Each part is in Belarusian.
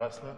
Was, ne?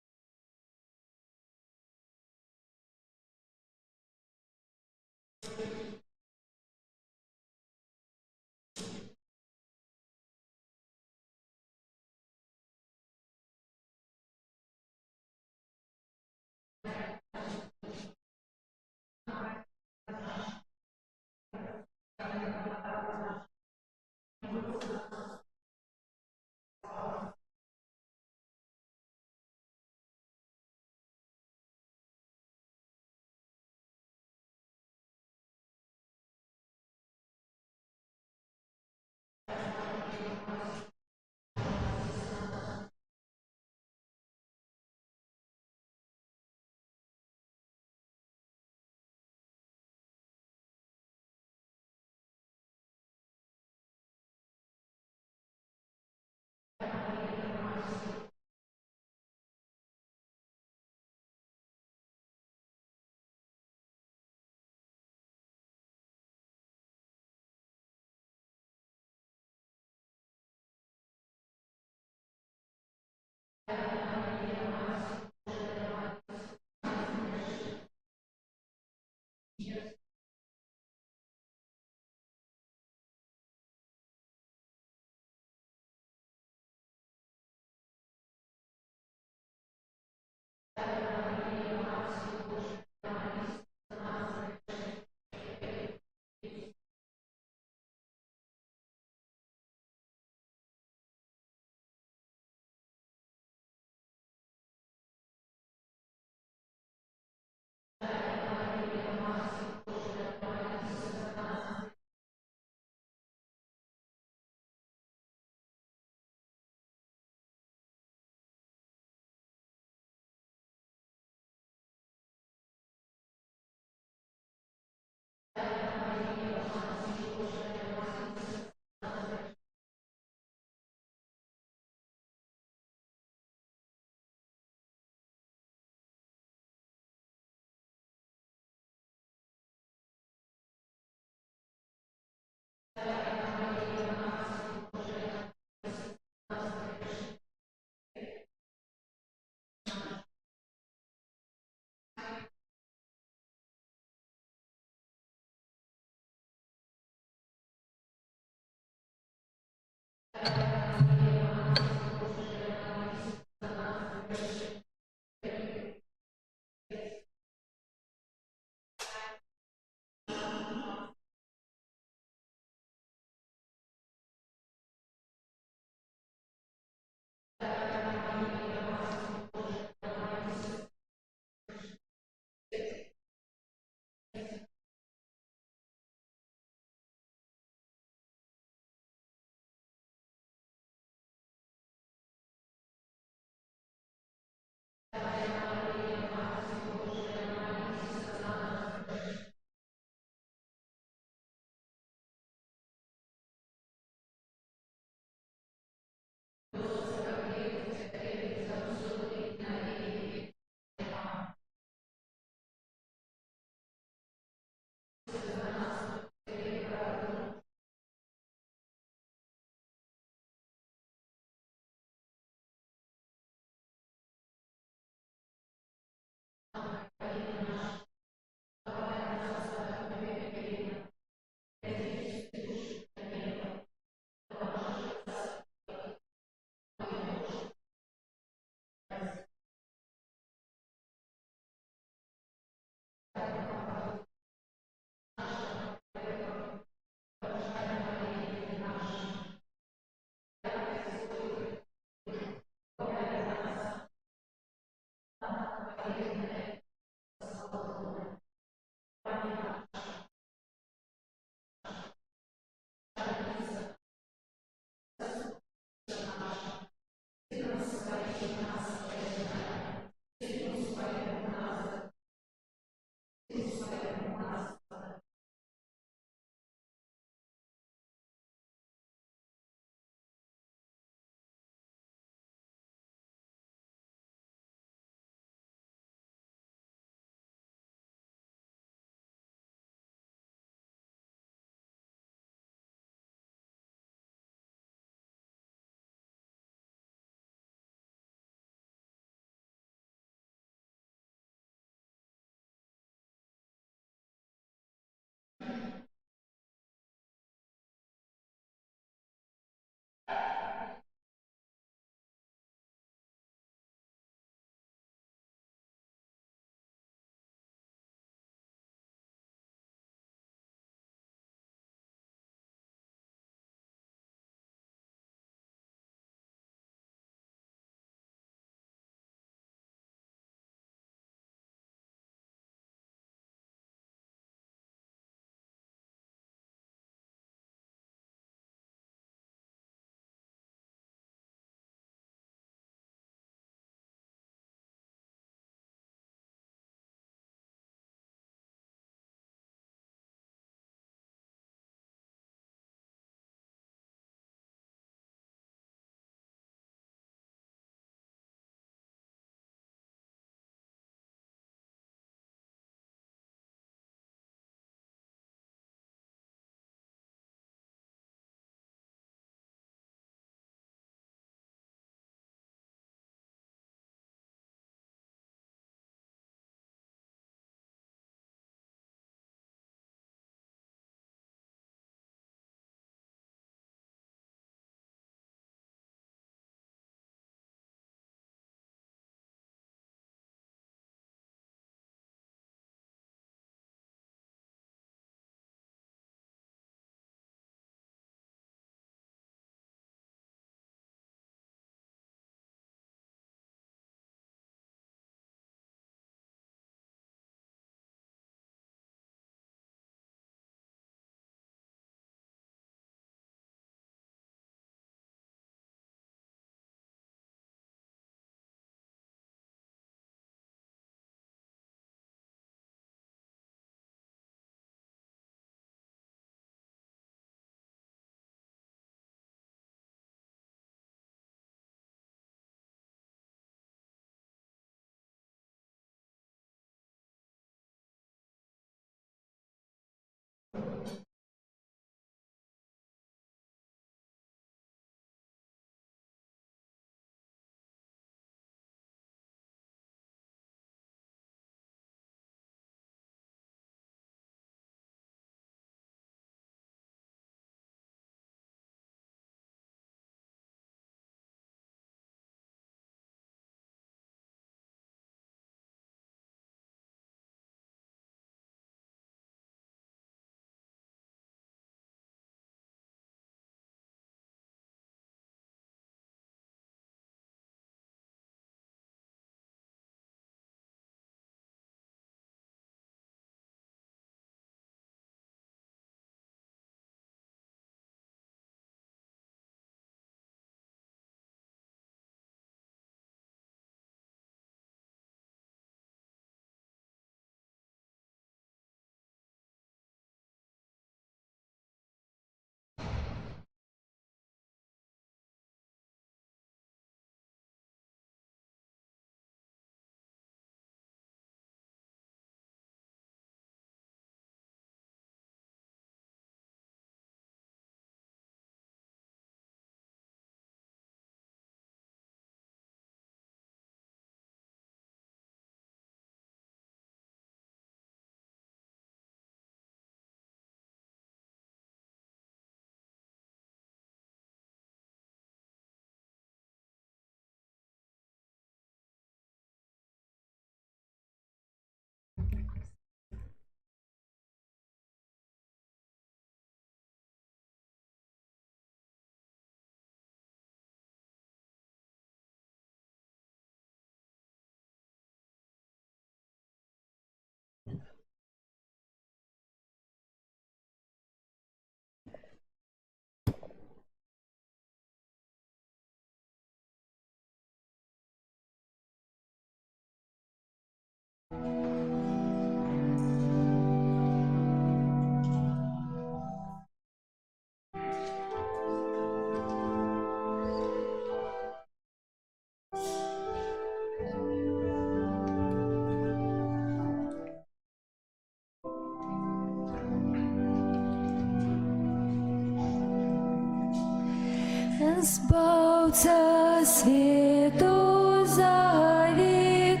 Збавця світу завітай,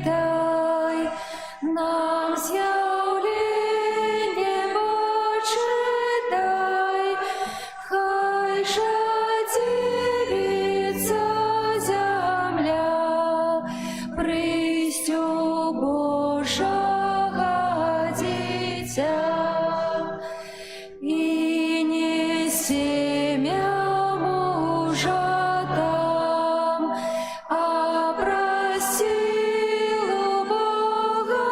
нам з'явлення почитай, хай жадібиться земля, пристю Божого дитя, і не сім'я там, а просил Бога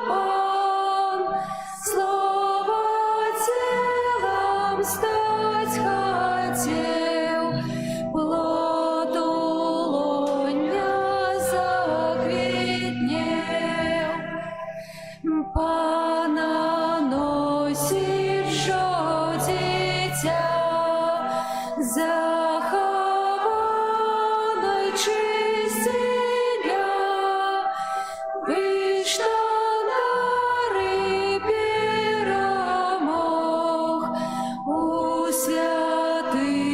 Пан, слово телом стать хотел, плоду лоня заквітнел, Пана носить жо дитя, захованой чистиня, виштандари перемог, у святині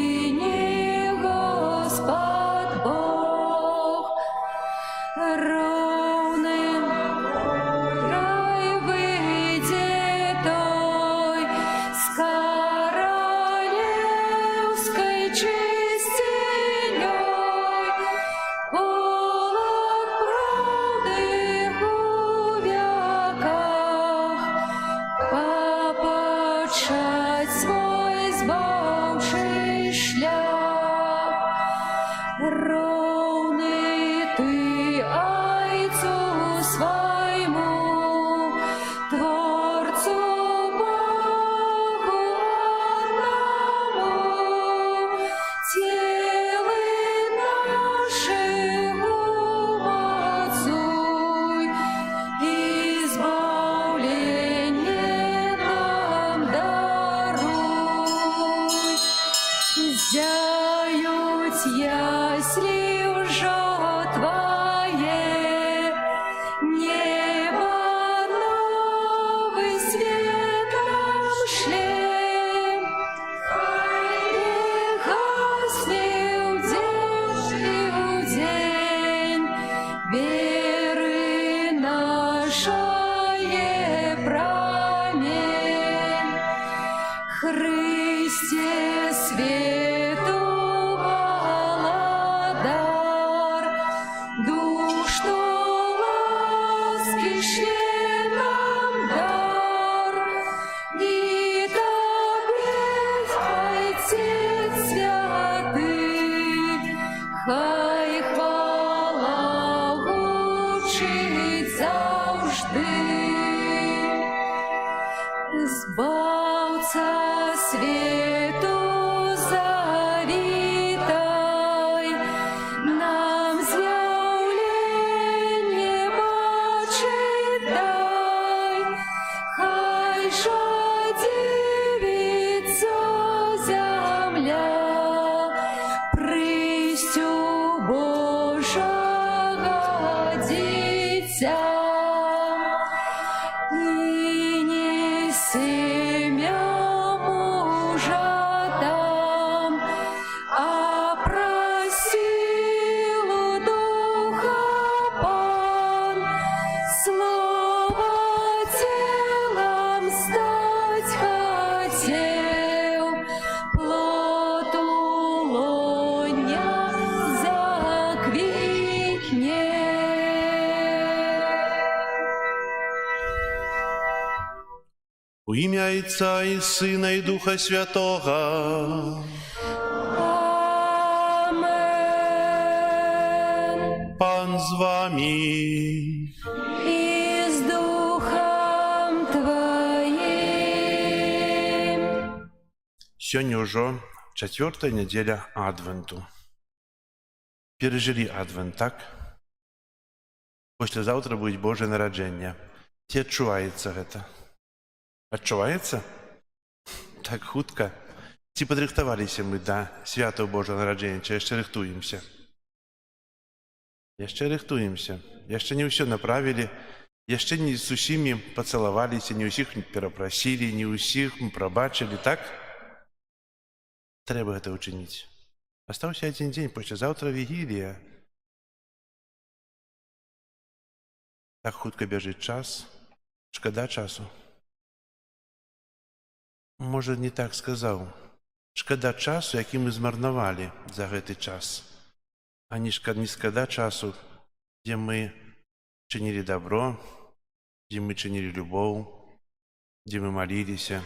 Господь Бог. Ровним край вийде той з королевської чистиней, полог правди у веках, попочать свой збавший шлях. Ровний ти Айцу своєму, Творцу Богу одному, тіли наші умацуй, і збавлення нам даруй. Христе свету володар, душ то ласки шле нам дар, и Тебе, Отец святый, хай хвала гучить завжди. Збавця світу завітай, нам з'явлення бачить дай, хай дивиться земля, пристю Божого дитя. Семя мужа там, а просилу духа Пан, слово телом стать хотел, плод улоня заквітне. У ім'я Отця і Сина і Духа Святого. Амен. Пан з вами. И с Духом Твоим. Сьогодні уже 4-та неделя Адвенту. Пережили Адвент, так? Послезавтра будет Божье народження. Ці адчувається гэта? Адчуваецца? Так хутка. Ці падрыхтаваліся мы да святаў Божага нараджэння, ці яшчэ рыхтуемся? Яшчэ рыхтуемся. Яшчэ не ўсё направілі, яшчэ не з усімі пацалаваліся, не ўсіх перапрасілі, не ўсіх прабачылі, так? Трэба гэта ўчыніць. Астаўся адзін дзень, паслязаўтра вігілія. Так хутка бяжыць час, шкада часу. Можа, не так сказаў. Шкада часу, які мы змарнавалі за гэты час. А не шкада часу, дзе мы чынілі добро, дзе мы чынілі любоў, дзе мы маліліся.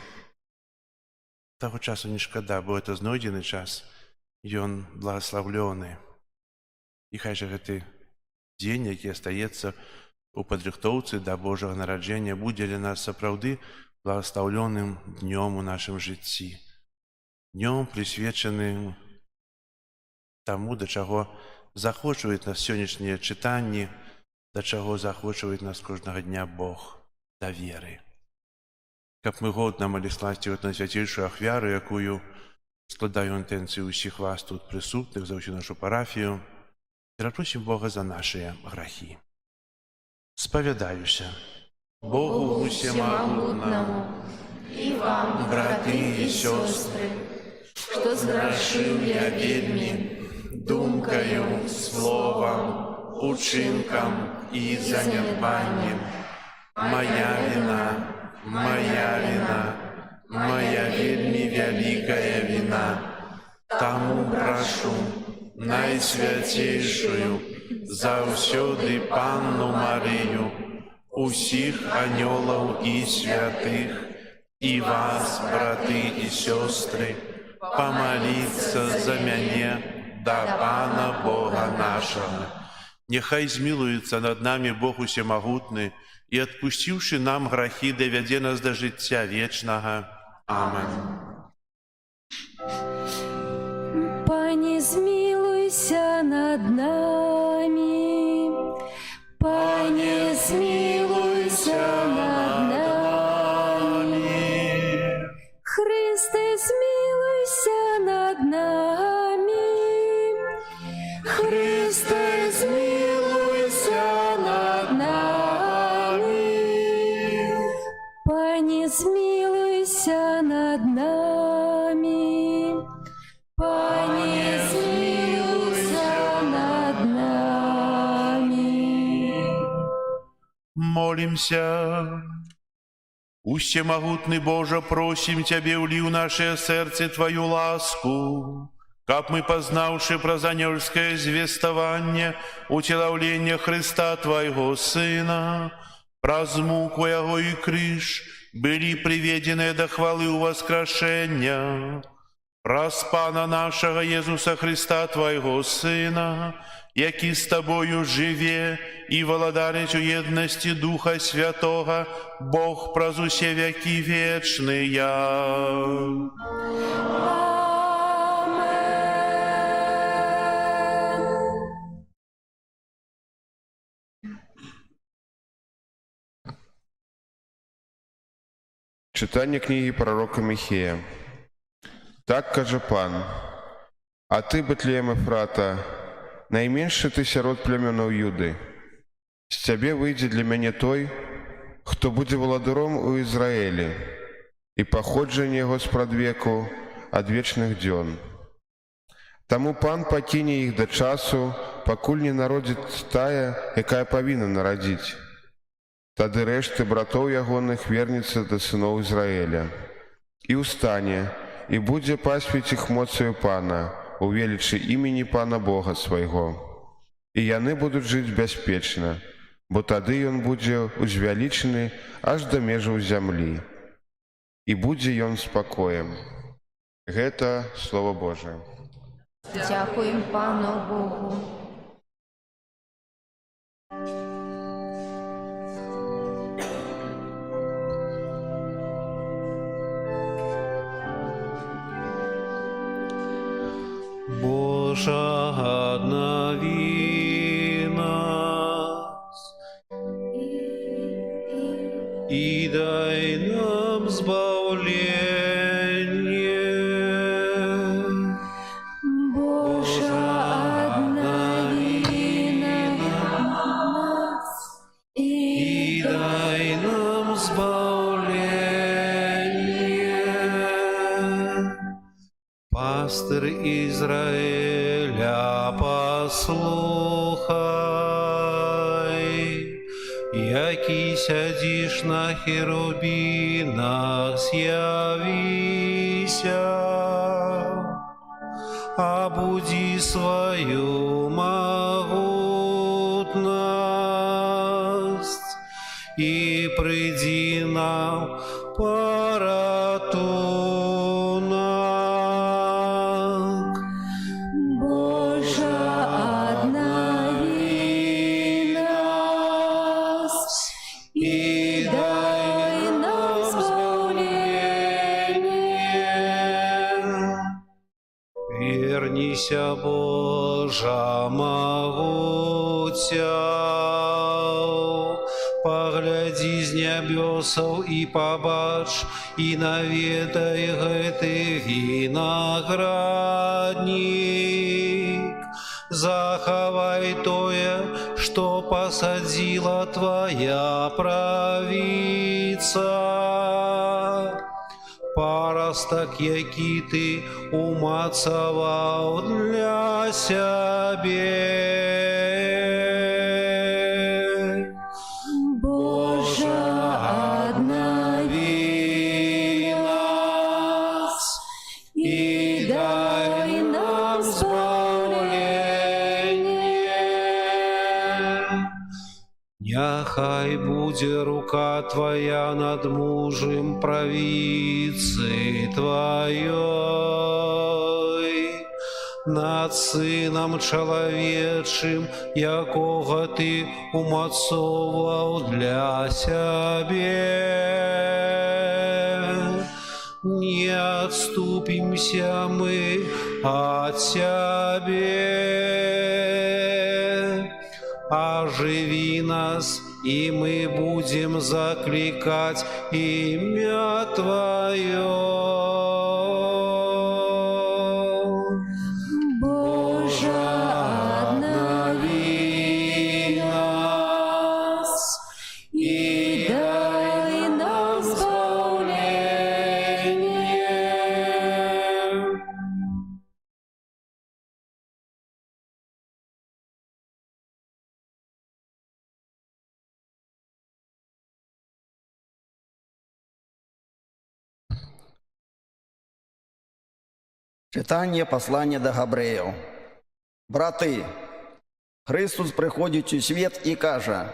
Таго часу не шкада, бо это знойдзены час, ён благаславлёны. І хай жа гэты дзень, які астаецца у падрыхтоўцы да Божага нараджэння, будзе для нас сапраўды благословленным днем у нашем житті. Днем, присвяченным тому, до чого захочують нас сьогоднішнє читання, до чого захочують нас кожного дня Бог, до віри. Каб ми годно молилися на святейшу ахвяру, якую складаю інтенцію усіх вас тут присутних, за всю нашу парафію, перепросим Бога за наші грехи. Сповідаюся Богу всемогутному и вам, браты и сестры, что сгрешил я вельми думкою, словом, учинком и занятбанием. Моя вина, моя вельми великая вина. Тому прошу найсвятейшую завсёды Панну Марию, усіх анёлаў і святых, і вас, браты і сёстры, помолиться за мяне да Пана Бога нашага. Нехай змилуецца над нами Бог усемагутны і, адпусціўшы нам грахі, давядзе нас да жыцця вечнага. Амен. Пане, змилуйся над нами, Пане, змилуйся над нами, Христе, змилуйся над нами, Христе, змилуйся над нами, Пане, змилуйся над нами, Пане, змилуйся над нами. Молимся. Усемогутный Боже, просим Тебе, ули в наше сердце Твою ласку, как мы, познавши про занельское звествование, утеловление Христа Твоего Сына, праз муку Его и крыж, были приведены до хвалы у воскрешения, праз Пана нашего Иисуса Христа Твоего Сына, який с Тобою живе и владарить у едности Духа Святого, Бог праз усе веки вечные. Читання книги пророка Михея. Так каже пан: «А ты, Бетлеем Ефрата, найменший ты сярод племёнаў Юды. З цябе выйдзе для мяне той, хто будзе валадаром у Ізраілі, і паходжанне яго спрадвеку ад вечных дзён. Таму пан пакіне іх да часу, пакуль не народзіць тая, якая павінна нарадзіць. Тады рэшты братоў ягоных вернецца да сыноў Ізраіля. І ўстане, і будзе пасвіць іх моцаю пана, у велічы імені пана Бога свайго. І яны будуць жыць бяспечна, бо тады ён будзе узвялічаны аж да межаў зямлі. І будзе ён спакоем». Гэта Слово Божие. Дякуємо Пану Богу. Божа, обнови нас и дай нам избавление. Божа, обнови нас И дай нам избавление. Пастырь Израиля, послухай, який сядиш на херубинах, з'явися, обуди свою могутность и приди нам поратунок. Божа, обнови нас и дай нам избавление. Вернися, Божа, могутя, погляди з нябёсаў і пабач, і наведай гэты вінаграднік. Захавай тое, што пасадзіла твая правіца. Парастак, які ты умацаваў для сябе. Божа, обнови нас и дай нам избавление. Няхай будзе рука твоя над мужем правіцы тваёй, над сынам чалавечым, якога ты умацоўваў для сябе. Не адступімся мы ад цябе. Оживи нас, и мы будем закликать имя Твое. Читання послання до Габреїв. Брати, Христос приходить у світ і каже: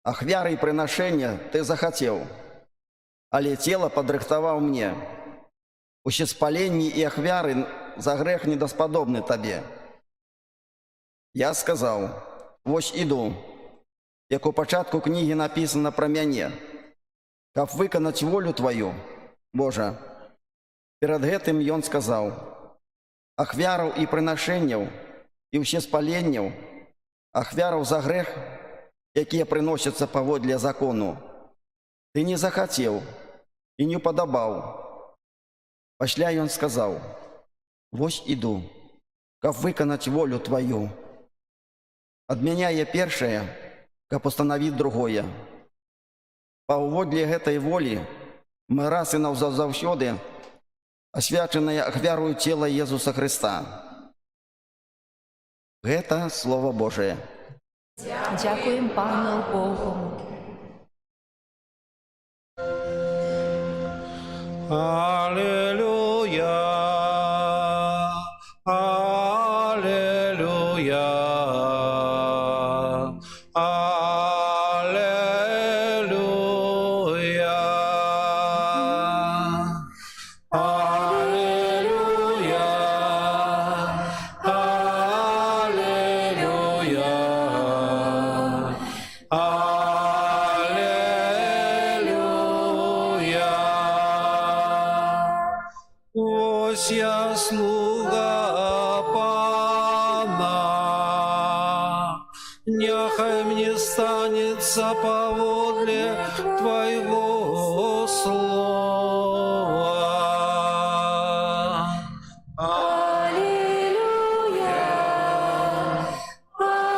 «Ахвяри й приношення ти захотів, але тіло подрихтував мені. Ущеспалення і ахвяри за грех недосподобні тобі. Я сказав: ось іду, як у початку книги написано про мене, каб виконати волю Твою, Боже». Перед гэтым ён сказаў: «Ахвяраў і прынашэнняў і ўсеспаленняў, ахвяраў за грэх, якія прыносяцца паводле закону, ты не захацеў і не упадабаў». Пасля ён сказаў: «Вось іду, каб выканаць волю Тваю. Адмяняе першае, каб устанавіць другое. Паводле гэтай волі мы раз і назаўсёды освяченное ахвярою тело Иисуса Христа». Это Слово Божие. Дякуємо Пану Богу. Аллилуйя, аллилуйя, аллилуйя, аллилуйя, аллилуйя. Ось я слуга Пана, нехай мне станется поводле Твоего слова. Аллилуйя, аллилуйя,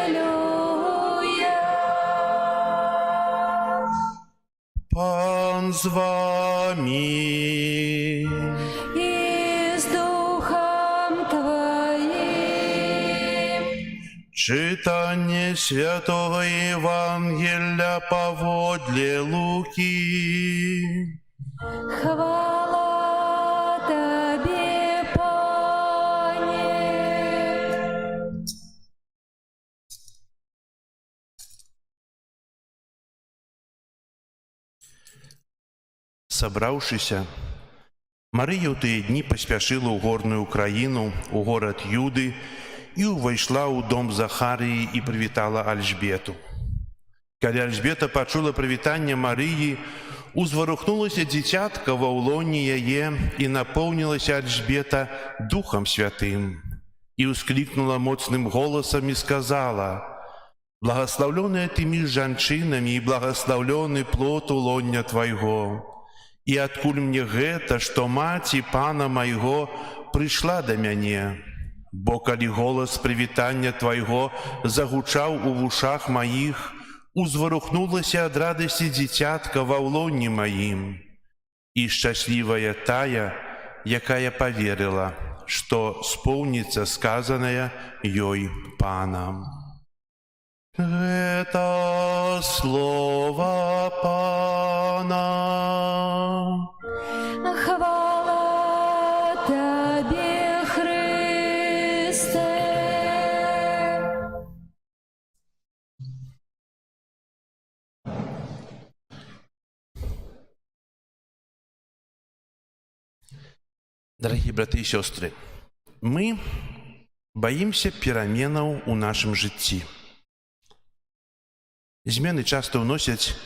аллилуйя. Пан з вами. И с Духом Твоим. Читание Святого Евангелия поводле Луки. Хвала Тебе, Пане. Собравшися, Мария в тыя дні паспяшыла ў горную краіну, у горад Юды, і ўвайшла ў дом Захарыі і прывітала Альжбету. Калі Альжбета пачула прывітанне Марыі, узварухнулася дзіцятка ва ўлоне яе, і напоўнілася Альжбета Духам Святым, і ўсклікнула моцным голасам і сказала: «Благословленная ты між жанчынамі і благословлены плод улоння Твайго. І адкуль мне гэта, што маці Пана майго прыйшла да мяне? Бо калі голас прывітання Твайго загучаў у вушах маіх, узварухнулася ад радасці дзіцятка ва ўлоне маім. І шчаслівая тая, якая паверыла, што споўніцца сказанае ёй Панам». Это слово Пана. Хвала Тебе, Христе. Дорогие браты и сестры, мы боимся пераменаў у нашым жыцці. Змены часто ўносяць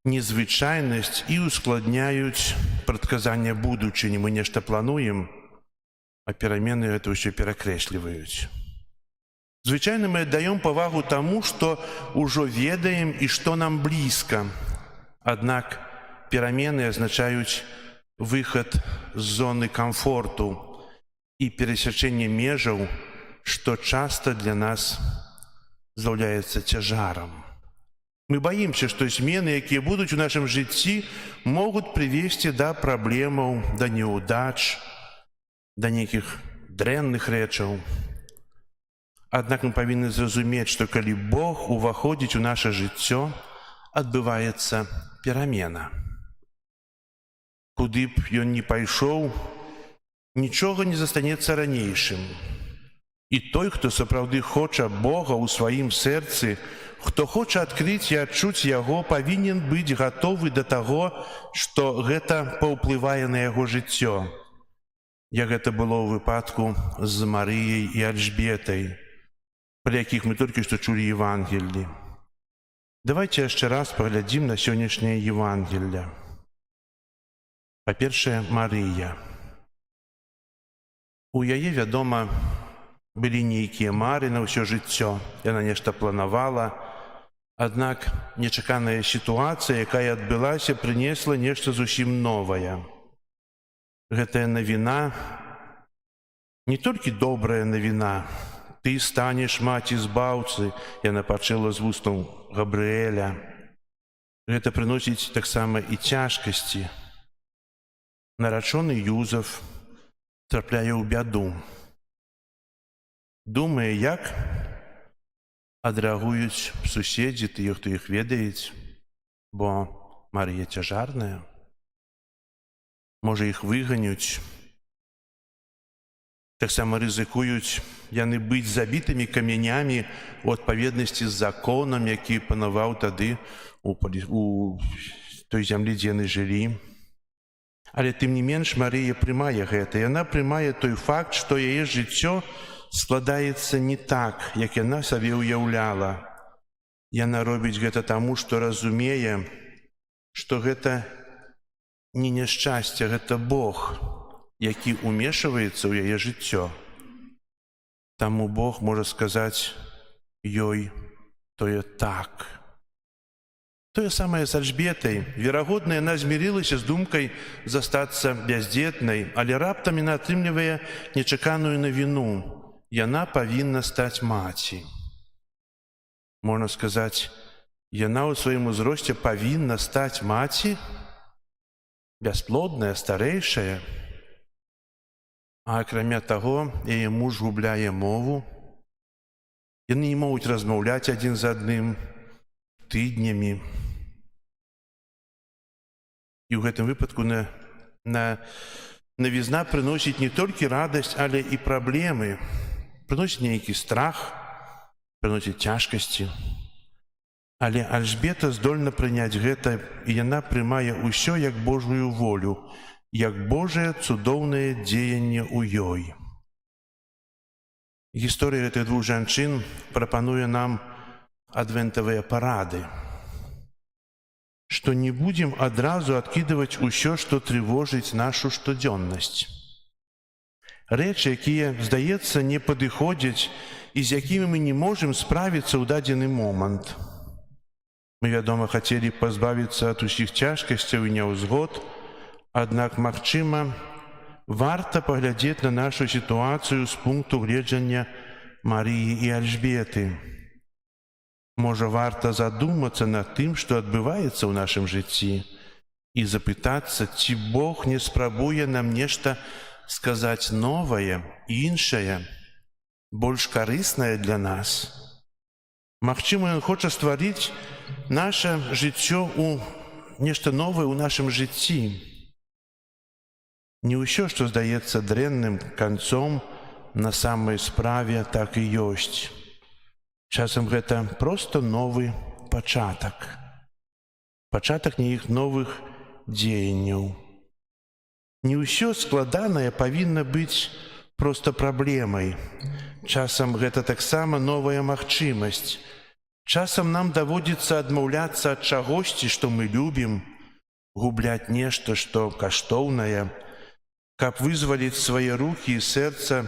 незвычайнасць і ускладняюць прадказання будучыні. Мы нешта плануем, а перамены гэта ўсё перакрэсліваюць. Звычайна мы аддаём павагу таму, што ўжо ведаем і што нам блізка. Аднак перамены азначаюць выхад з зоны камфорту і перасячэнне межаў, што часта для нас з'яўляецца цяжарам. Мы боимся, что змены, якія будуць у нашым жыцці, могуць прывесці да праблемаў, да неудач, да нейкіх дрэнных рэчаў. Аднак мы павінны зразумець, што калі Бог уваходзіць у наша жыццё, адбываецца перамена. Куды б ён не пайшоў, нічога не застанецца ранейшым. І той, хто сапраўды хоча Бога ў сваім сэрцы, хто хоча адкрыць і адчуць яго, павінен быць гатовы да таго, што гэта паўплывае на яго жыццё. Як гэта было ў выпадку з Марыяй і Альжбетай, пра якіх мы толькі што чулі Евангеллі. Давайте яшчэ раз паглядзім на сённяшняе Евангелле. Па-першае, Марыя. У яе, вядома, былі нейкія мары на ўсё жыццё. Яна нешта планавала, аднак нечаканая сітуацыя, якая адбылася, прынесла нешта зусім новае. Гэтая навіна, не толькі добрая навіна, ты станеш маці збаўцы, яна пачула з вустаў Габрыэля. Гэта прыносіць таксама і цяжкасці. Нарачоны Юзаф трапляе ў бяду. Думае, як адрэагуюць суседзі, тыя, хто іх ведаюць, бо Марыя цяжарная. Можа, іх выганяць. Таксама рызыкуюць яны быць забітымі камянямі у адпаведнасці з законам, які панаваў тады у той зямлі, дзе яны жылі. Але тым не менш Марыя прымае гэта. Яна прымае той факт, што яе жыццё складаецца не так, як яна сабе ўяўляла. Яна робіць гэта таму, што разумее, што гэта не няшчасце, гэта Бог, які ўмешваецца ў яе жыццё. Таму Бог можа сказаць ёй тое так. Тое самае з Альжбетай. Верагодна, яна змірылася з думкай застацца бяздзетнай, але раптам яна атрымлівае нечаканую навіну. Яна павінна стаць маці. Можна сказаць, яна ў сваім узросце павінна стаць маці, бясплодная, старэйшая. А акрамя таго, яе муж губляе мову. Яны не могуць размаўляць адзін з адным тыднямі. І ў гэтым выпадку навізна прыносіць не толькі радасць, але і праблемы. Прыносіць нейкі страх, прыносіць цяжкасці. Але Альжбета здольна прыняць гэта, і яна прымае ўсё як Божую волю, як Божае цудоўнае дзеянне ў ёй. Гісторыя гэтых двух жанчын прапануе нам адвентавыя парады, што не будзем адразу адкідваць усё, што трывожыць нашу штодзённасць. Рэчы, якія, здаецца, не падыходзяць і з якімі мы не можам справіцца ў дадзены момант. Мы, вядома, хацелі пазбавіцца ад усіх цяжкасцяў і няўзгод, аднак, магчыма, варта паглядзець на нашу сітуацыю з пункту гледжання Марыі і Альжбеты. Можа, варта задумацца над тым, што адбываецца ў нашым жыцці, і запытацца, ці Бог не спрабуе нам нешта сказаць новае, іншае, больш карыснае для нас. Магчыма, Ён хоча стварыць наше жыццё ў нешта новае ў нашым жыцці. Не ўсё, што здаецца дрэнным канцом, на самай справе так і ёсць. Часам гэта проста новы пачатак. Пачатак нейкіх новых дзеянняў. Не ўсё складанае павінна быць проста праблемай. Часам гэта таксама новая магчымасць. Часам нам даводзіцца адмаўляцца ад чагосьці, што мы любім, губляць нешта, што каштоўнае, каб вызваліць свае рукі і сэрца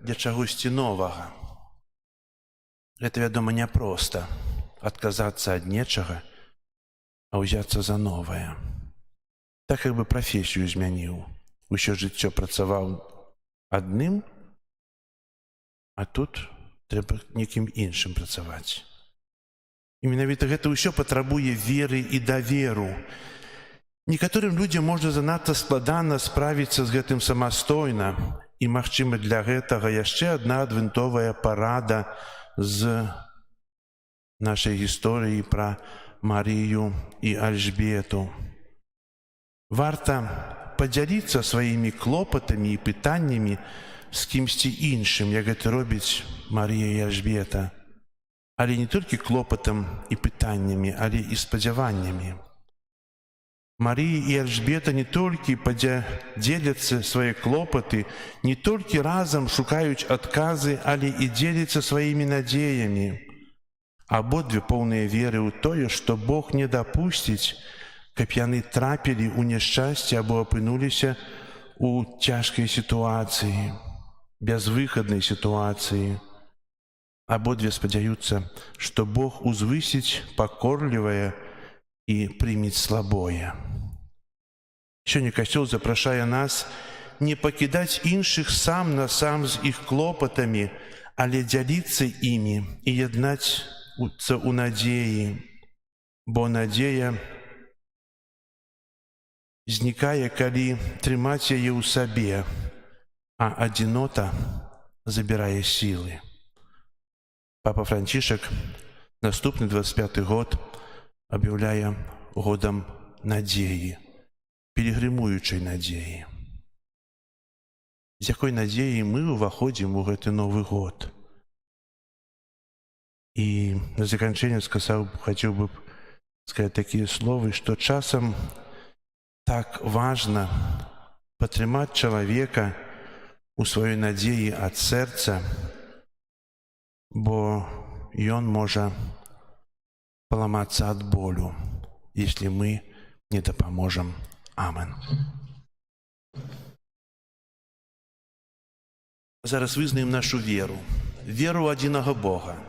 для чагосьці новага. Гэта, вядома, няпроста адказацца ад нечага, а ўзяцца за новае. Так як бы прафесію змяніў. Усё жыццё працаваў адным, а тут трэба нейкім іншым працаваць. І менавіта гэта ўсё патрабуе веры і даверу. Некаторым людзям можна занадта складана справіцца з гэтым самастойна, і, магчыма, для гэтага яшчэ адна адвентовая парада з нашай гісторыі пра Марию и Альжбету. Варта падзяліцца сваімі клопатамі і пытаннямі з кімсьці іншым, як гэта робіць Марія і Альжбета. Але не толькі клопатам і пытаннямі, але і спадзяваннямі. Марія і Альжбета не толькі дзеляцца свае клопаты, не толькі разам шукаюць адказы, але і дзеляцца сваімі надзеямі. Абодве поўныя веры ў тое, што Бог не дапусціць, каб яны трапілі ў няшчасце або апынуліся ў цяжкай сітуацыі, бязвыхаднай сітуацыі. Абодве спадзяюцца, што Бог узвысіць пакорлівае і прыміць слабое. Сёння Касцёл запрашае нас не пакідаць іншых сам на сам з іх клопатамі, але дзяліцца імі і яднацца ў надзеі, бо надзея знікае, калі трымаць яе ў сабе, а адзінота забірае сілы. Папа Францішак наступны 25-й год аб'яўляе годам надзеі, пілігрымуючай надзеі. З якой надзеяй мы ўваходзім у гэты Новы год. І на заканчэнне хацеў бы сказаць такія словы, што часам так важна падтрымаць чалавека у сваёй надзеі ад сэрца, бо ён можа паламацца ад болю, если мы не дапаможам. Амен. Зараз вызнаем нашу веру. Веру ў адзінага Бога.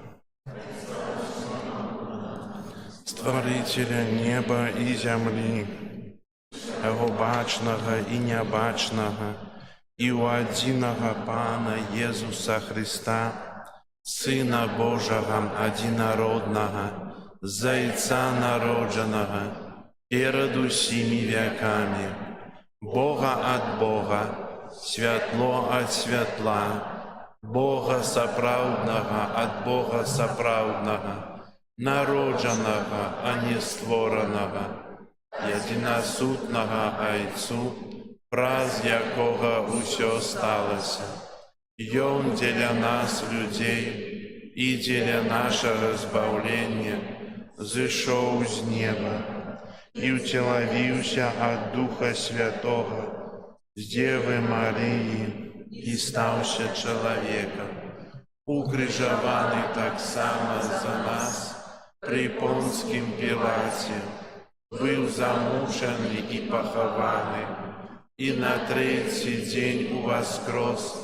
Стварыцеля неба і зямлі, яго бачнага і нябачнага, і ў адзінага Пана Езуса Христа, Сына Божага адзінароднага, Зайца народжанага, перад усімі вякамі, Бога ад Бога, святло ад святла, Бога сапраўднага ад Бога сапраўднага, народжанага, а не створанага, адзінасутнага Айцу, праз якога ўсё сталася. Ён дзеля нас, людзей, і дзеля нашага збаўлення зышоў з неба і ўцелавіўся ад Духа Святога з Дзевы Марыі і стаўся чалавекам, укрыжаваны таксама за нас пры Понскім Пілаце, быў замучаны і пахаваны, і на трэці дзень уваскрос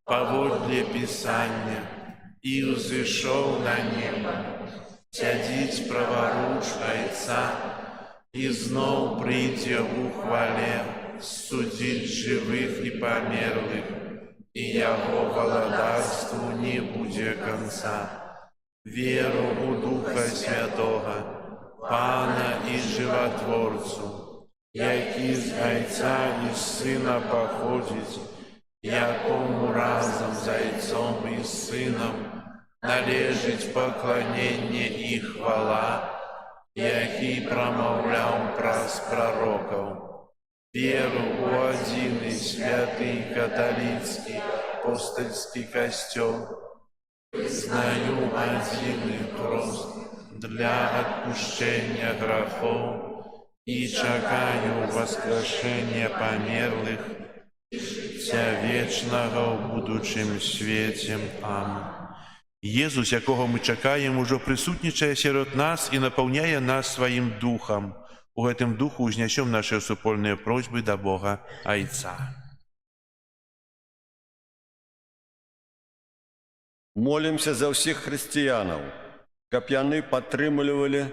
паводле Пісання і ўзышоў на неба, сядзіць праваруч Айца і зноў прыйдзе ў хвале судзіць жывых і памерлых, і яго валадарству не будзе канца. Веру ў Духа Святога, Пана і Жыватворцу, які з Айца і Сына паходзіць, якому разам з Айцом і Сынам належыць пакланенне і хвала, які прамаўляў праз прарокаў. Веру ў адзіны святы каталіцкі апостальскі касцёл, знаю адзіны хрост для адпушчэння грахоў і чакаю воскрешэння памерлых, жыцця вечнага ў будучым свеце. Амén. Езус, якого мы чакаем, ужо прысутнічае сярод нас і напаўняе нас сваім духам. У гэтым духу ўзнясём нашыя супольныя просьбы да Бога Айца. Молімся за ўсіх хрысціянаў, каб яны падтрымлівалі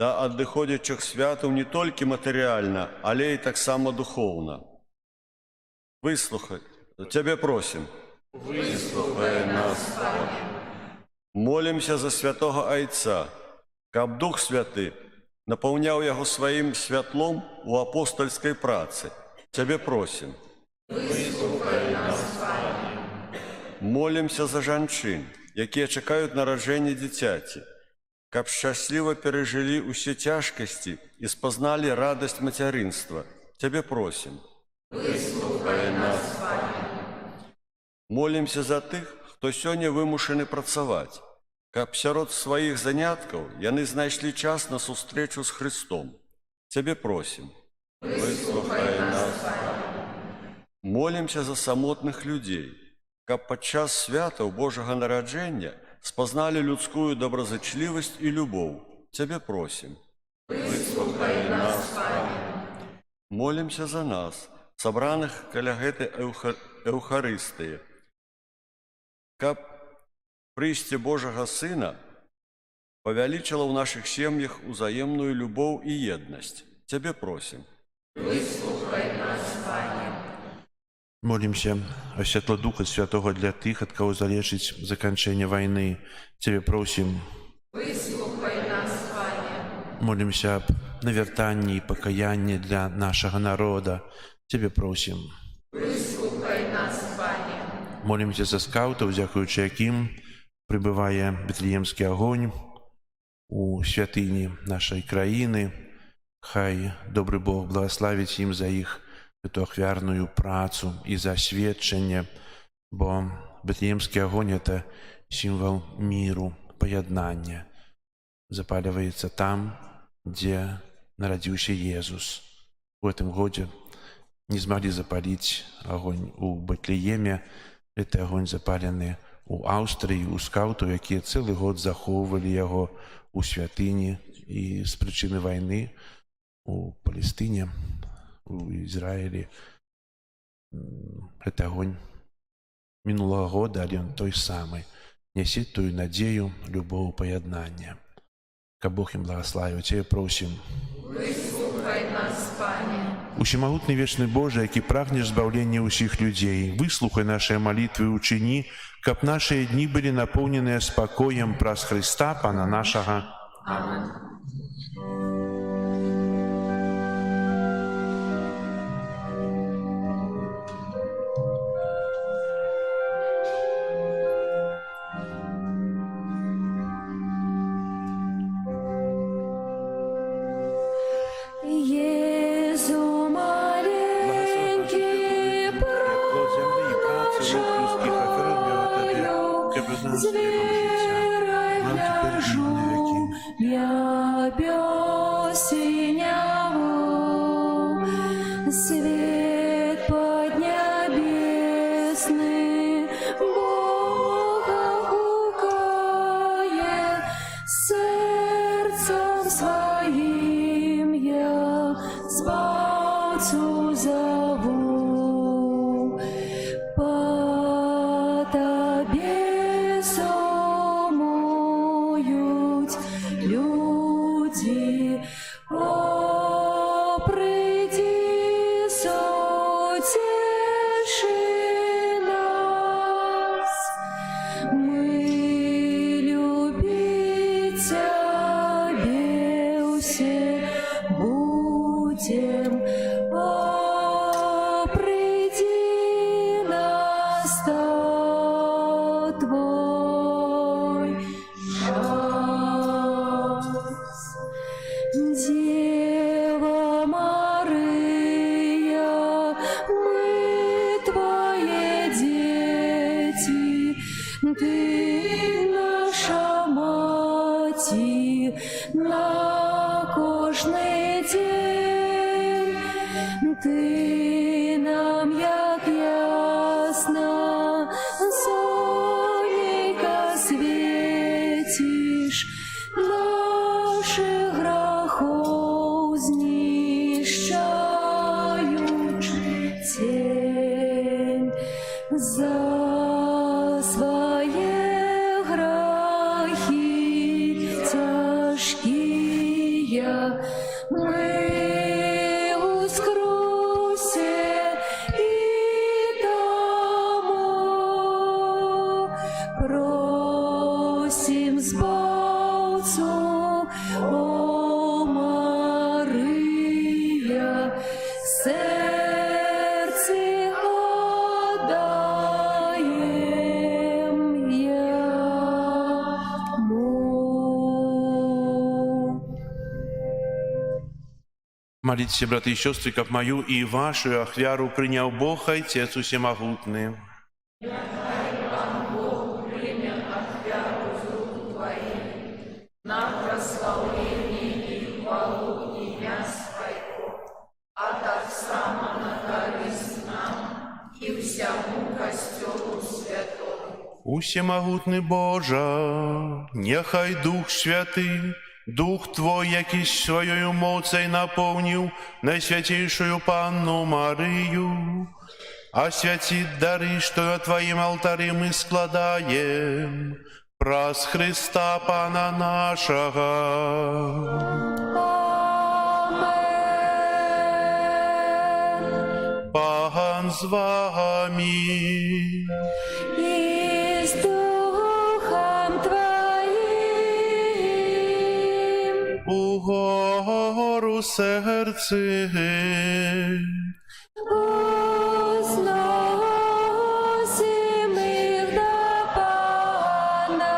да адыходзячых святаў не толькі матэрыяльна, але і таксама духоўна. Выслухай, Цябе просім. Выслухай нас. Молімся за святога Айца, каб Дух Святы напаўняў яго сваім святлом у апостальскай працы. Цябе просім. Выслухай нас. Молімся за жанчын, якія чакаюць нараджэння дзіцяці, каб счастливо пережили усе тяжкости и спознали радость материнства. Тебе просим. Выслухай нас, молимся за тых, хто сёння вымушаны працаваць, каб сярод сваіх заняткаў яны знайшлі час на сустрэчу з Христом. Тебе просим. Выслухай нас. Молимся за самотных людзей, каб падчас святаў Божага нараджэння спазналі людскую добразычлівасць і любоў. Тебе просим. Выслухай нас. Молимся за нас, сабраных каля гэтай Эўхарыстыі, каб прыйсце Божага Сына павялічыла ў нашых сем'ях узаемную любоў і еднасць. Тебе просим. Выслухай нас, Пане. Молимся о святло Духа Святого для тых, ад каго залежыць заканчэнне вайны. Тебе просим. Выслухай нас, Пане. Молимся об навертанні і пакаянні для нашага народа. Тебе просим. Выслухай нас, Пане. Молимся за скаутаў, дзякуючы якім прыбывае Бетлеемскі агонь у святыні нашай краіны. Хай добры Бог благаславіць ім за іх эту ахвярную працу і за сведчанне, бо Бетлеемскі агонь – это сімвал міру, паяднання. Запаліваецца там, дзе нарадзіўся Езус. У гэтым годзе не змаглі запаліць агонь у Бетлееме. Гэты агонь запалены у Аўстрыі, у скаутаў, якія цэлы год захоўвалі яго у святыні, і з прычыны вайны у Палестыне, у Ізраілі. Гэты агонь мінулага года, але ён той самы. Нясе тую надзею, любоў, паяднання. Каб Бог ім благаславіў. Цябе просім. Выслухай нас, Пане. Усемагутны вечны Божа, які прагнеш збаўлення ўсіх людзей, выслухай нашыя малітвы і ўчыні, каб нашыя дні былі напоўненыя спакоем праз Хрыста, Пана нашага. Амен. Єзу маленький, з вірою гляжу, я песеняву, свет поднебесный, Бога гукає, серцем своим я Збавцю зову. По Тобі сумують люди, о, прийди, сутеши нас. Мы любить Тебе все будем, о, приди, настал Твой час. Дева Мария, мы Твои дети, Ты наша мати на кожний день. Ти нам, як ясна сонейка, світиш, наших грехов знищаючи тень. За свои грехи тяжкие мы ускрусе и тому просим Збавцу, о, Мария, сердце отдаем Ему. Молитесь, братья и сестры, как мою и вашу ахвяру принял Бог, Отец Всемогутный. Усемогутный Боже, нехай Дух Святый, Дух Твой, якісь своєю моцей наповнив Найсвятейшую Панну Марию, освятит дары, что на Твоим алтаре мы складаем, праз Христа Пана нашего. Amen. Пан з вами. И с Духом Твоим. Угору серце, Узносим их до Пана.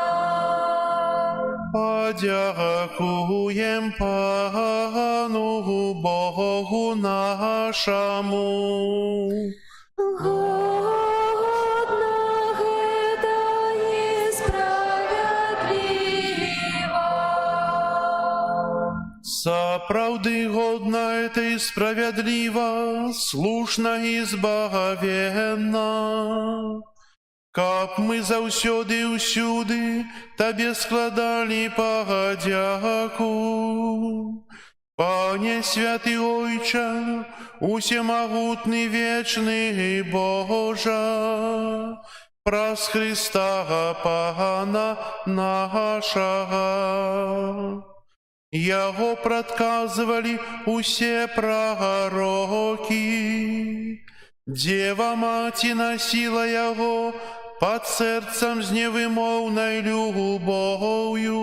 подякуєм Пану Богу нашому. Годно это и справедливо. Сапраўды годна это и справедливо, слушна и збагавенна. Каб мы заўсёды і ўсюды Табе складалі падзяку. Пане святы Ойча, усемагутны вечны Божа, праз Христа Пана нашага. Яго прадказвалі усе прарокі. Дева Маці насіла яго пад сэрцам з невымоўнай любоўю.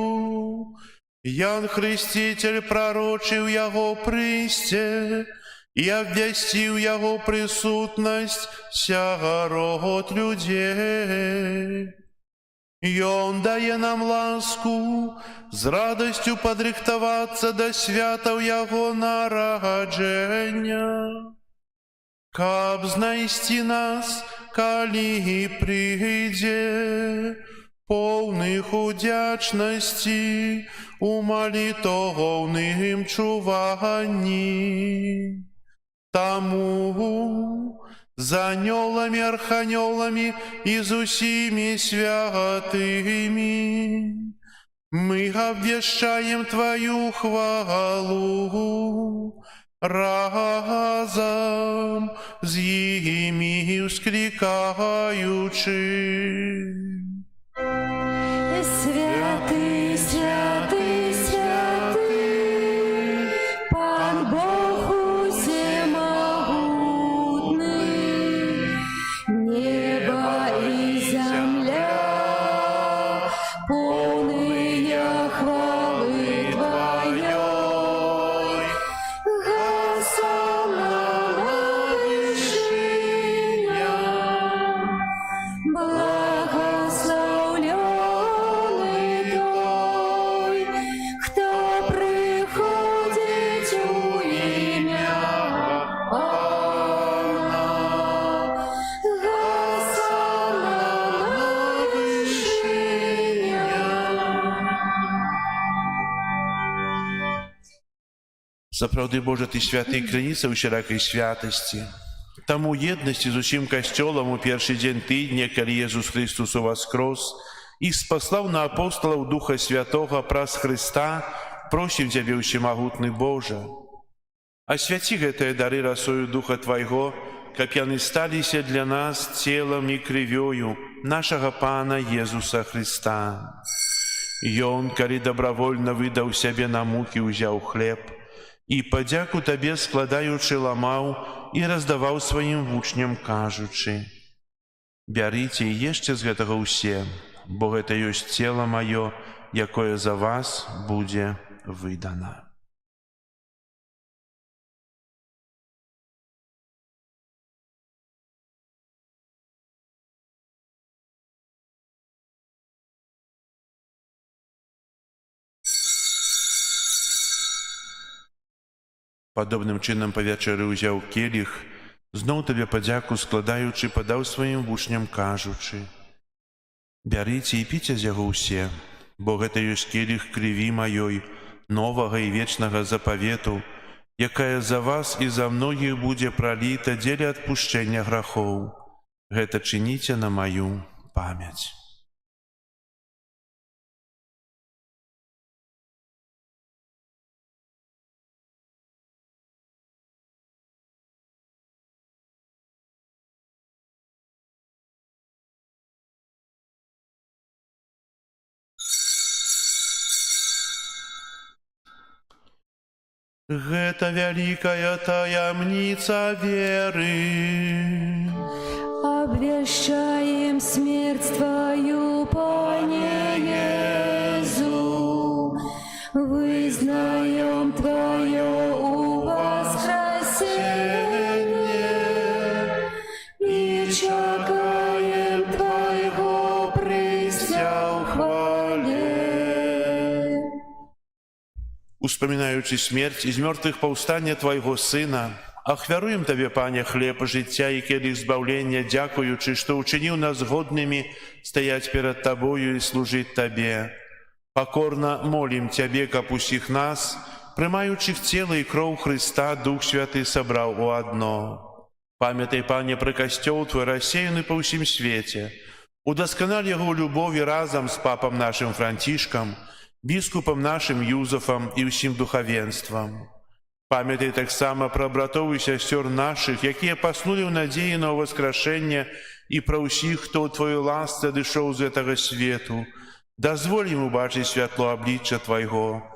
Ян Хрысцитель прарочыў яго прыйсце і абвясціў яго прысутнасць сярод людзей. Ён дае нам ласку з радасцю падрыхтавацца да святаў яго нараджэння, каб знайсці нас, калі прыйдзе, поўных удзячнасці у малітоўным чуванні. Таму з анёламі, арханёламі і з усімі святымі мы абвяшчаем Тваю хвалу, разом з імі усклікаючы. Святый, святый, святый, Пан Бог усемогутный, небо и земля, полные хвалы Твоей. Госанна на вышинях, благословленный той, кто приходит у имя Пана. Госанна на вышинях. Сапраўды, Боже, Ты святы, крыніца ўсялякай святасці. Таму еднасці з усім касцёлам у першы дзень тыдня, калі Езус Христус уваскрос і спаслаў на апосталаў Духа Святога праз Христа, просім Цябе, усемагутны Божа. Асвяці гэтыя дары расою Духа Твайго, каб яны сталіся для нас целам і крывёю нашага Пана Езуса Христа. Ён, калі добравольна выдаў сябе на мукі, узяў хлеб і падзяку Табе складаючы ламаў і раздаваў сваім вучням, кажучы: «Бярыце і ешце з гэтага ўсе, бо гэта ёсць цела маё, якое за вас будзе выдана». Падобным чынам па вячэры ўзяў келіх, зноў табе падзяку складаючы, падаў сваім вучням, кажучы: «Бярыце і піце з яго ўсе, бо гэта ёсць келіх крыві маёй, новага і вечнага запавету, якая за вас і за многіх будзе праліта дзеля адпушчэння грахоў. Гэта чыніце на маю памяць». Гэта вялікая таямніца веры. Обвещаем смерть Твою, Пане Иисус, вызнаем Твое воскресение и чекаем Твоего прыся в хвале. Успамінаючы смерць і з мёртвых паўстання Твайго Сына, ахвяруем Табе, Пане, хлеб жыцця і келіх збаўлення, дзякуючы, што ўчыніў нас годнымі стаяць перад Табою і служыць Табе. Пакорна молім Цябе, каб усіх нас, прымаючых цела і кроў Хрыста, Дух Святы сабраў у адно. Памятай, Пане, пра касцёл Твой рассеяны па ўсім свеце. Удасканаль яго ў любові разам з папам нашым Францішкам, біскупам нашым Юзафам і ўсім духавенствам. Памятай таксама пра братоў і сясцёр нашых, якія паснулі ў надзеі на ўваскрашэнне, і пра ўсіх, хто ў Твоёй ласцы адышоў з гэтага свету. Дазволь ім убачыць святло аблічча Твайго.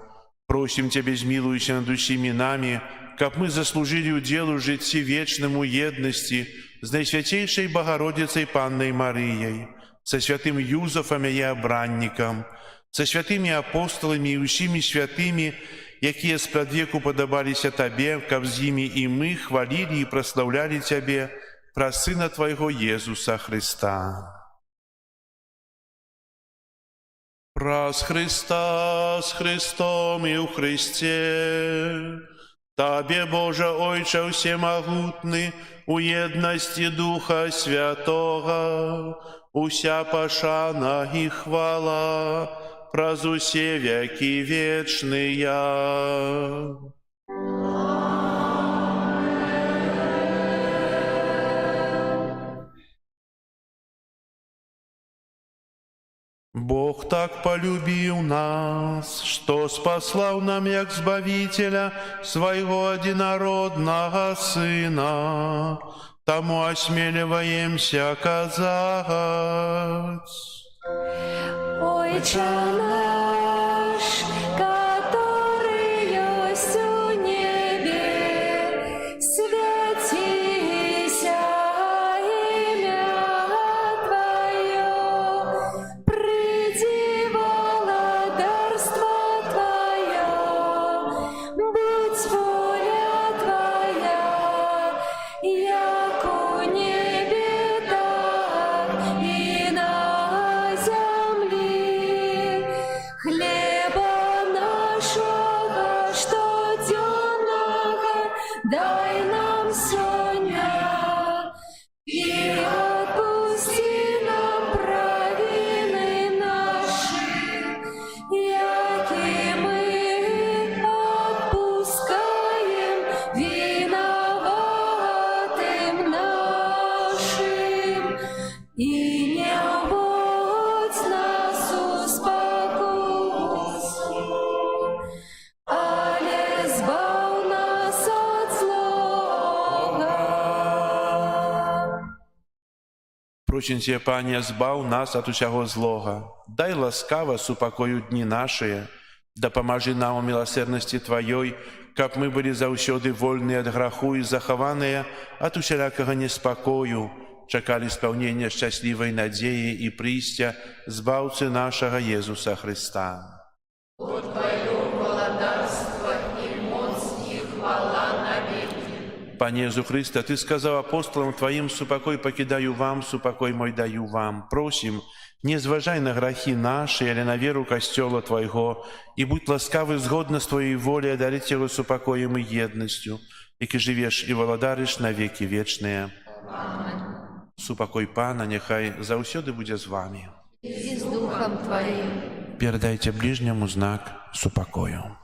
Просім Цябе, змілуйся над усімі намі, каб мы заслужылі ўдзел у жыцці вечным у еднасці з Найсвяцейшай Багародзіцай Паннай Марыяй, са святым Юзафам яе абраннікам, са святымі апосталамі і ўсімі святымі, якія спрадвеку падабаліся Табе, каб з імі і мы хвалілі і праслаўлялі Цябе праз Сына Твайго Езуса Хрыста. Праз Хрыста, з Христом і ў Христе, Табе, Божа Ойча всемагутны, у еднасці Духа Святога, уся пашана і хвала праз усе векі вечныя. Бог так полюбил нас, что спаслал нам як Збавителя Своего одинородного Сына. Тому осмеливаемся казать: Отче наш, который есть у небе, святися имя Твое, приди владарство Твое, будь воля Твоя, яко у небе, так и на земле. Хлеба нашего штоденного дай нам сегодня, и отпусти нам провины наши, яки мы отпускаем виноватым нашим, и не вводь нас в спокусу, але збав нас от злого. Просім Цябе, Пане, збаў нас ад усяго злога. Дай ласкава супакою дні нашыя, дапамажы нам у міласэрнасці Тваёй, каб мы былі заўсёды вольныя ад граху і захаваныя ад усялякага неспакою, чакалі спаўнення шчаслівай надзеі і прыйсця Збаўцы нашага Езуса Хрыста. Пане Езу Хрыста, Ты сказаў апостолам Тваім: «Супакой пакідаю вам, супакой мой даю вам». Просім, Не зважай на грахи наши или на веру Костела Твоего, и будь ласкавы згодно с Твоей волей одарить его с упокоем и едностью, яки живешь и володариш на веки вечные. Супокой Пана, нехай заўсёды будзе з вами. И с Духом Твоим. Передайте ближнему знак супокою.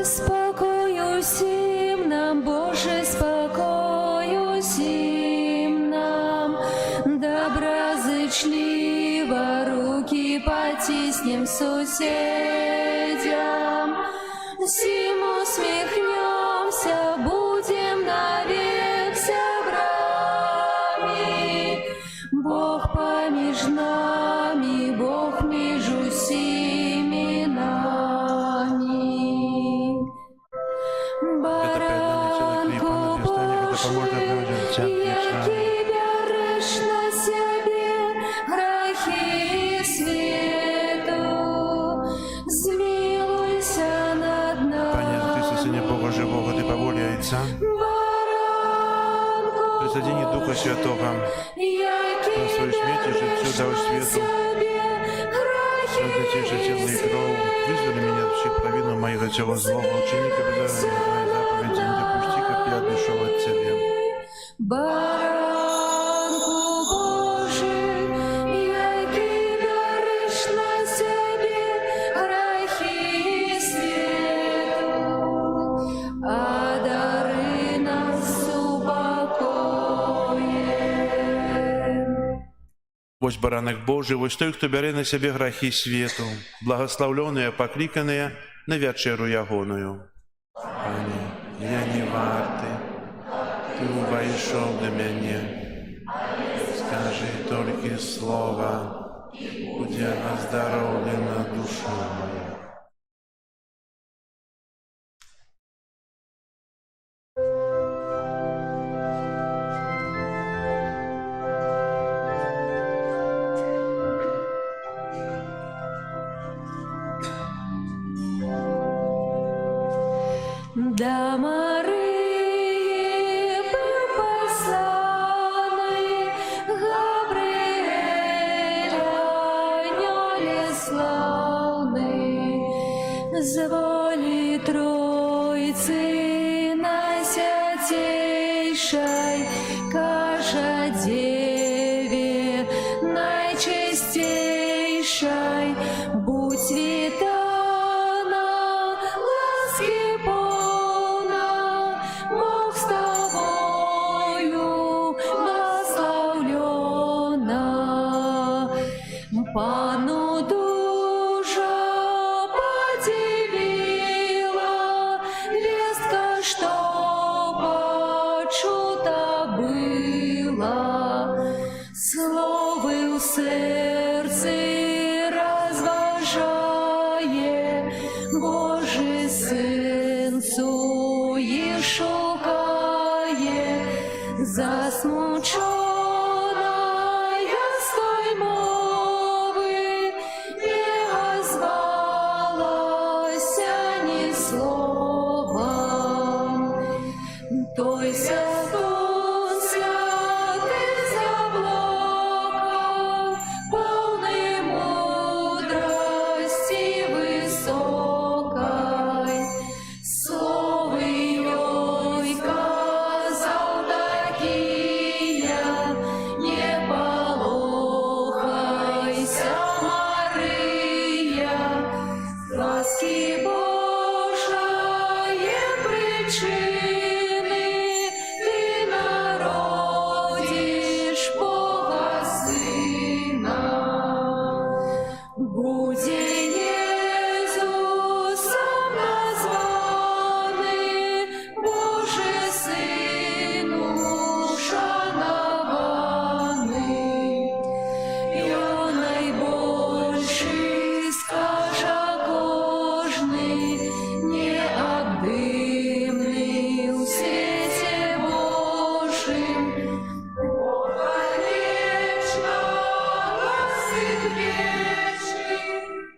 Спокою сим нам, Боже, спокою сим нам, доброзычливо руки потиснем соседям, сим усмехнемся, будем навек собрами. Бог помеж нами, Бог между сими нами. Баранку Божий, який береш на себе грехи світу, змилуйся над нами. Пане Христе, Сыне Бога Живого, Ты по воле Отца, Баранку присоедини Духа Святого, який на свою смерть и життю дав світу, себе грехи Святый же тело и кровь, вызвали меня от всех провинов моих от всего злого, ученика беззаветной Твоей заповеди, не допусти, как я отошел от Тебя. Баранку Божий, який береш на себе грехи світу, одари нас упокоєм. Вось баранок Божий, вось той, кто бере на себе грехи свету, благословленные, покликанные на вечеру ягоную. Пане, я не вартый, Ты увайшов до меня. Скажи только слово, буде оздоровлена душа моя. Да Марии был посланный Гавриэль, анёле славный, з волі Троицы найсвятейшей, каже Деве найчистейшей, будь святана, ласки полна, Бог с тобою благословлена. Пану дуже подивила вестка, что почута была, словы у сердце разважає, Божий Син сує шукає, засмучена я з той мови не озвалася ні словом. Той святон святий заплакав, повний мудрості високой, слови ей казав такія, не полохайся, Мария, ласки Божої причини, ти народиш Бога Сина. Буде Єзусом названий, Божий Сину шанований. Я найбольший, скаже кожний, необдимний у свете Божим. Бога вечно, Сын вечный,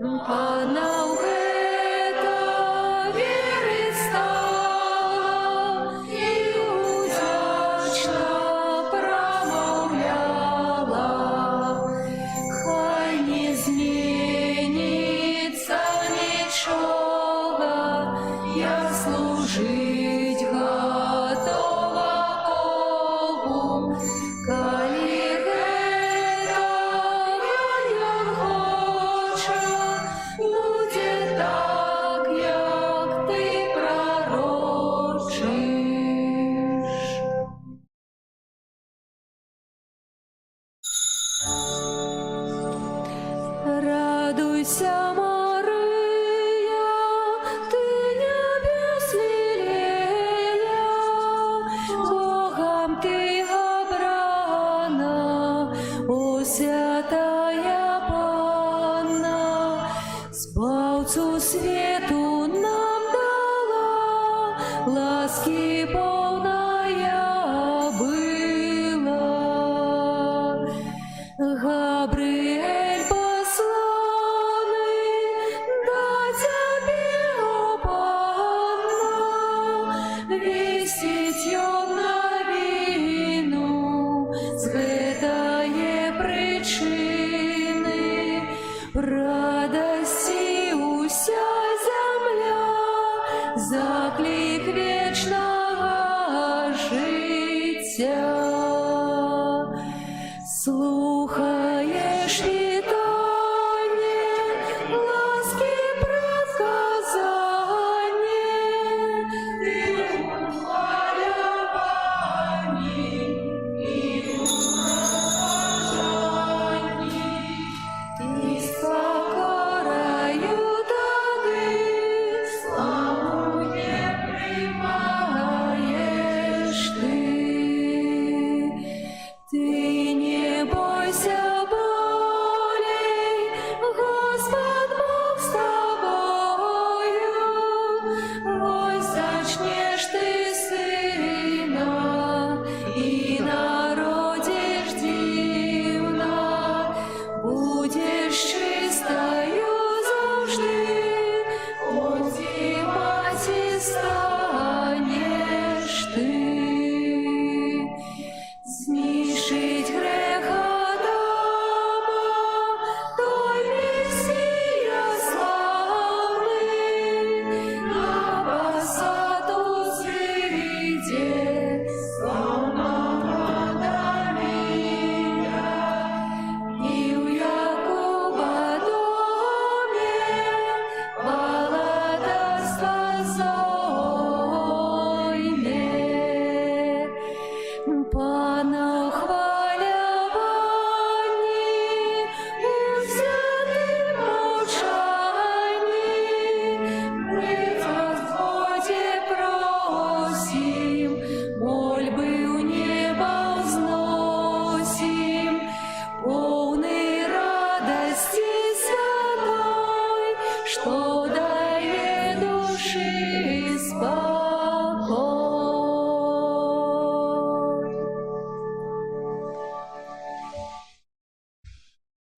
Пана гэта верыць стала і удзячна прамаўляла. Хай не зменіцца нічога, я служыць гатова Богу, калі гэта ён хоча, будзе так, як ты прарочыш. Радуйся, Марыя, ты небес лілея, Богам ты обрана, о святая Панна, Збаўцу свету нам дала, ласки полная была. Габриэль посланы да цябе, о Панна, весціць ён навіну з гэтае прычыны. Радасці уся зямля, заклік вечнага жыцця. Слухаеш вітанне, ласки прадказанне, ты ухваляванні і розважанні, і з пакораю тады славу не приймаєш ти. Ты не бойся болей, Господь Бог с тобою. Ось зачнеш ты сына і народиш дивно, будеш чистою завжди, от і маті станеш ти. Знішить грех Адама, той Месія славний, на посаду зійде славна Магдаліна, і у Якуба домі баладарства зойне. Пана ухваляванні, у святым мовчанні, при Господе просим, мольбы у неба взносим, полный радости святой, что дае души спокой.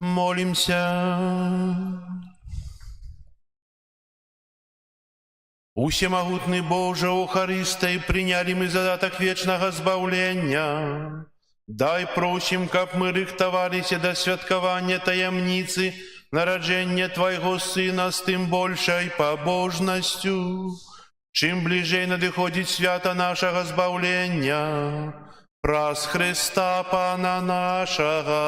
Молимся. Усемогутный Боже, о Христе, приняли мы задаток вечного збавлення. Дай просим, каб мы рыхтовалися до святкування таємниці народження Твоего Сына с тым большей побожностью. Чим ближей надыходит свято нашего збавлення, праз Христа Пана нашего.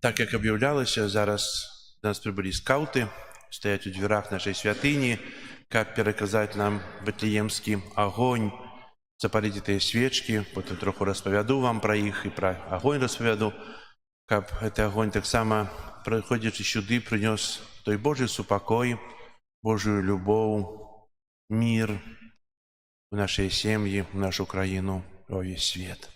Так як об'являлося, зараз до нас прибули скаути, стоять у дверах нашей святыні, каб переказать нам Вифлеемский огонь, запалить эти свечки, потом троху распавяду вам про их и про огонь распавяду, каб этот огонь так само, приходячи сюды, принес той Божий супокой, Божию любовь, мир в нашей семьи, в нашу країну, во весь свет.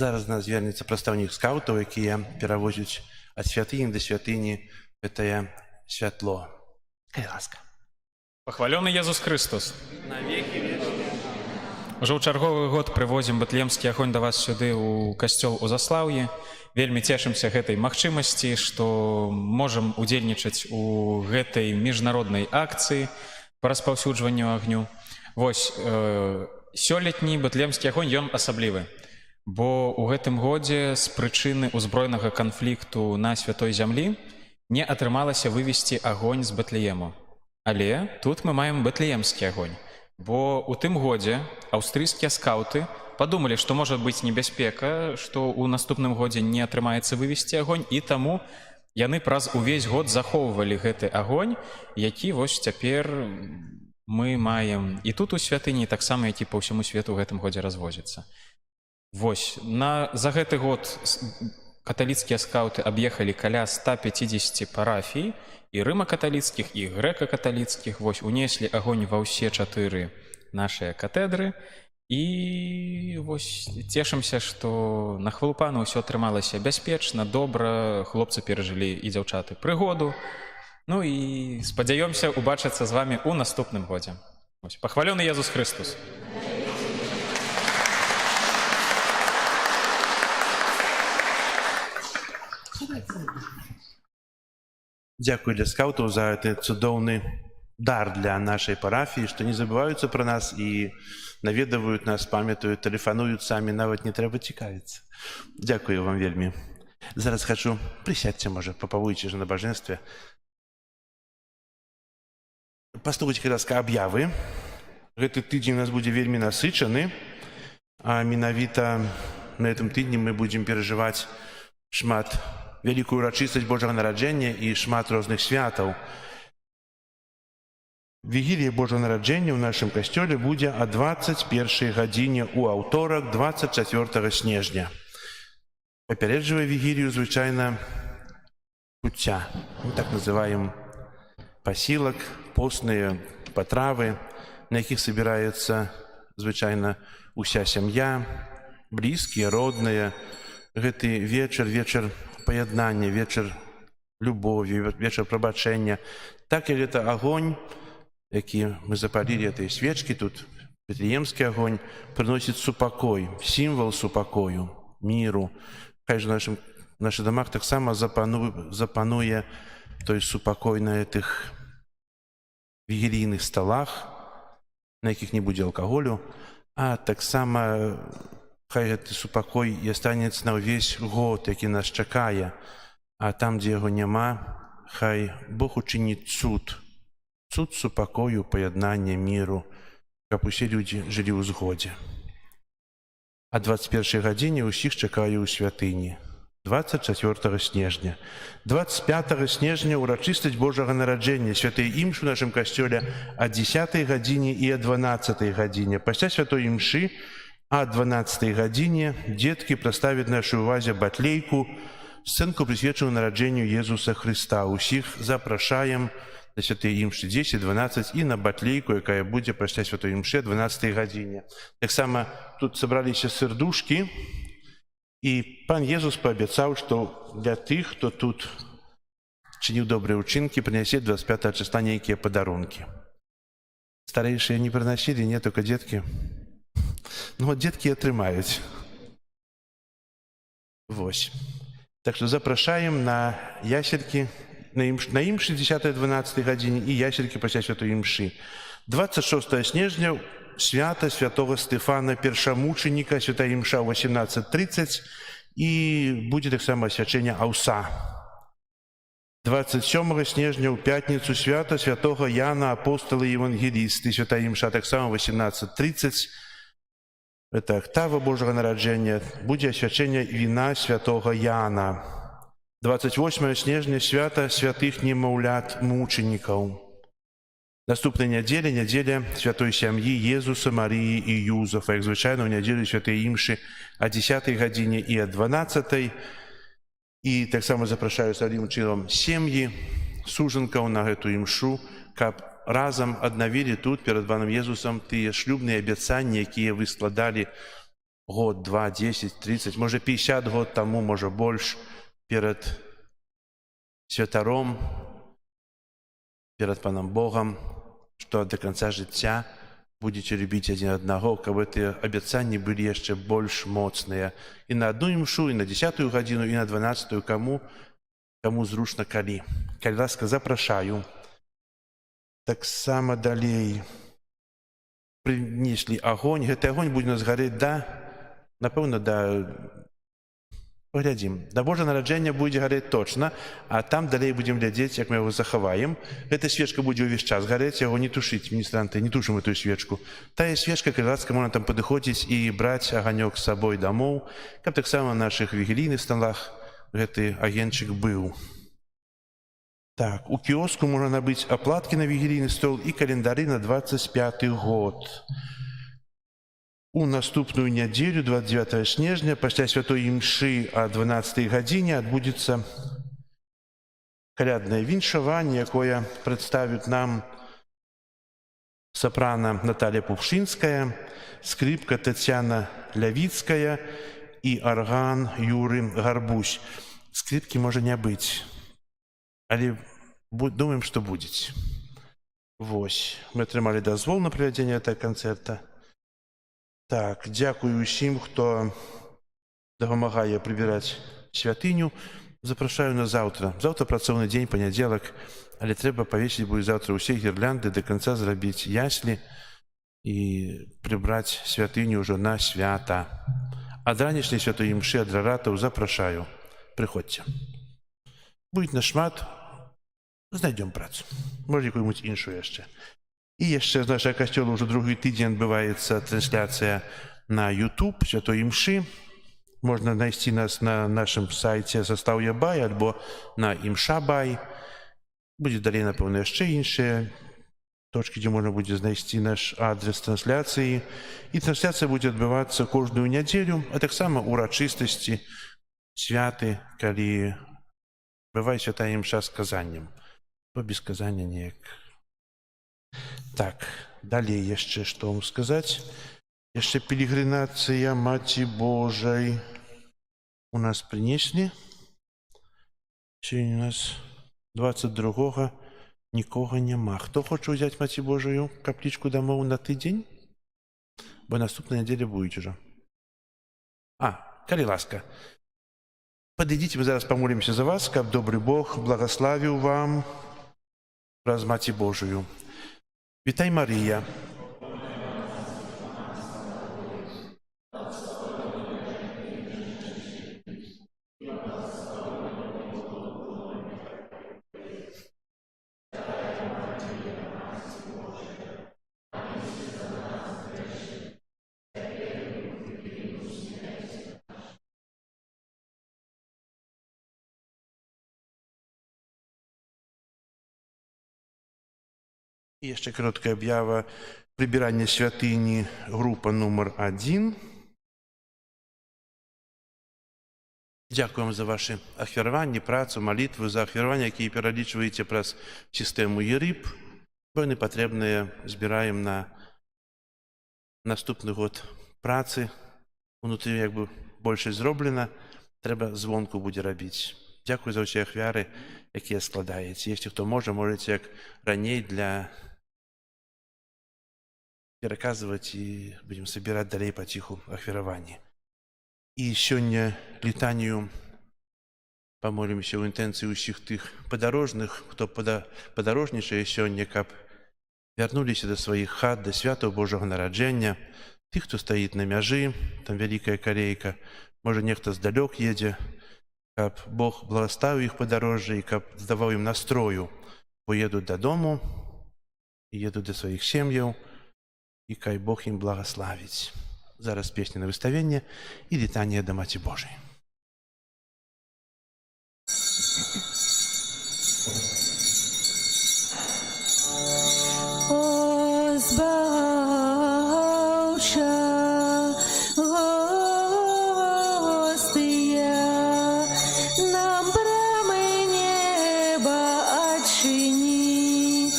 Зараз до нас звернецца прадстаўнік скаўтаў, якія перавозяць ад святыні да святыні гэтае святло. Хай ласка. Пахвалёны Езус Христос. Ужо ў чарговы год прывозім Бэтлемскі агонь да вас сюды ў касцёл у Заслаўі. Вельмі цешымся гэтай магчымасці, што можам удзельнічаць у гэтай міжнароднай акцыі па распаўсюджванню агню. Вось, сёлетні Бэтлемскі агонь, ён асаблівы. Бо ў гэтым годзе з прычыны ўзброенага канфлікту на святой зямлі не атрымалася вывесці агонь з Бэтлеему. Але тут мы маем Бэтлеемскі агонь. Бо ў тым годзе аўстрыйскія скаўты падумалі, што можа быць небяспека, што ў наступным годзе не атрымаецца вывесці агонь, і таму яны праз увесь год захоўвалі гэты агонь, які вось цяпер мы маем і тут у святыні, таксама які па ўсяму свету ў гэтым годзе развозіцца. Вось, за гэты год каталіцкія скаўты аб'ехалі каля 150 парафій, і рыма-каталіцкіх, і грэка-каталіцкіх. Вось, унеслі агонь ва ўсе 4 нашыя катедры. І вось цешымся, што на хвалупану ўсё атрымалася бяспечна, добра, хлопцы перажылі і дзяўчаты прыгоду. Ну і спадзяёмся убачыцца з вамі ў наступным годзе. Вось, пахвалёны Езус Христос. Дзякуй для скаўтаў за гэты цудоўны дар для нашай парафіі, што не забываюцца пра нас і наведваюць нас, памятаюць, тэлефануюць самі, нават не трэба цікавіцца. Дзякую вам вельмі. Зараз хачу, прысядьце, можа, папавуйце ж на набажэнстве. Паступаць ласка аб'явы. Гэты тыдзень у нас будзе вельмі насычаны, а менавіта на гэтым тыдні мы будзем перажываць шмат вялікую урачыстасць Божага нараджэння і шмат розных святаў. Вігілія Божага нараджэння ў нашым касцёле будзе о 21 гадзіне ў аўторак 24 снежня. Папярэджвае вігілію звычайна куцця. Мы так называем пасілак, постныя патравы, на якіх сабіраецца звычайна уся сям'я, блізкія, родныя. Гэты вечар, вечар паяднання, вечар любові, вечар прабачэння. Так як гэта агонь, які мы запалілі этой свечкі, тут Бэтлеемскі агонь, прыносіць супакой, сімвал супакою, міру. Хай жа в наших домах таксама запануе той супакой на гэтых вігілійных сталах, на якіх не будзе алкаголю, а таксама хай гэты супакой і астанецца на ўвесь год, які нас чакае. А там, дзе яго няма, хай Бог учыніць цуд. Цуд супакою, паяднання, міру, каб усе людзі жылі ў згодзе. А 21 гадзіне ўсіх чакаю ў святыні. 24 снежня. 25 снежня урачыстасць Божага нараджэння, святой імшы ў нашым касцёле о 10 гадзіне і о 12 гадзіне. Пасля святой імшы а 12 гадзіне дзеткі прадставяць нашай увазе батлейку, сцэнку, прысвечаную нараджэнню Езуса Хрыста. Усіх запрашаем на святой імшы 10, 12 і на батлейку, якая будзе пасля святой імшы о 12 гадзіне. Таксама тут сабраліся сэрдушкі, і пан Езус паабяцаў, што для тых, хто тут чыніў добрыя ўчынкі, прынясе 25 числа нейкія падарункі. Старэйшыя не прынасілі, не, только дзеткі. Ну, дзеткі атрымаюць. Вось. Так што запрашаем на яселькі, на імшы 10-12 гадзіне і яселькі пасля святой імшы. 26 снежня свята святого Стефана Першамучаніка, святая імша ў 18:30 і будзе таксама асвячэнне аўса. 27 снежня ў пятніцу свята святого Яна апостола і евангелісты, святая імша таксама ў 18:30. Это октава Божага нараджэння, будзе асвячэнне віна святого Яна. 28 снежня свята святых немаўлят мучанікаў. Наступная нядзеля, нядзеля святой сям'і Езуса, Марыі і Юзафа. Як звычайна, ў нядзелю святой імшы о 10 гадзіне і о 12. І таксама запрашаю сваім чынам сем'і, сужанкаў на гэту імшу, каб разам аднавілі тут перад панам Езусам тыя шлюбныя абяцанні, якія вы складалі год, 2, 10, 30, може 50 год тому, може больше, перед святаром, перед Паном Богом, что до конца жыцця будете любить один одного, каб эти абяцанні были яшчэ больш моцныя. І на одну імшу, і на 10-ю гадзіну, і на 12-ю, кому зручна калі. Калі ласка, запрашаю. Таксама далей прынеслі агонь. Гэты агонь будзе у нас гарэць напэўна, паглядзім. Да Божа нараджэння будзе гарэць точна, а там далей будзем глядзець, як мы яго захаваем. Гэта свечка будзе ўвесь час гарэць, яго не тушыць, міністранты, не тушым эту свечку. Тая свечка, калі ласка, можна там падыходзіць і браць аганёк з сабой дамоў, каб таксама на нашых вігілійных сталах гэты агеньчык быў. Так, у кіоску можна набыць аплаткі на вігілійны стол і календары на 25 год. У наступную нядзелю, 29 снежня, пасля святой імшы о 12 гадзіне адбудзецца каляднае віншаванне, якое прадставіць нам сапрана Наталья Пупшинская, скрипка Татьяна Лявицкая і арган Юры Гарбусь. Скрипкі можа не быць, але думаем, што будзе. Вось, мы атрымалі дазвол на правядзенне гэтага канцэрта. Так, дзякую усім, хто дапамагае прыбіраць святыню. Запрашаю на заўтра. Заўтра працоўны дзень, панядзелак, але трэба павесіць будзе заўтра ўсе гірлянды, да канца зрабіць яслі і прыбраць святыню ўжо на свята. Ад ранішняй святой імшы ад раратаў запрашаю. Прыходзьце. Будзе нашмат, знайдзём працу. Можа, якую-нибудь іншую яшчэ. І яшчэ з нашага касцёла ўжо другі тыдзень адбываецца трансляцыя на YouTube святой імшы. Можна знайсці нас на нашым сайце Застаўе Бай альбо на імша Бай. Будзе далей, напэўна, яшчэ іншыя точкі, дзе можна будзе знайсці наш адрес трансляцыі. І трансляцыя будзе адбывацца кожную нядзелю, а таксама урачыстасці, святы, калі бывае святая імша з казаннем. Бо без казання неяк. Так, далей яшчэ што вам сказаць. Яшчэ пілігрынацыя Маці Божай у нас прынеслі. Сёння у нас 22-го нікога няма. Хто хоча ўзяць Маці Божаю каплічку дамоў на тыдзень? Бо наступная нядзеля будзе ўжо. Калі ласка. Падыдзіце, мы зараз памолімся за вас, каб добры Бог благаславіў вам праз Маці Божую. Вітай, Марія. І яшчэ кароткая аб'ява. Прыбіранне святыні, група нумар 1. Дзякуем за вашы ахвяраванні, працу, малітвы, за ахвяраванні, якія пералічваеце праз сістэму ЕРИП. Бо яны патрэбныя, збіраем на наступны год працы. Унутры як бы большасць зроблена, трэба звонку будзе рабіць. Дзякуй за ўсе ахвяры, якія складаеце. Если хто можа, можаце як раней для пераказваць і будзем сабіраць далей паціху ахвяраванні. І сёння літанію памолімся ў інтэнцыі ўсіх тых падарожных, хто падарожнічае сёння, каб вярнуліся да сваіх хат, да святаў Божага нараджэння, тых, хто стаіць на мяжы, там вялікая калейка, можа нехта здалёк едзе, каб Бог благаславіў іх падарожжа і каб здаваў ім настрою, бо едуць дадому, едуць да сваіх сем'яў, і кай Бог ім благаславіць. Зараз песня на выставенне і літанне да Маці Божай. О, збавча, гостия, нам брамы неба отчини,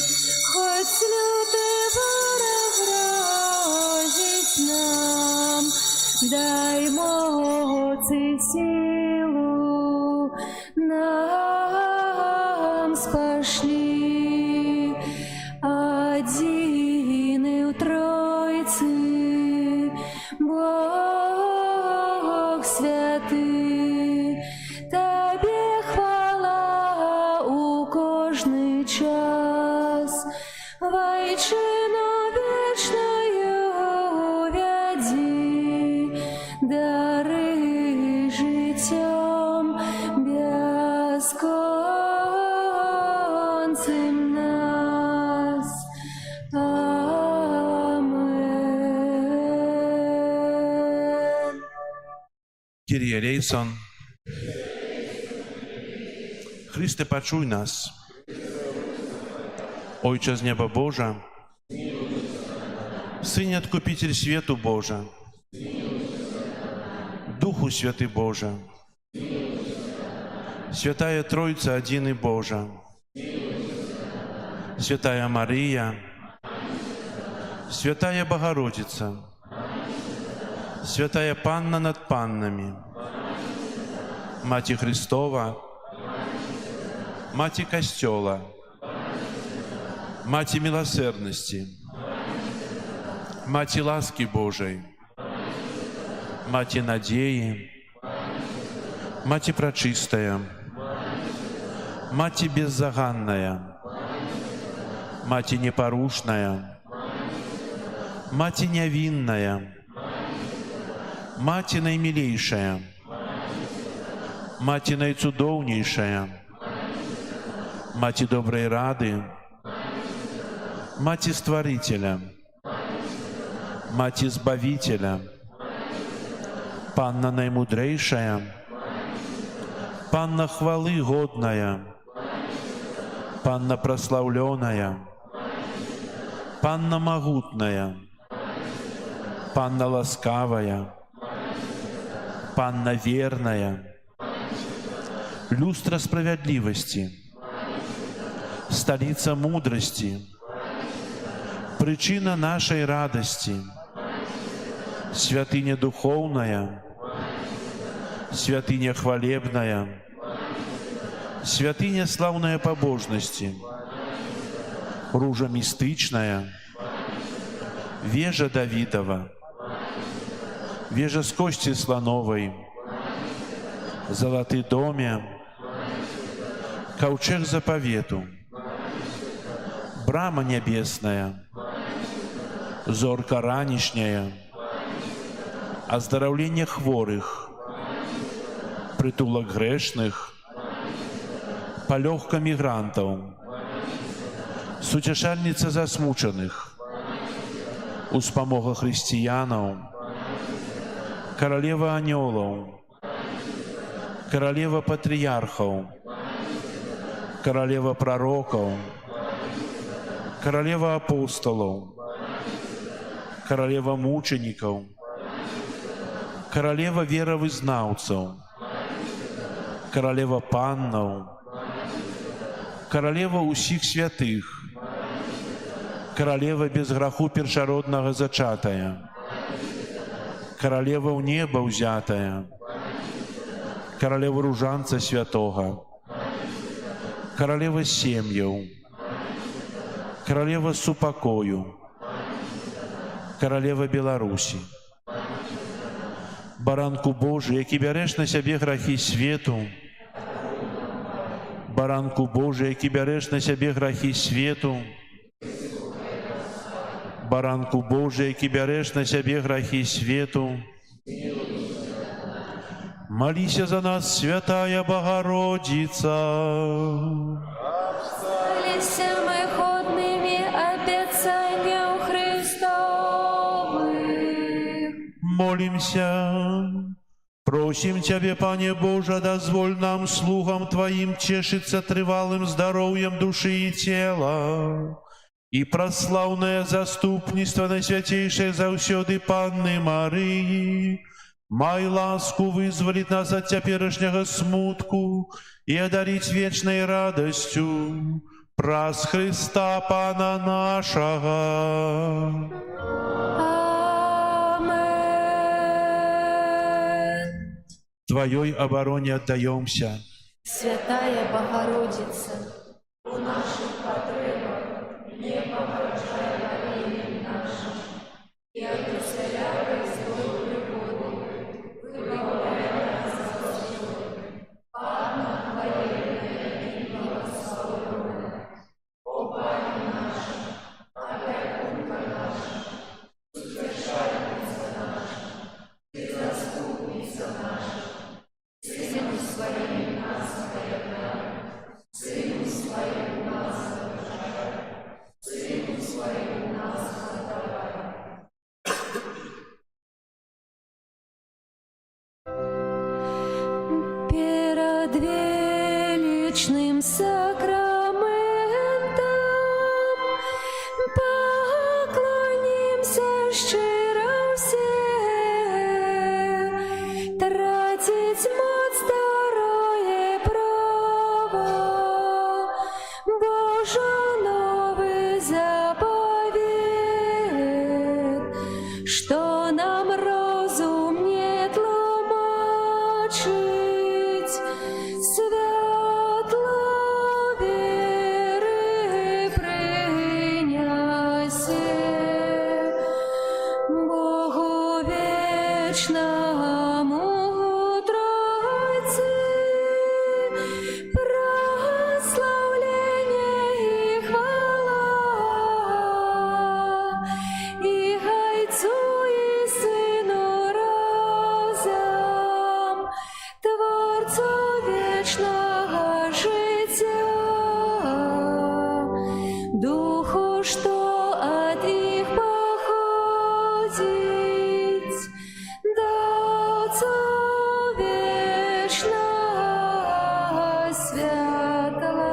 хоть лютый ворог грозить нам, дай моц и силу нам спошли, один и в Тройцы, Бог святый, Тебе хвала у кожный час, Вайчину вечною вяди, дары життям безконцем нас. Амен. Kyrie eleison. Chryste, почуй нас. Ojcze z nieba Boża, Synie Odkupiciel światu Boża, Duchu Święty Boża, Świętая Trójca Jedyny Boża, Świętая Maryja, Świętая Bogorodica, Świętая Panna nad Pannami, Macie Chrystowa, Macie Kościoła, Macie miłosierności, Macie łaski Bożej, Macie nadziei, Macie Preczystая, Macie Беззаганная, Macie Непорушная, Macie Невинная, Macie Najmilejsza, Macie Najcudowniejsza, Macie Dobrej Rady, Macie Stworителя, Macie Zbawiciela, Panna Najmudrejsza, Panna Chwały Godная, Panna Прославленная, Panna Могутная, Panna Ласкавая, Panna Верная, Люстра Справедливости, Столица Мудрости, Причина нашей радости, Святыня Духовная, Святыня Хвалебная, Святыня Славная Побожности, Ружа Мистычная, Вежа Давидова, Вежа с кости слоновой, Золотый доме, Ковчег заповету, Брама небесная, Зорка ранішняя, Оздоровление хворых, Притулок грешных, Полегка мигрантов, Сутешальница засмученных, Успомога християнов, Королева анgelов, Королева патриархов, Королева пророков, Королева апостолов, Королева мучеников, Королева веровызнавцев, Королева паннов, Королева усіх святых, Королева без граху першароднага зачатая, Королева ў неба ўзятая, Королева ружанца святога, Королева сем'яў, Королева супакою, Королева Беларусі, Баранку Божий, які бярэш на сябе грахі свету, Баранку Божий, які бярэш на сябе грахі свету, Баранку Божий, які бярэш на сябе грахі свету, молися за нас, святая Богородица. Молися мы ходными обетованием Христовых. Молимся, просим Тебе, Пане Боже, дозволь нам, слугам Твоим, тешиться трывалым здоровьем души и тела, и прославное заступництво Найсвятейшей заўсёды Панны Марии, май ласку вызволить нас от теперешнего смутку и одарить вечной радостью праз Христа Пана нашего. Амен. Твоей обороне отдаемся. Святая Богородица, перед величным сакраментом поклонимся щиро все, тратить мать второе право, Божа новый заповед, что нам розум не тлумачить, святло веры принясе, Богу вечному Тройце, прославление и хвала, и Отцу и Сыну разом, Творцу вечного життя, Духу, что от их походить, до Отца вечного святого.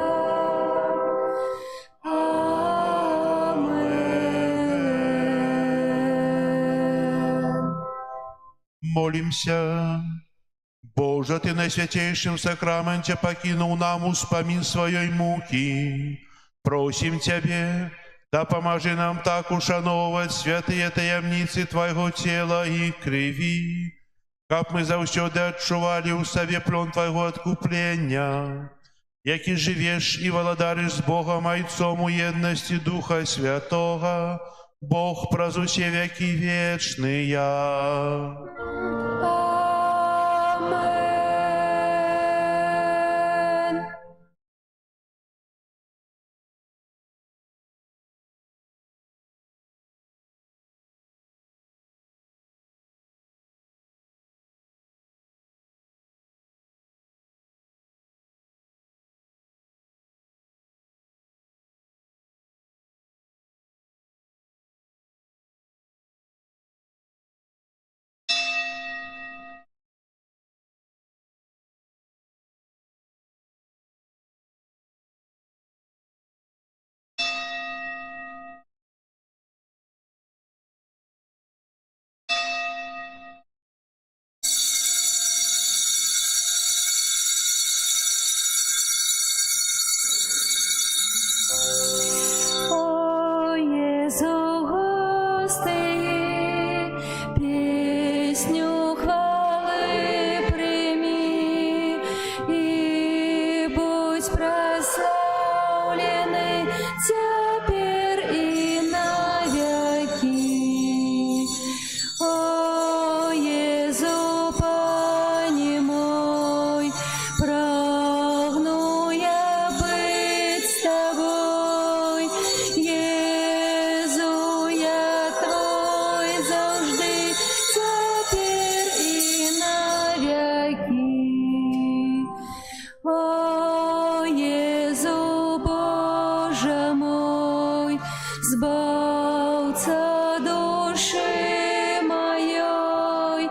Аминь. Молимся. Боже, Ты на святейшем сакраменте покинул нам успомин своей муки. Просим Тебе, да поможи нам так ушановывать святые таямницы Твоего тела и крови, как мы завсёды отчували у себе плен Твоего откупления, яки живешь и володаришь с Богом Отцом у едности Духа Святого, Бог прозусе веки вечные. Amen. О Єзу, гостей, песню хвали прими и будь прославленный теперь и навеки. О Єзу, Пане мой, прагну я быть с тобой. Єзу, я твой завжди, теперь и навеки. О Єзу, Боже мой, збавця души моей,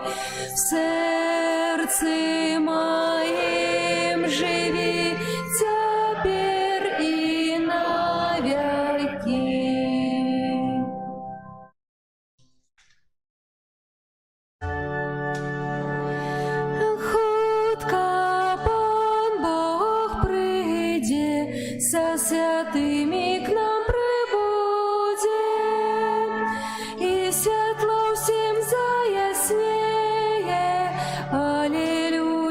в сердце моим живи теперь и навеки. Хутко Пан Бог прийде, со святыми к нам прибудет, и светло всем заяснее. Аллилуйя.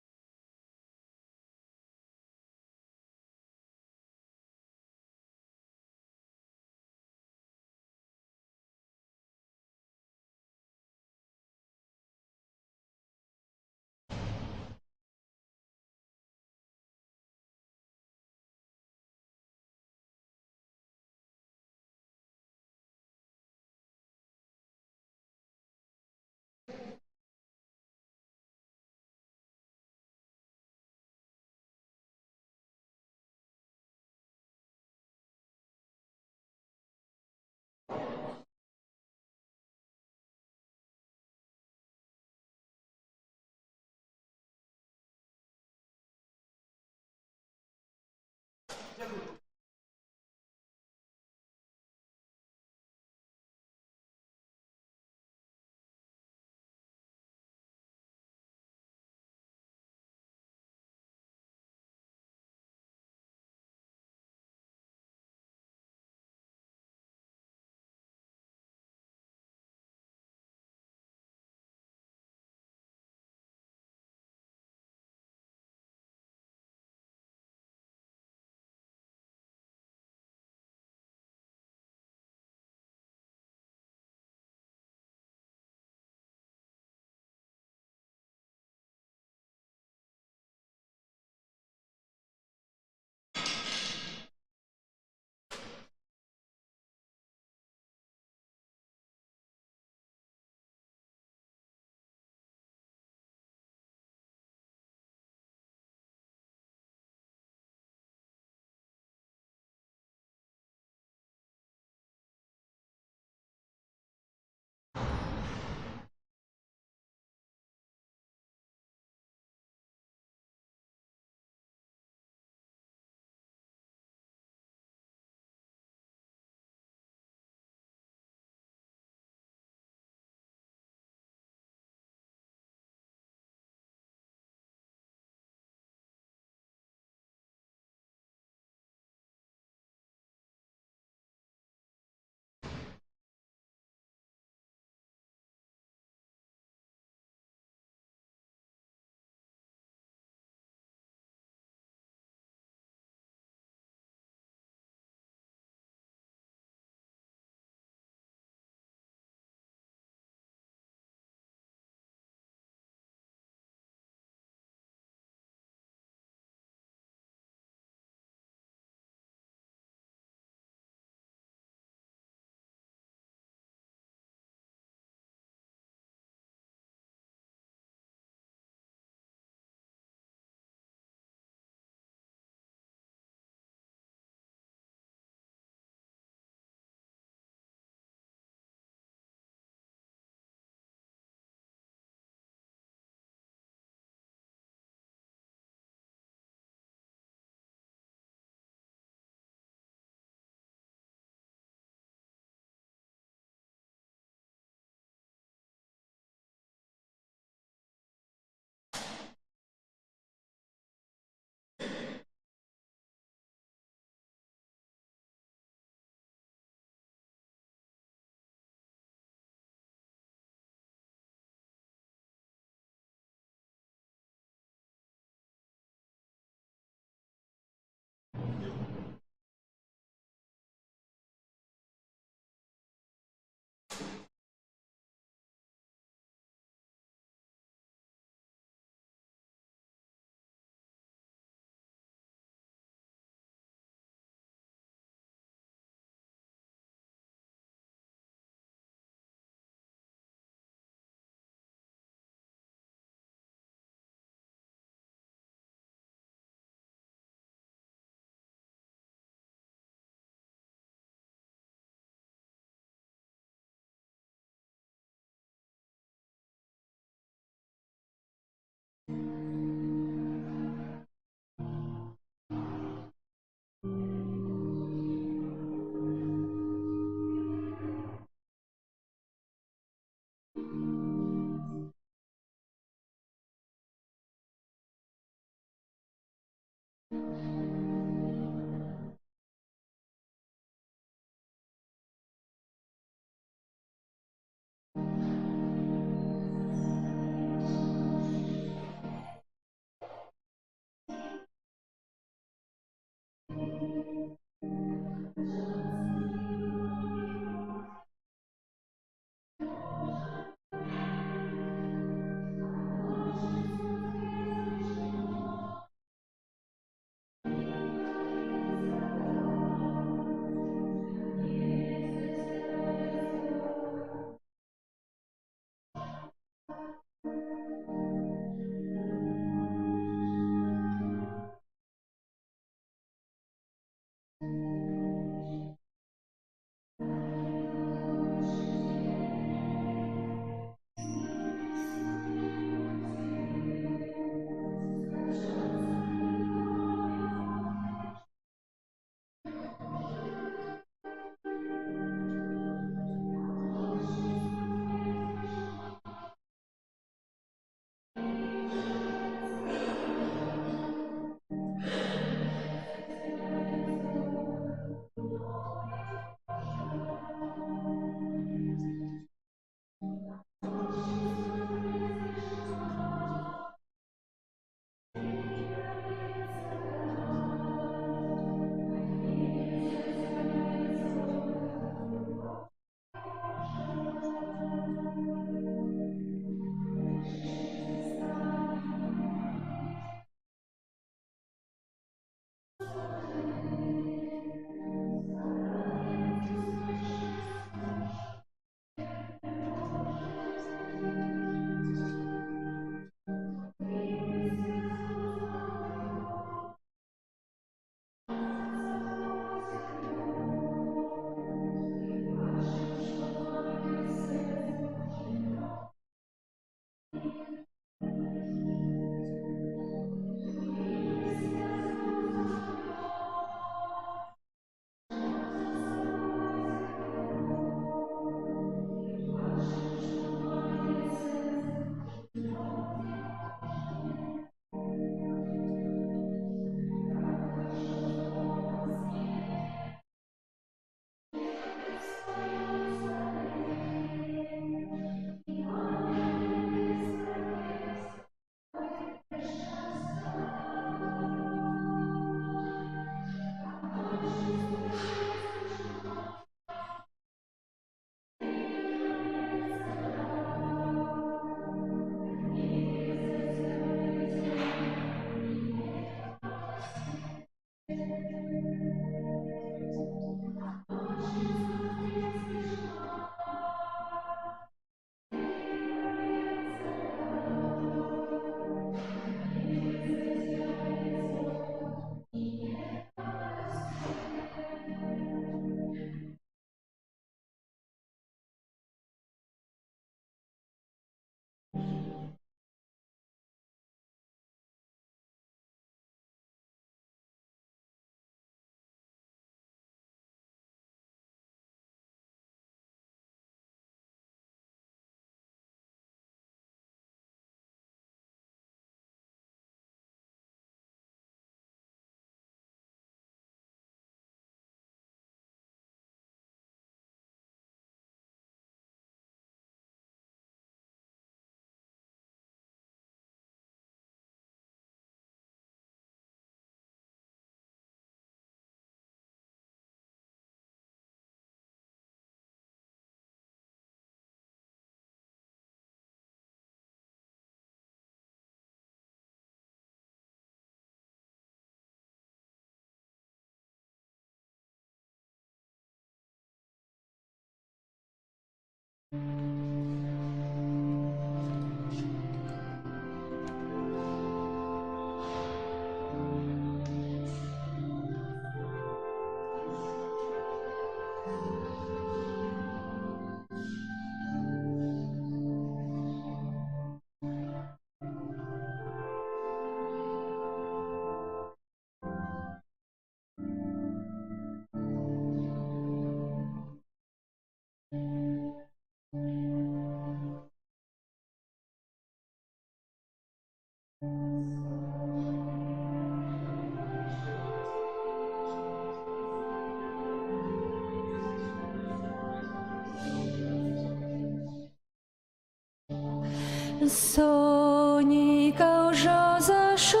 Сонейка уже зашло,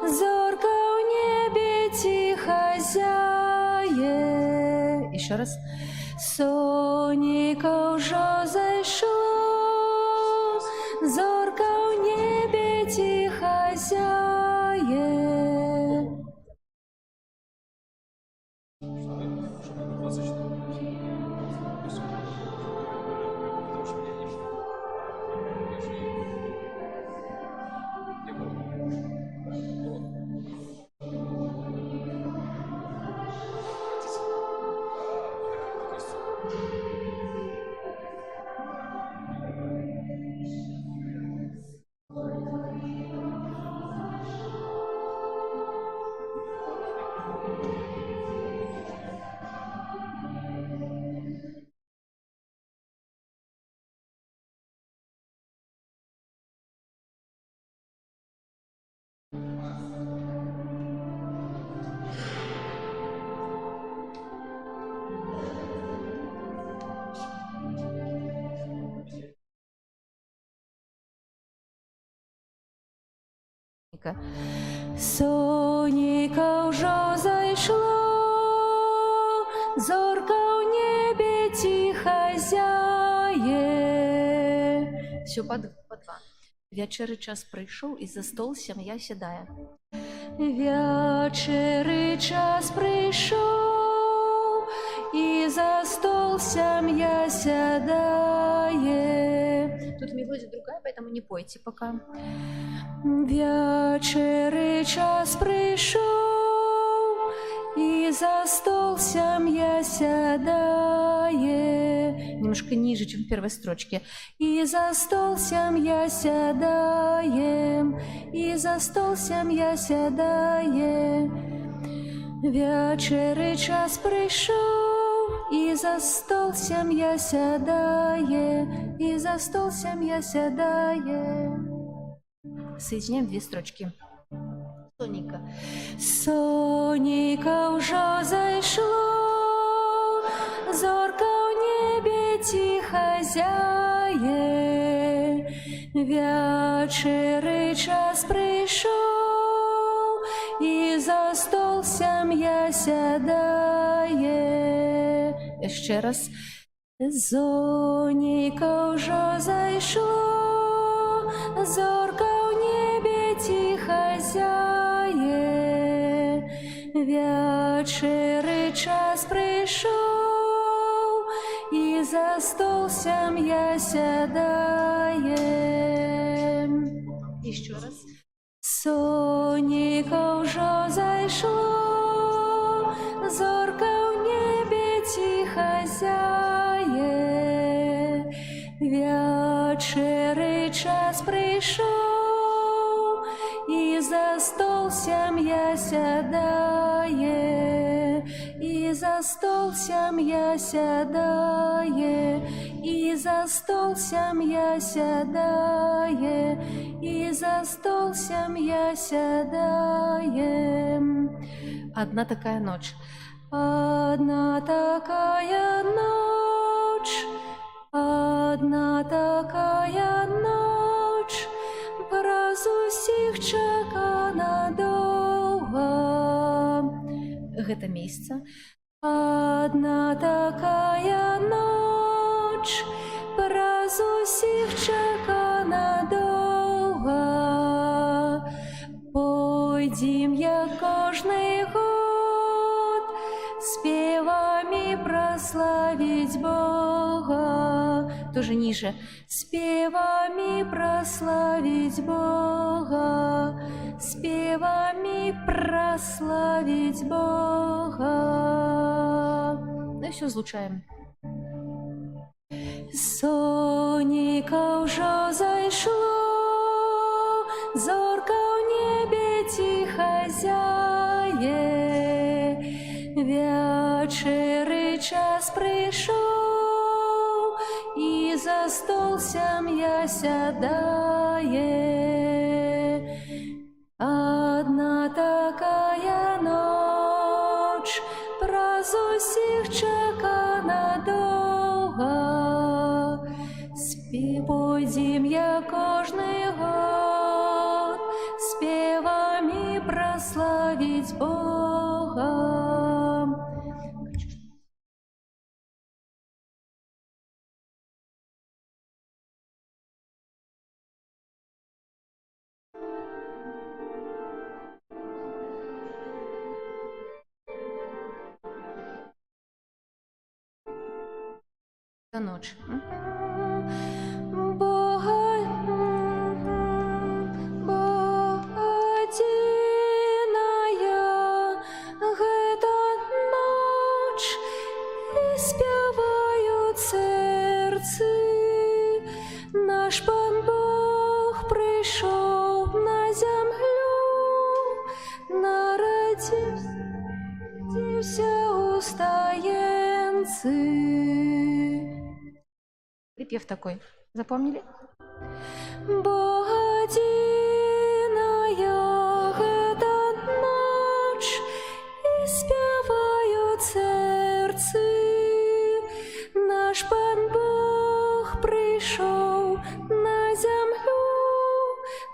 зорка в небе тихо зяет. Еще раз. Сонейка уже зашло, зорка в небе тихо зяет. Сонейка уже зайшло, зорка в небе тихо зяє. Все по два. Вечерий час прийшов, і за стол сім'я сідає. Вечерий час прийшов, і за стол сім'я сідає. Тут мелодия другая, поэтому не пойте пока. Вечерий час прийшов, і за стол сім'я сядає. Немножко ниже, чем в первой строчке. И за стол сім'я сядає, и за стол сім'я сядає. Вечерий час прийшов, і за стол сім'я сядає, і за стол сім'я сядає. Соединяем две строчки. Сонейка. Сонейка уже зайшло, зорка в небе тихо зяє. Вечерий час прийшов, і за стол сім'я сядає. Ще раз. Сонейка уже зайшло, зорка в небе тихо зяє. Вечерий час прийшов, і за стол сім'я сядає. І ще раз. Сонейка вже зайшло, зорка в небі тихо зяє. Вечерий час прийшов, і за стол сім'я сядає, і за стол сім'я сядає, і за стол сім'я сядає, і за стол сім'я сядає. Одна такая ночь. Одна такая ночь, одна такая ночь, враз усіх чекана довга. Гэта месяца. Одна такая ночь, враз усіх чекана довга. Пойдім, як кожний год, спевами прославить Бога. Тоже ниже. Спевами прославить Бога, спевами прославить Бога. Ну и все, злучаем. Сонейка уже зайшло, зорка в небе тихо зяє. Вечерий час прийшов, і за стол сім'я сядає. Одна такая ночь, враз усіх чекана довга. Співай славить Бога. До ночи. Богодиная, гэта ноч, и спявают сердцы. Наш Пан Бог пришел на землю, народился у стаенцы. Припев такой. Запомнили? Богодиная, гэта ночь, и спявают сердцы. Наш Пан Бог пришел на землю,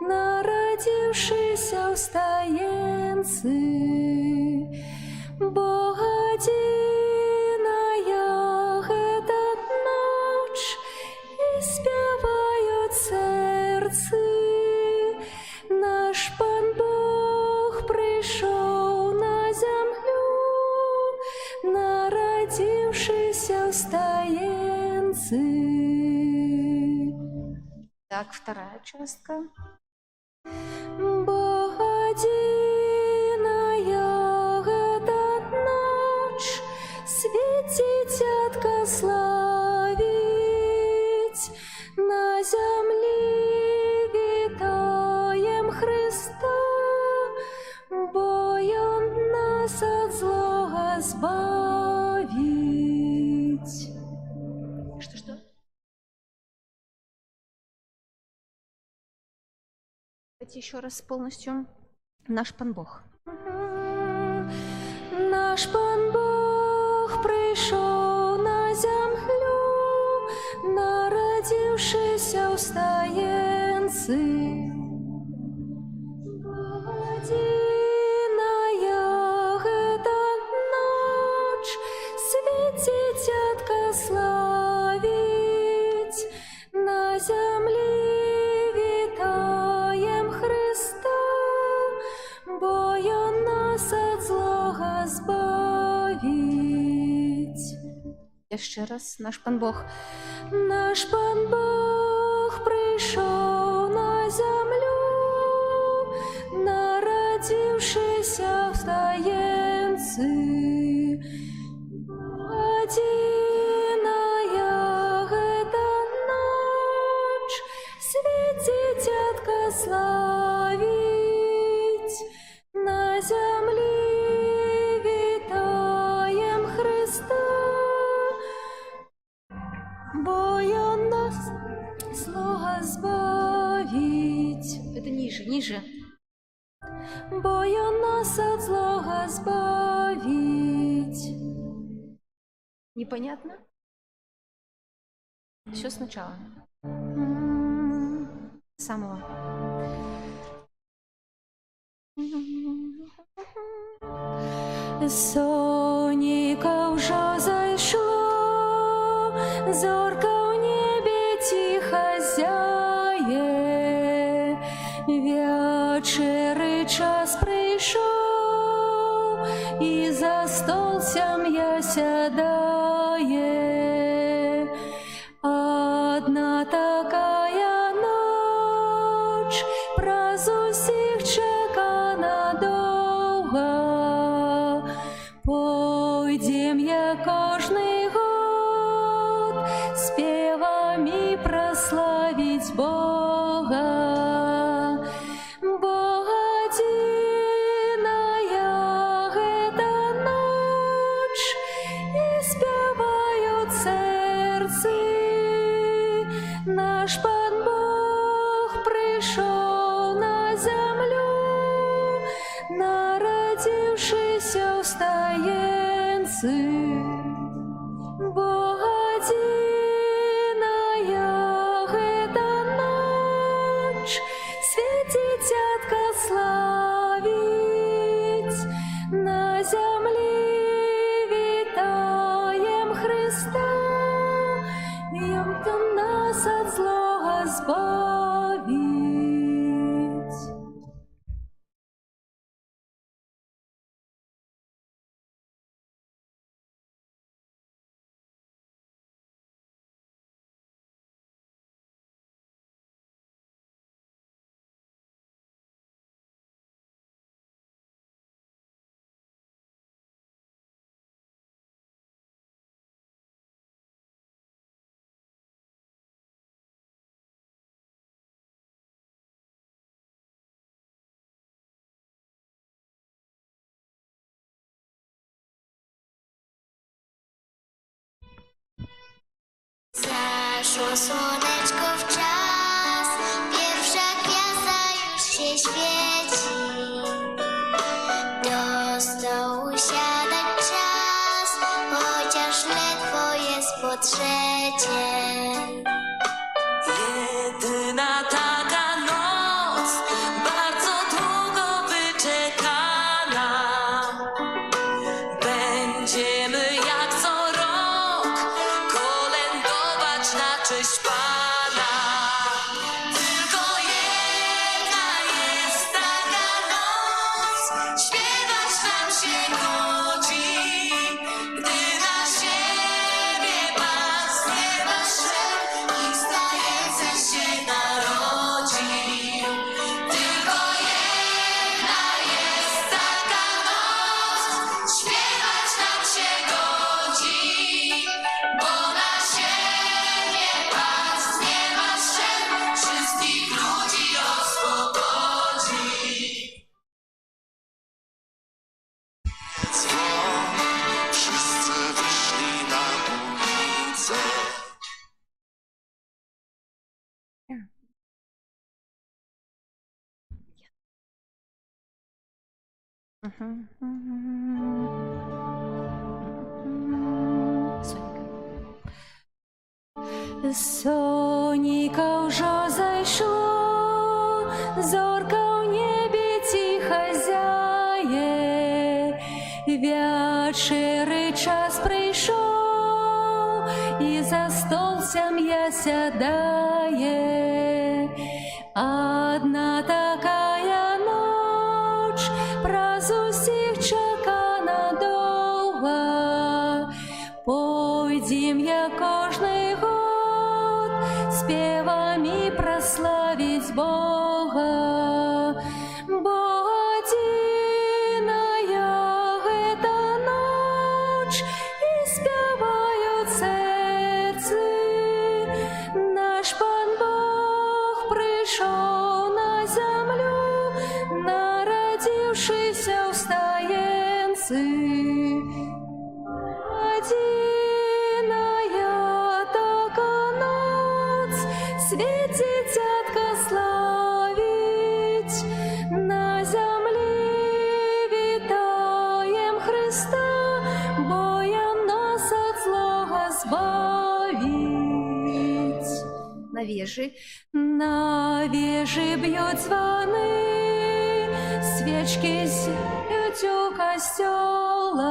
народившийся в стаенцы. Богодиная, гэта ночь, и спявают сердцы. Наш Пан Бог пришел на землю, народившийся в стаенцы. Так, вторая частка. Богодиная, гэта ночь, светить отка славить. На земле витаем Христа, бо Он нас от злого избавить. Что? Давайте еще раз полностью. Наш Пан Бог. Наш Пан Бог пришел на землю, народившийся в стаенцы. Богодиная, гэта ночь, светить отка славить. На земле витаем Христа, бо Он нас от злого избавить. Еще раз, наш Пан Бог. Наш Пан Бог пришел на землю, народившийся в стаенцы. Богодиная, гэта ночь, светить отка славить. На земле витаем Христа, бо Он нас злого избавить. Это ниже. Бо Он нас от злого избавить. Непонятно? Все сначала. С самого. Сонечко вже зайшло, зорка в небі тихо зяє, вечерий час прийшов, і за стол сім'я сядає. Одна такая ноч, праз усіх чекана довго. Пойдем я кожний год спевами прославить Бога. Богодиная, гэта ночь, и спевают сердцы. Наш Пан Бог пришел на землю, народившийся в стаенцы. Богодиная, гэта ночь, светить отка славить. Zaszło słoneczko w czas, pierwsza gwiazda już się świeci. Do stołu siadać czas, chociaż ledwo jest po trzeciej. Jedyna taka noc, bardzo długo wyczekana. Będziemy jak co rok kolędować na cześć Pana. Tylko jedna jest taka noc, śpiewać nam się godzi, gdy na siebie Pan z nieba szedł i stający się narodził. Tylko jedna jest taka noc, śpiewać nam się godzi, bo na siebie Pan z nieba szedł, wszystkich ludzi oswobodzi. Dzwon, wszyscy wyszli na ulicę. Сонька вже зайшло, зорка в небі тихо зяє, вечері час прийшов, і за стол сім'я сядає. Одна такая ноч, праз усіх чекана довга, пойдем я кожний год спевами прославить Бога. Бо одиная эта ночь, и спевают сердце. Наш Пан Бог пришел на землю, народившийся в стаенце. Одиная така ноц, свет дитятка славить, на землі вітаєм Христа, бо я нас от злого збавить. На вежі б'ють звони, свічки сіють у костьолах.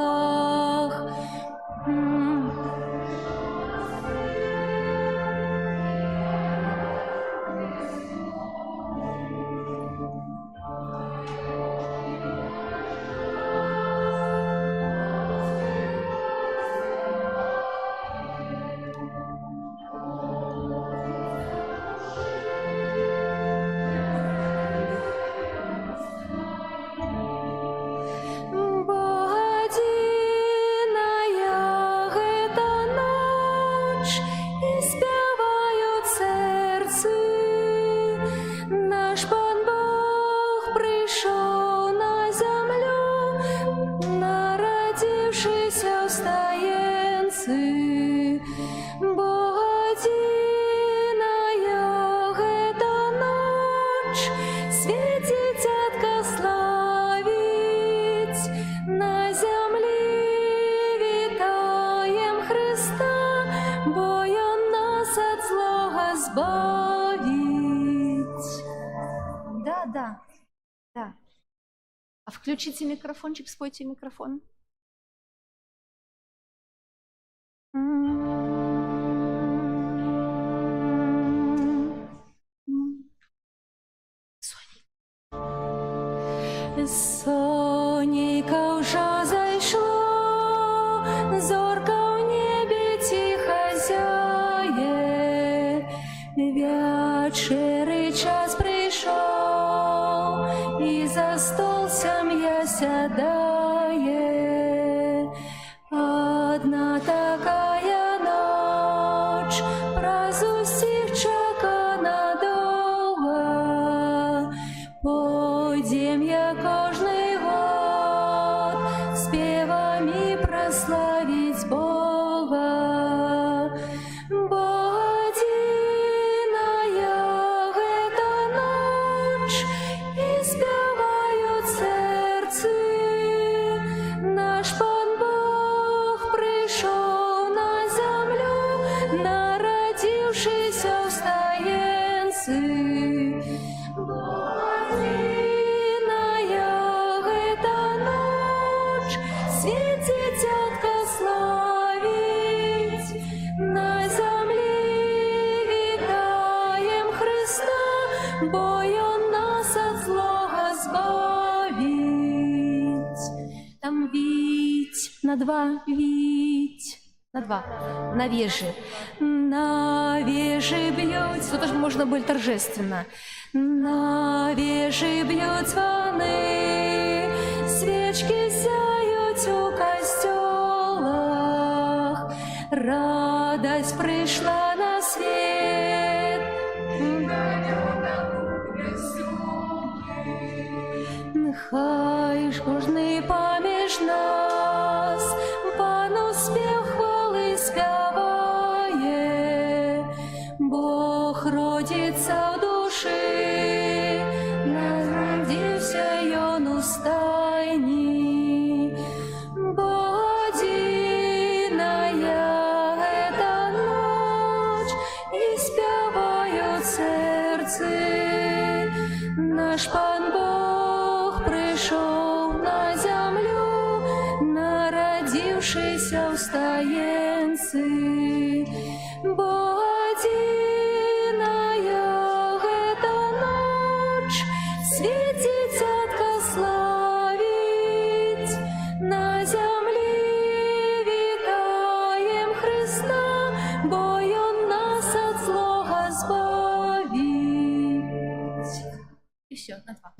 Да. А включите микрофончик, спойте микрофон. Сонька вже зайшло, зорка в небі тихо зяє, вечері час прийшов, і за стол сім'я сядає. Одна такая свет дитятка славить, на землі вітаєм Христа, бо Он нас от злого збавить. Там вить на два, вить на два, на вежи. На вежи бьют, тут тоже можно было торжественно. На вежи бьют звоны, свечки сяют у костелах. Радость пришла на свет. Хай ж кожний поміж нас пан успіх хвали співає, Бог родиться в душі, народився йон у стайні. Бодіная ета ночь, і співають серці, наш пан Бог прийшов на землю, народившийся в стаєнці. Бодіная ета ночь, світ дитятка славить, на землі вітаєм Христа, бо Он нас от злого збавить. І все, на два.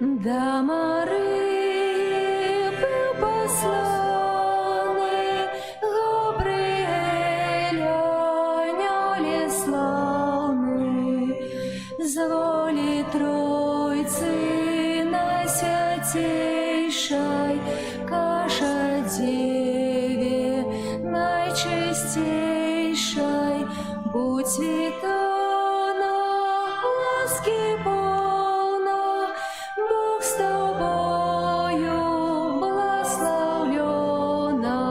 Да Марии был посланный Габриэль, анёле славный, з волі Тройцы найсвятейшей, каже Деве найчистейшей, будь святана, ласки полна, Бог с тобою благословлена.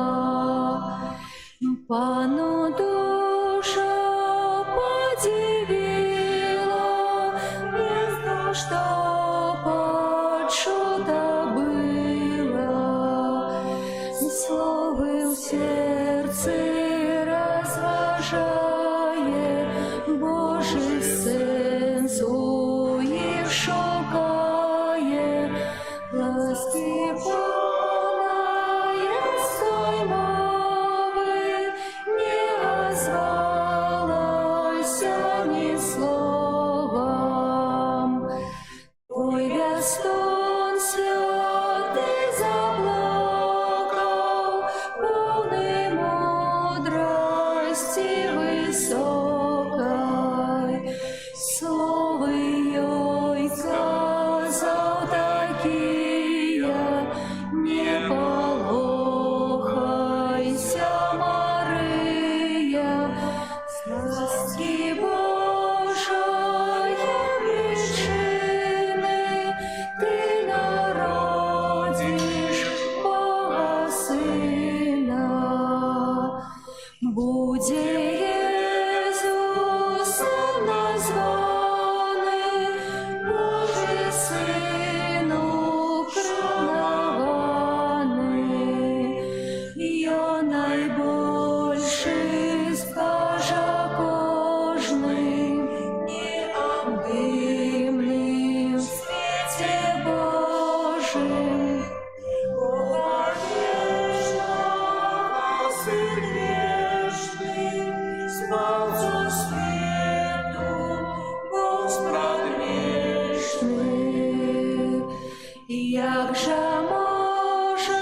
Пану душа подивила, вместо что почуда было, словы в сердце разважает, Божий Сын суев шукает, ласки полная стой мовы, не озвалась ни словом. Твой вестон святый заплакал, полный мудрости высокой, слово ей сказал такие: не полохайся, Мария, с ласки Божией причины ты народишь Бога Сына. Буде Иисусом названный, Божий Сын укоренованный, я найбольший скажа кожный, необдымный в свете Божий. Конечно, Сын вечный, спал за свету, Бог справедливый. Як же може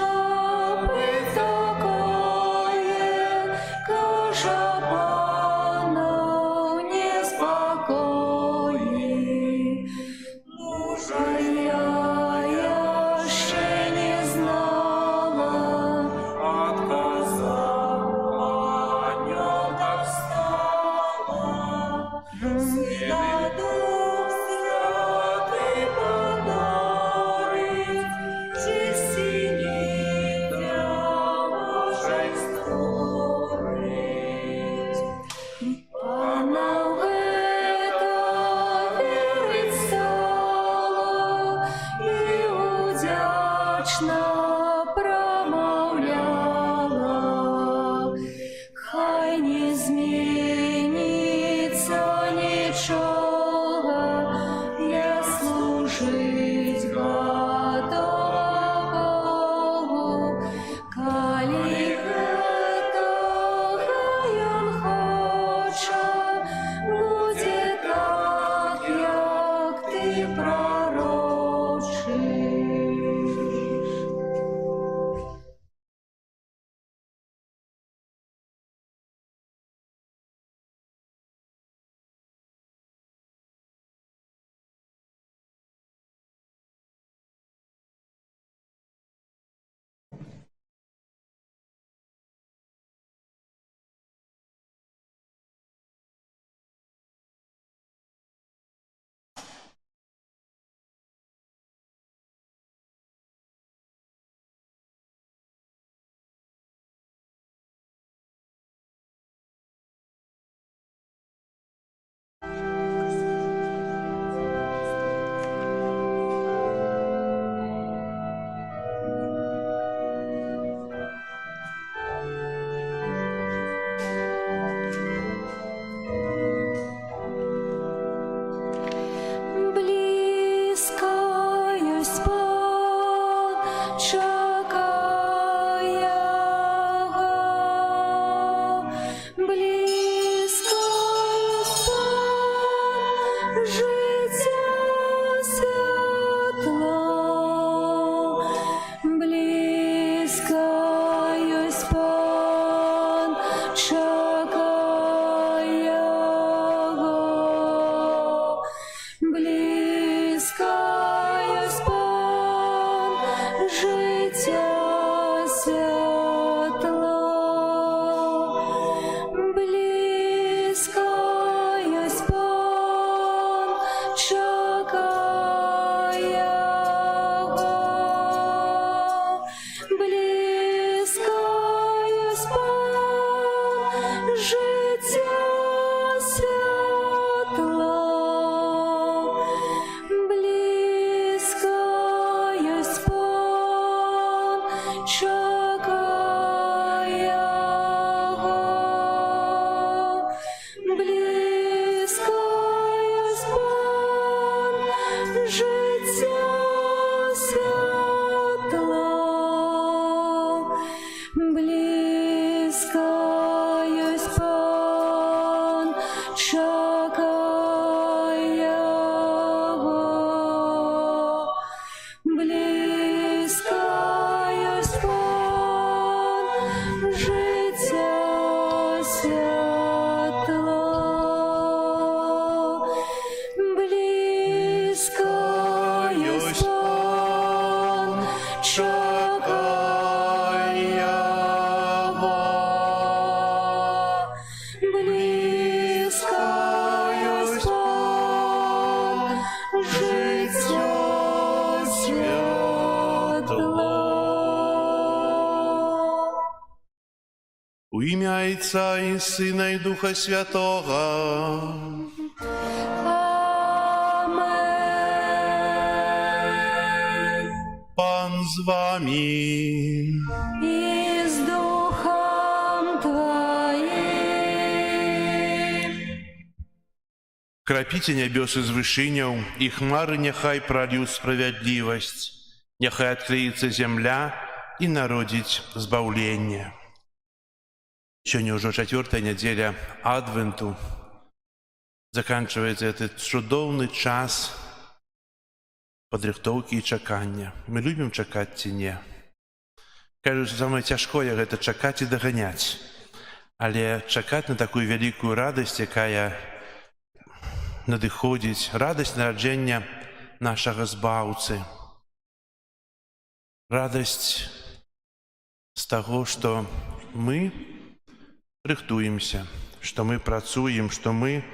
бути такое, каже панов неспокої? Мужа я ще не знала, отказала, анёл так стала. Сына Дух Святый подарит, чистинит для Божий створить. Она в это верить стала и удячно промовляла. Хай не зміниться нічого, я служить готова Богу, коли этого ён хоче, буде так, як ти пророчиш. життя святла, близько єсть Пан, чекає Його. Близько єсть Пан, життя святла, близько єсть Пан, чекає Його. Близько єсть Пан, життя святла, близько єсть Пан, чекає Його. Близько єсть Пан, життя святла, близько єсть Пан, чекає Його. Близько єсть Пан, життя святла. У ім'я Отця і Сина і Духа Святого. Amen. Пан з вами. І з Духом Твоїм. Крапіце нябёсы з вышыняў, і хмары няхай пралюць справядлівасць, няхай адкрыецца зямля і народзіць збаўленне. Сёння ўжо 4-я нядзеля Адвенту. Заканчваецца этот цудоўны час падрыхтоўкі і чакання. Мы любім чакаць ці не? Кажуць, самае цяжкое гэта чакаць і даганяць. Але чакаць на такую вялікую радасць, якая надыходзіць, радасць нараджэння нашага збаўцы. Радасць з таго, што мы рыхтуемся, што мы працуем, што мы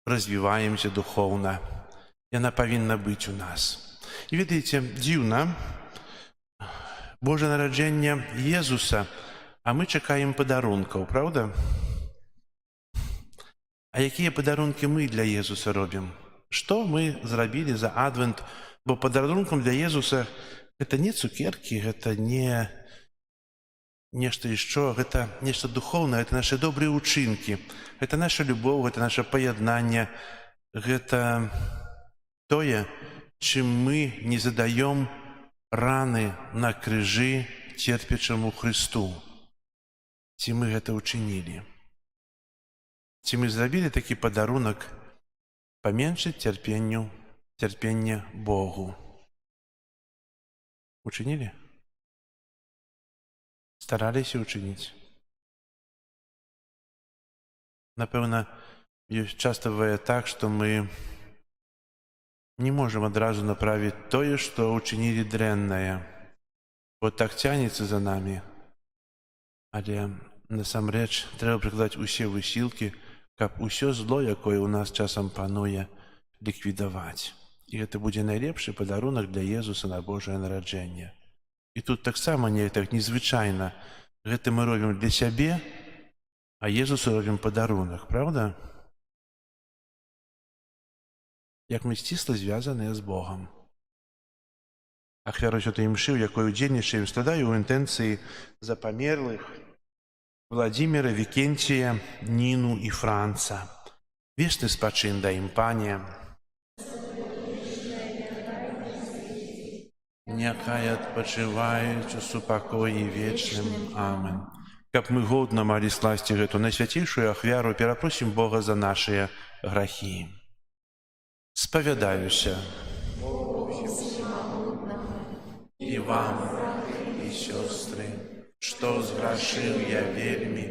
развіваемся духоўна. Яна павінна быць у нас. І ведаеце, дзіўна, Божае нараджэнне Езуса, а мы чакаем падарункаў, праўда? А якія падарункі мы для Езуса робім? Што мы зрабілі за Адвент? Бо падарункам для Езуса гэта не цукеркі, гэта не нешта яшчэ, гэта нешта духоўнае, гэта нашы добрыя ўчынкі, гэта наша любоў, гэта наша паяднанне, гэта тое, чым мы не задаём раны на крыжы церпячаму Хрысту. Ці мы гэта ўчынілі? Ці мы зрабілі такі падарунак паменшыць цярпенне Богу? Учынілі? Стараліся ўчыніць? Напэўна, часта бывае так, што мы не можам адразу направіць тое, што ўчынілі дрэннае. Бо так цянецца за намі. Але насамрэч трэба прыкладаць усе высілкі, каб усё зло, якое ў нас часам пануе, ліквідаваць. І гэта будзе найлепшы падарунак для Езуса на Божае нараджэнне. І тут таксама не так незвычайна. Гэта мы робім для сябе, а Езусу робім падарунак, правда? Як мы сцісла звязаныя з Богам. Ахвяру святой імшы, у якой удзельнічаем, складаю ў інтэнцыі за памерлых Владзіміра, Вікенція, Ніну і Франца. Вечны спачын да ім, Пане. Няхай адпачываюць у супакоі вечным. Амен. Каб мы годна малі скласці гэту найсвяцейшую ахвяру, перапросім Бога за нашыя грахі. Спавядаюся і вам, і сёстры, што зграшыў я вельмі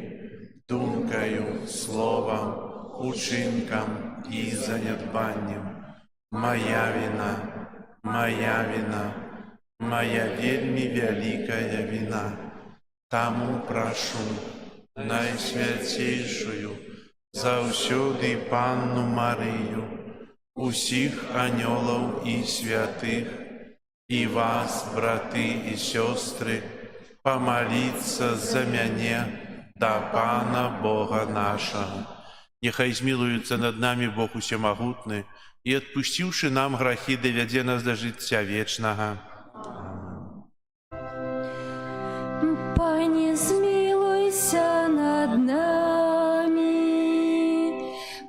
думкаю, словам, учынкам і занядбаннем. Мая віна, моя вина, моя вельми вялікая вина. Таму прашу найсвяцейшую заўсёды Панну Марыю, усіх анёлаў і святых, і вас, браты і сёстры, помолиться за мяне да Пана Бога нашага. Няхай змілуецца над намі Бог усемагутны і, адпусціўшы нам грахі, давядзе нас да жыцця вечнага. Пане, змилуйся над нами.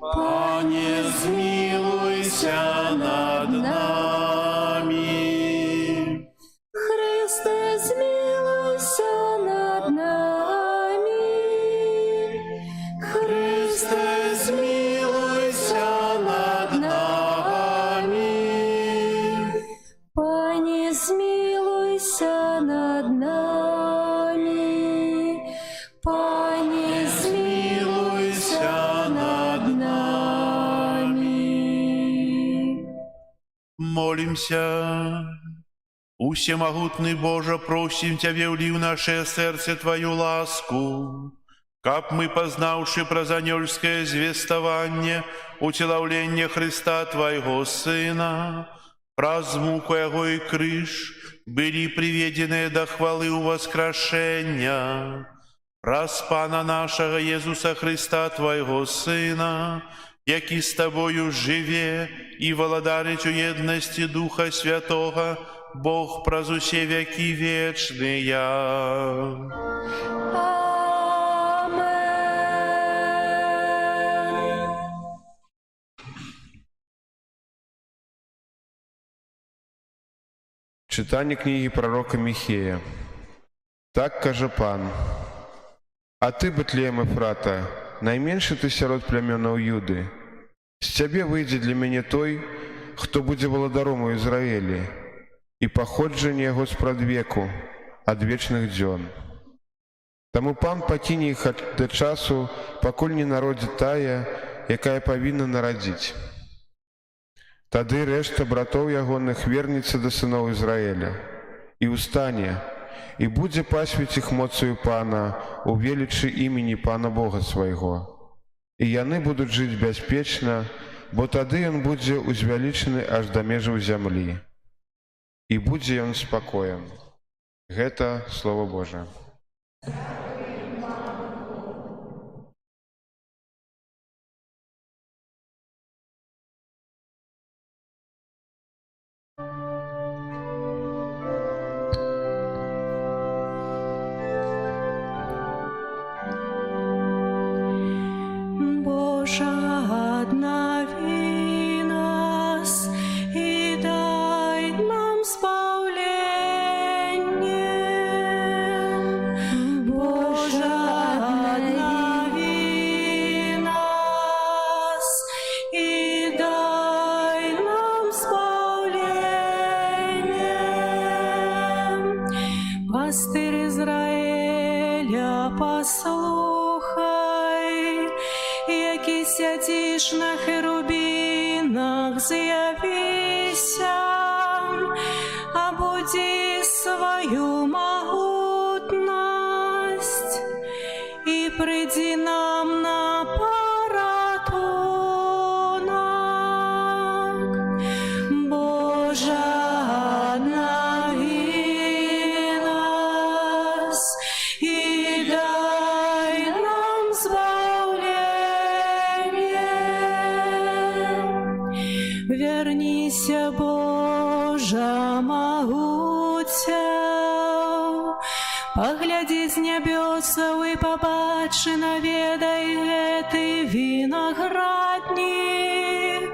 Пане, змілуйся над нами. Христе, змилуйся над нами. Христе, змілуйся над нами. Пане, змилуйся над нами. Пане, змилуйся над нами. Молимся. Усемагутны Божа, просім Цябе, ўлі ў нашае сэрце Тваю ласку, каб мы, пазнаўшы праз анёльскае звеставанне уцелаўлення Христа Твайго Сына, праз муку Яго і крыж, былі прыведзеныя да хвалы ўваскрашэння, праз Пана нашага Езуса Христа Твайго Сына, які з Табою жыве і валадарыць у еднасці Духа Святога, Бог праз усе векі вечныя. Амен. Читання книги пророка Михея. Так каже Пан: «А ты, Бетлеем Ефрата, найменшы ты сярод плямёнаў Юды. З цябе выйдзе для мяне той, хто будзе валадаром у Ізраілі, і паходжанне яго спрадвеку, ад вечных дзён. Таму Пан пакіне іх да часу, пакуль не народзіць тая, якая павінна нарадзіць. Тады рэшта братоў ягоных вернецца да сыноў Ізраіля, і ўстане, і будзе пасвіць іх моцаю Пана, у велічы імені Пана Бога свайго. І яны будуць жыць бяспечна, бо тады ён будзе узвялічаны аж да межаў зямлі. І будзе ён спакоен». Гэта Слово Божие. Боже, обнови нас и дай нам спавление. Боже, обнови нас и дай нам спавление. Пастырь Израиля, послухай, які сядзіш на херубінах, з'явіся, абудзі сваю магутнасць і прыйдзі нам на паратунак. Боже, обнови нас і дай нам вернися, Божа могуця, паглядзі з нябёсаў і пабачы, наведай гэты вінаграднік.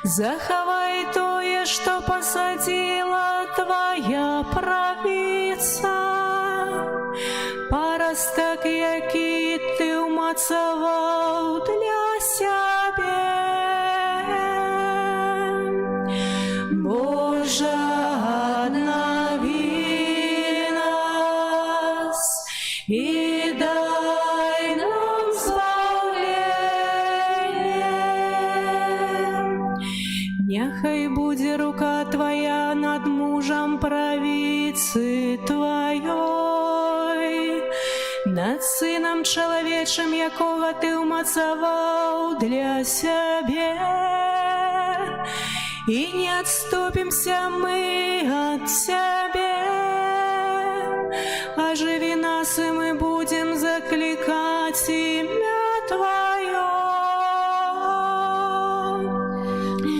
Захавай тое, што пасадзіла твая правіца, парастак, які ты ўмацаваў для сябе. Боже, обнови нас и дай нам спавление. Няхай будзе рука Твоя правицы Твоей, над Сыном Человечым, якого Ты умацаваў для Сябе. И не отступимся мы от Себе, оживи нас, и мы будем закликать имя Твое.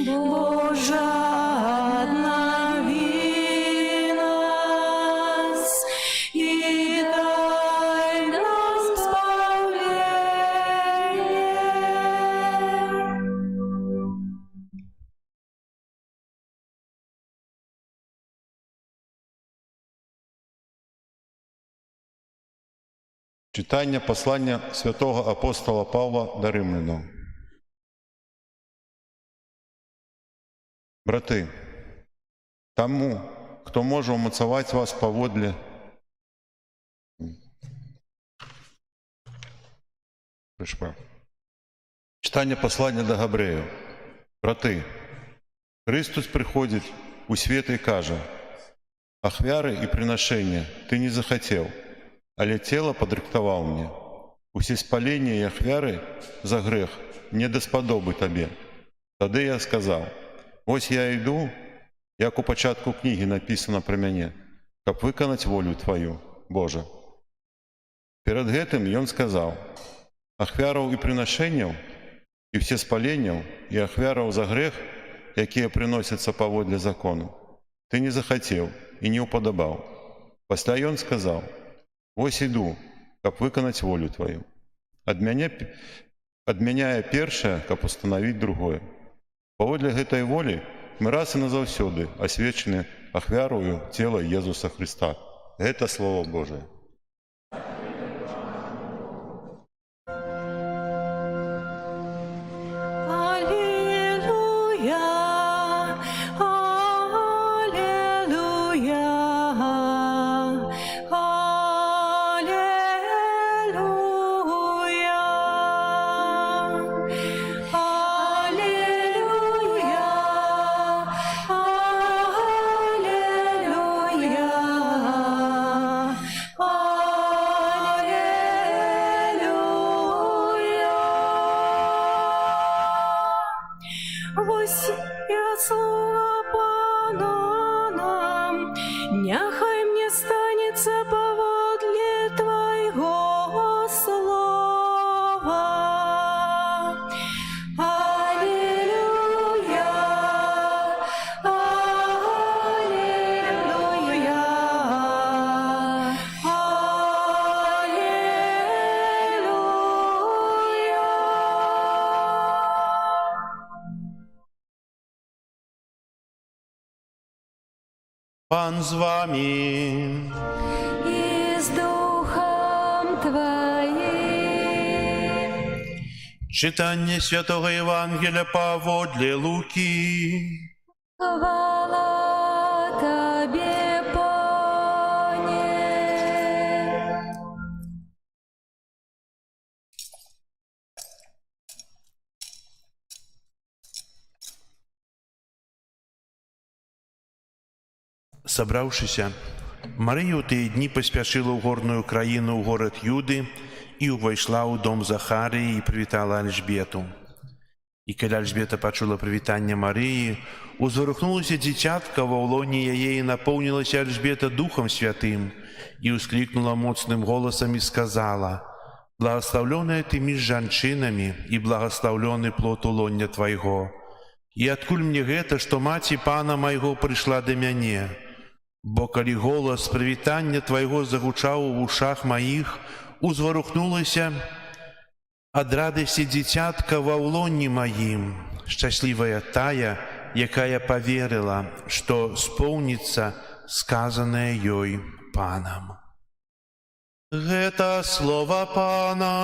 Боже, обнови нас и дай нам спасение. Читання послання святого апостола Павла до Римлян. Брати, тому, хто може умацувати вас поводле читання послання до Габреїв. Брати, Христос приходить у світ і каже: «Ахвяри і приношення ти не захотів, але тіло подрихтував мені. Усі спалення і ахвяри за грех не дасподоби тобі». Тоді я сказав: «Ось я йду, як у початку книги написано про мене, щоб виконати волю Твою, Боже». Перед гэтым ён сказаў: «Ахвяраў і прынашэнняў, і все спаленняў, і ахвяраў за грех, якія прыносяцца паводле закону, ты не захацеў і не ўпадабаў». Пасля ён сказаў: «Вось іду, каб выканаць волю Твою. Адмяняе першае, каб устанавіць другое. Паводле гэтай волі мы раз і назаўсёды асвечаны ахвярою цела Езуса Христа». Гэта Слово Божие. Ось я слова Пана нам, няхай мне станется поводле Твоего слова. Аллилуйя, аллилуйя, Пан з вами. И с Духом Твоим. Читання Святого Євангелія поводле Луки. Хвала Тебе, Пане. Собравшися, Марія у ті дні поспішила в горную країну, у город Юди, і увійшла у дом Захарії і привітала Альжбету. І коли Альжбета почула привітання Марії, узворухнулося дитятко во лоні її, і наповнилася Альжбета Духом Святим, і ускликнула моцним голосом і сказала: «Благословленная ты між жанчинами, і благословленный плод улоння Твоего. І адкуль мне гэта, што маці Пана майго прыйшла да мяне? Бо калі голас прывітання Твайго загучаў у вушах маіх, узварухнулася ад радасці дзіцятка ва ўлонні маім. Шчаслівая тая, якая паверыла, што споўніцца сказанае ёй Панам». Гэта слова Пана.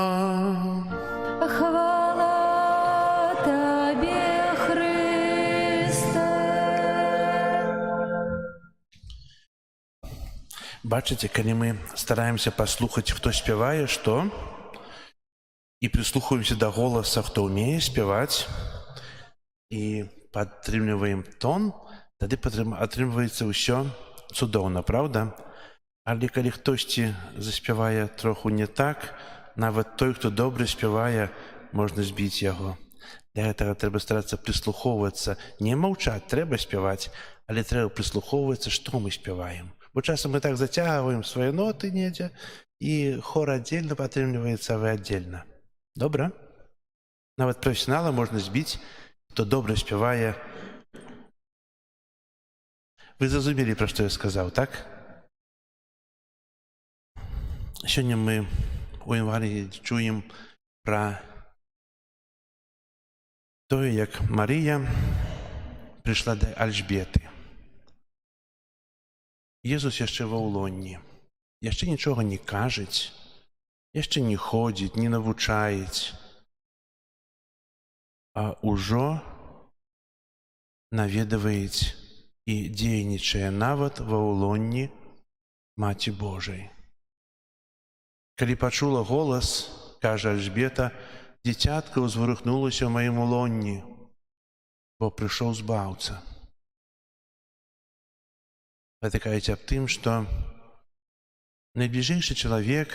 Хвала Тебе, Христе. Бачыце, калі мы стараемся паслухаць, хто спявае што, і прыслухаемся да голаса, хто ўмее спяваць, і падтрымліваем тон, тады атрымліваецца ўсё цудоўна, праўда? Але калі хтосьці заспявае троху не так, нават той, хто добра спявае, можна збіць яго. Для гэтага трэба старацца прыслухоўвацца, не маўчаць, трэба спяваць, але трэба прыслухоўвацца, што мы спяваем. Бо часам мы так зацягваем свае ноты недзе, і хор аддзельна падтрымліваецца, а вы аддзельна. Добра? Нават прафесіянала можна збіць, хто добра спявае. Вы зразумелі, пра што я сказаў, так? Сёння мы у Евангеліі чуем пра тое, як Марыя прыйшла да Альжбеты. Езус яшчэ ва ўлонні, яшчэ нічога не кажыць, яшчэ не ходзіць, не навучаець, а ўжо наведваюць і дзейнічае нават ва ўлонні Маці Божай. Калі пачула голас, кажа Альжбета, дзіцятка ўзварухнулася ў маім улонні, бо прыйшоў збаўца. Гэта кажуць аб тым, што найбліжэйшы чалавек,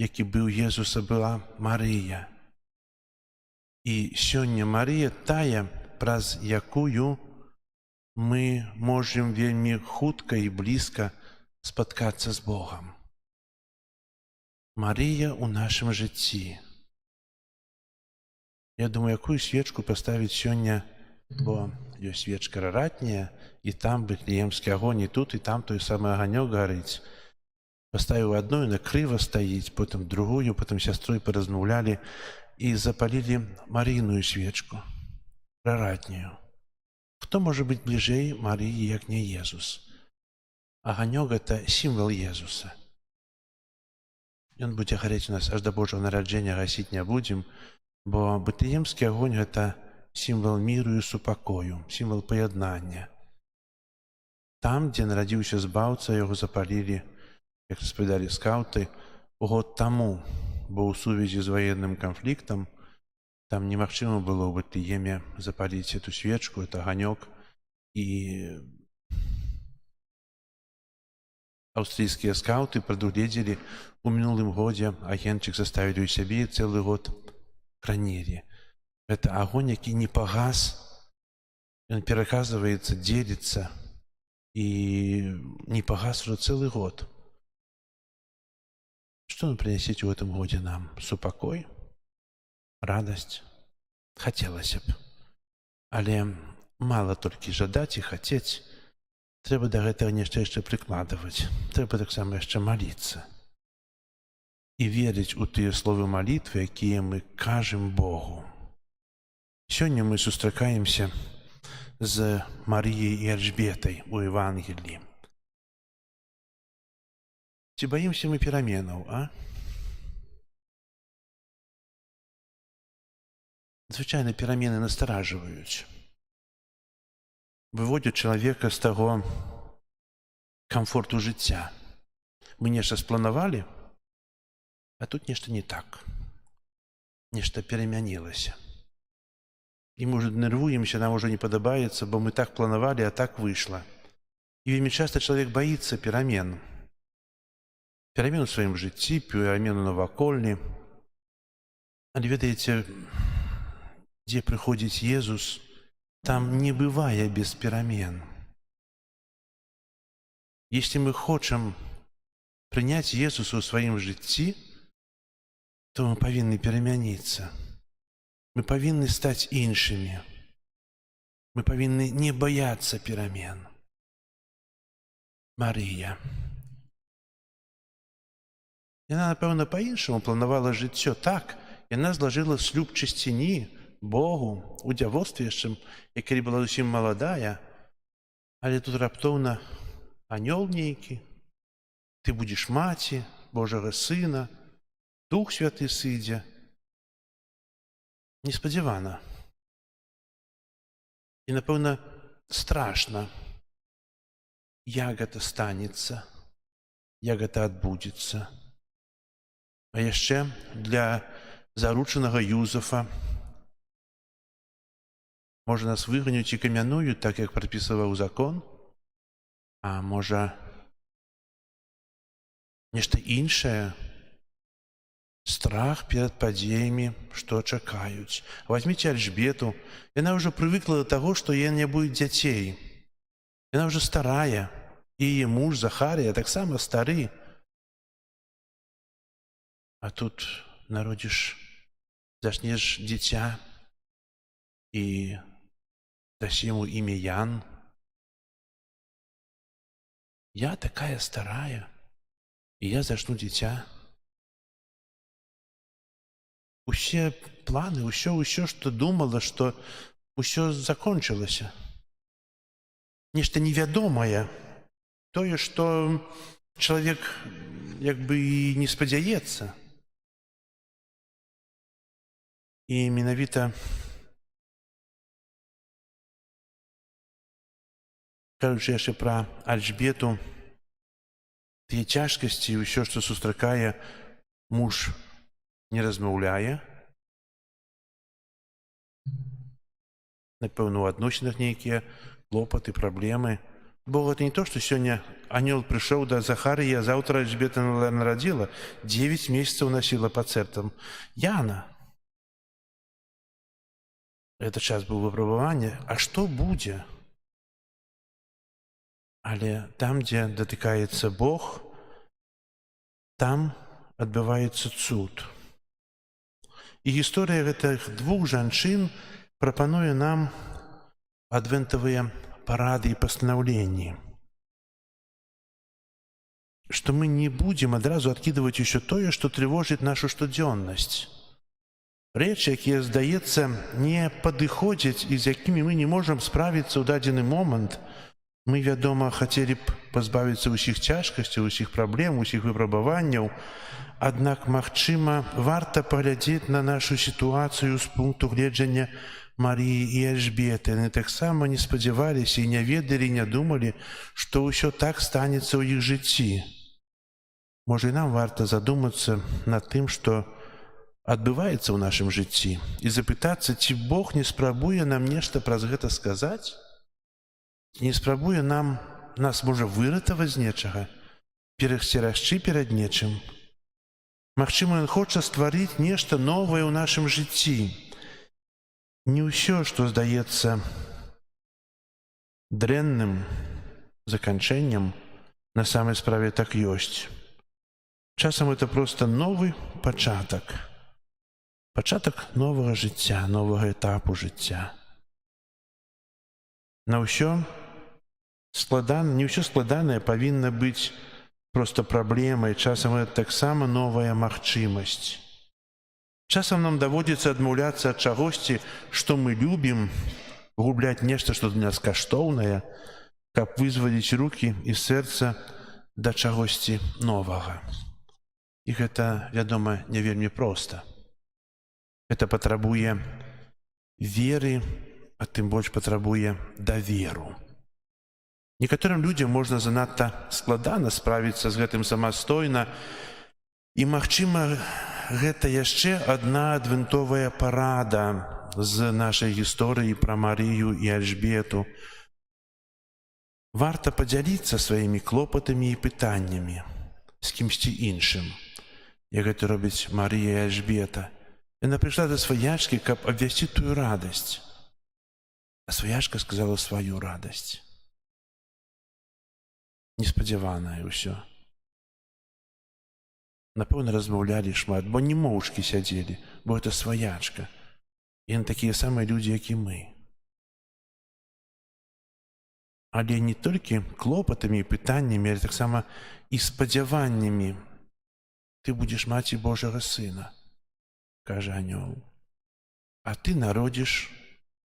які быў Езуса, была Марыя. І сёння Марыя тая, праз якую мы можам вельмі хутка і блізка спаткацца з Богам. Марыя ў нашым жыцці. Я думаю, якую свечку паставіць сёння, бо ёсць свечка раратняя, і там Бэтлеемскі агонь, і тут, і там той самы аганёк гарыць. Паставіў адну, яна крыва стаіць, потым другую, потым сястрой паразмаўлялі і запалілі Марыйную свечку, раратнюю. Хто можа быць бліжэй Марыі, як не Езус? Аганёк – гэта сімвал Езуса. Ён будзе гарэць у нас аж да Божага нараджэння, гасіць не будзем, бо Бэтлеемскі агонь – гэта сімвал міру і супакою, сімвал паяднання. Там, дзе нарадзіўся збаўца, яго запалілі, як распавядалі скаўты, год таму, бо ў сувязі з ваенным канфліктам там немагчыма было ў Бэтлееме запаліць эту свечку, это аганёк, і аўстрыйскія скаўты прадугледзелі у мінулым годзе, агеньчык заставілі ў сябе і цэлы год хранілі. Гэта агонь, які не пагас, ён пераказваецца, дзеліцца і не пагас ужо цэлы год. Што вы прынясеце ў гэтым годзе нам? Супакой? Радасць? Хацелася б. Але мала толькі жадаць і хацець. Трэба да гэтага нешта яшчэ прыкладваць. Трэба таксама яшчэ маліцца. І верыць у тыя словы малітвы, якія мы кажам Богу. Сёння мы сустракаемся з Марыяй і Альжбетай у Евангеліі. Ці баімся мы пераменаў, а? Звычайна перамены настаражваюць. Выводзяць чалавека з таго камфорту жыцця. Мы нешта спланавалі, а тут нешта не так. Нешта перамянілася. І мы ўжо нервуемся, нам ужо не падабаецца, бо мы так планавалі, а так выйшла. І вельмі часта чалавек баіцца перамен. Перамен у сваім жыцці, перамену навакольні. Але ведаеце, дзе прыходзіць Езус, там не бывае без перамен. Если мы хочам прыняць Езуса ў сваім жыцці, то мы павінны перамяніцца. Мы павінны стаць іншымі. Мы павінны не баяцца перамен. Марыя. Яна, напэўна, па-іншаму планавала жыццё. Так, яна злажыла шлюб чысціні Богу, у дзявоцтве яшчэ, як калі была зусім маладая, але тут раптоўна анёл нейкі, ты будзеш маці Божага Сына, Дух Святы сыдзе. Неспадзявана. І, напэўна, страшна, як гэта станецца, як гэта адбудзецца. А яшчэ для заручанага Юзафа можа нас выганяць і камянуюць, так як прапісаваў закон. А можа, нешта іншае? Страх перад падзеямі, што чакаюць. Возьміце Альжбету. Яна ўжо прывыкла да таго, што яе не будзе дзяцей. Яна ўжо старая. І яе муж Захарыя таксама стары. А тут народзіш, зачнеш дзіця і дасі яму імя Ян. Я такая старая, і я зачну дзіця. Усе планы, ўсё, што думала, што ўсё закончылася. Нешта невядомае, тое, што чалавек як бы і не спадзяецца. І менавіта кажучы яшчэ пра Альжбету, тыя цяжкасці, ўсё, што сустракае, муж не размаўляе. Напэўна, у адносінах нейкія клопаты, праблемы. Бо гэта не то, што сёння анёл прыйшоў да Захарыі, а заўтра Альжбета нарадзіла, 9 месяцаў насіла пад сэрцам Яна. Гэта час быў выпрабавання. А што будзе? Але там, дзе датыкаецца Бог, там адбываецца цуд. І гісторыя гэтых двух жанчын прапануе нам адвентавыя парады і пастанаўленні. Што мы не будзем адразу адкідваць усё тое, што трывожыць нашу штодзённасць. Рэчы, якія, здаецца, не падыходзяць і з якімі мы не можам справіцца ў дадзены момант, мы, вядома, хацелі б пазбавіцца ўсіх цяжкасцяў, усіх праблем, усіх выпрабаванняў, аднак, магчыма, варта паглядзець на нашу сітуацыю з пункту гледжання Марыі і Альжбеты. Яны таксама не спадзяваліся і не ведалі, не думалі, што ўсё так станецца ў іх жыцці. Можа, і нам варта задумацца над тым, што адбываецца ў нашым жыцці, і запытацца, ці Бог не спрабуе нам нешта праз гэта сказаць? Не спрабуе нас можа выратаваць з нечага, перасцерагчы перад нечым? Магчыма, Ён хоча стварыць нешта новае ў нашым жыцці. Не ўсё, што здаецца дрэнным заканчэннем, на самай справе так ёсць. Часам это проста новы пачатак. Пачатак новага жыцця, новага этапу жыцця. На ўсё складана, не ўсё складанае павінна быць проста праблемай, часам это таксама новая магчымасць. Часам нам даводзіцца адмаўляцца ад чагосьці, што мы любім, губляць нешта, што для нас каштоўнае, каб вызваліць рукі і сэрца да чагосьці новага. І гэта, вядома, не вельмі проста. Гэта патрабуе веры, а тым больш патрабуе даверу. Некаторым людзям можна занадта складана справіцца з гэтым самастойна, і, магчыма, гэта яшчэ адна адвентовая парада з нашай гісторыі пра Марыю і Альжбету. Варта падзяліцца сваімі клопатамі і пытаннямі з кімсьці іншым, як гэта робіць Марыя і Альжбета. Яна прыйшла да сваячкі, каб абвясціць тую радасць. А сваячка сказала сваю радасць. Неспадзяванае ўсё. Напэўна, размаўлялі шмат, бо не моўчкі сядзелі, бо гэта сваячка. Яны такія самыя людзі, як і мы. Але не толькі клопатамі і пытаннямі, але таксама і спадзяваннямі. Ты будзеш маці Божага Сына, кажа анёл. А ты народзіш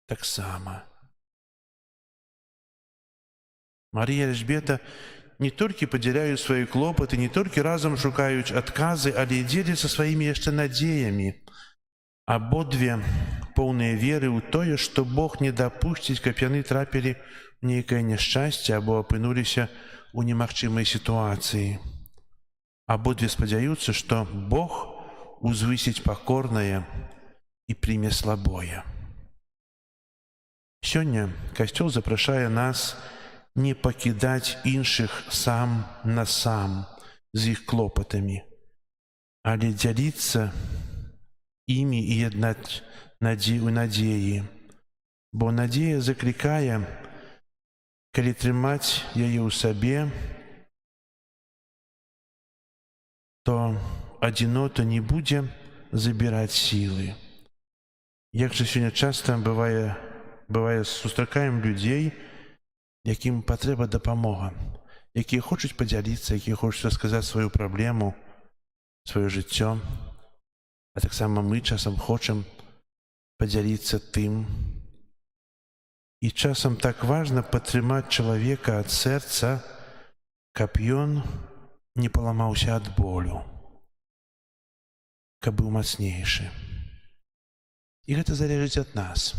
таксама. Марыя і Альжбета не толькі падзяляюць свае клопаты, не толькі разам шукаюць адказы, але і дзеляцца сваімі яшчэ надзеямі. Абодве поўныя веры ў тое, што Бог не дапусціць, каб яны трапілі ў нейкае няшчасце або апынуліся ў немагчымай сітуацыі. Абодве спадзяюцца, што Бог узвысіць пакорнае і прыме слабое. Сёння Касцёл запрашае нас не пакідаць іншых сам на сам з іх клопатамі, але дзяліцца імі і яднаць у надзеі, бо надзея заклікае, калі трымаць яе ў сабе, то адзінота не будзе забіраць сілы. Як жа сёння часта бывае, сустракаем людзей, якім патрэба дапамога, якія хочуць падзяліцца, якія хочуць расказаць сваю праблему, сваё жыццё. А таксама мы часам хочам падзяліцца тым. І часам так важна падтрымаць чалавека ад сэрца, каб ён не паламаўся ад болю, каб быў мацнейшы. І гэта залежыць ад нас.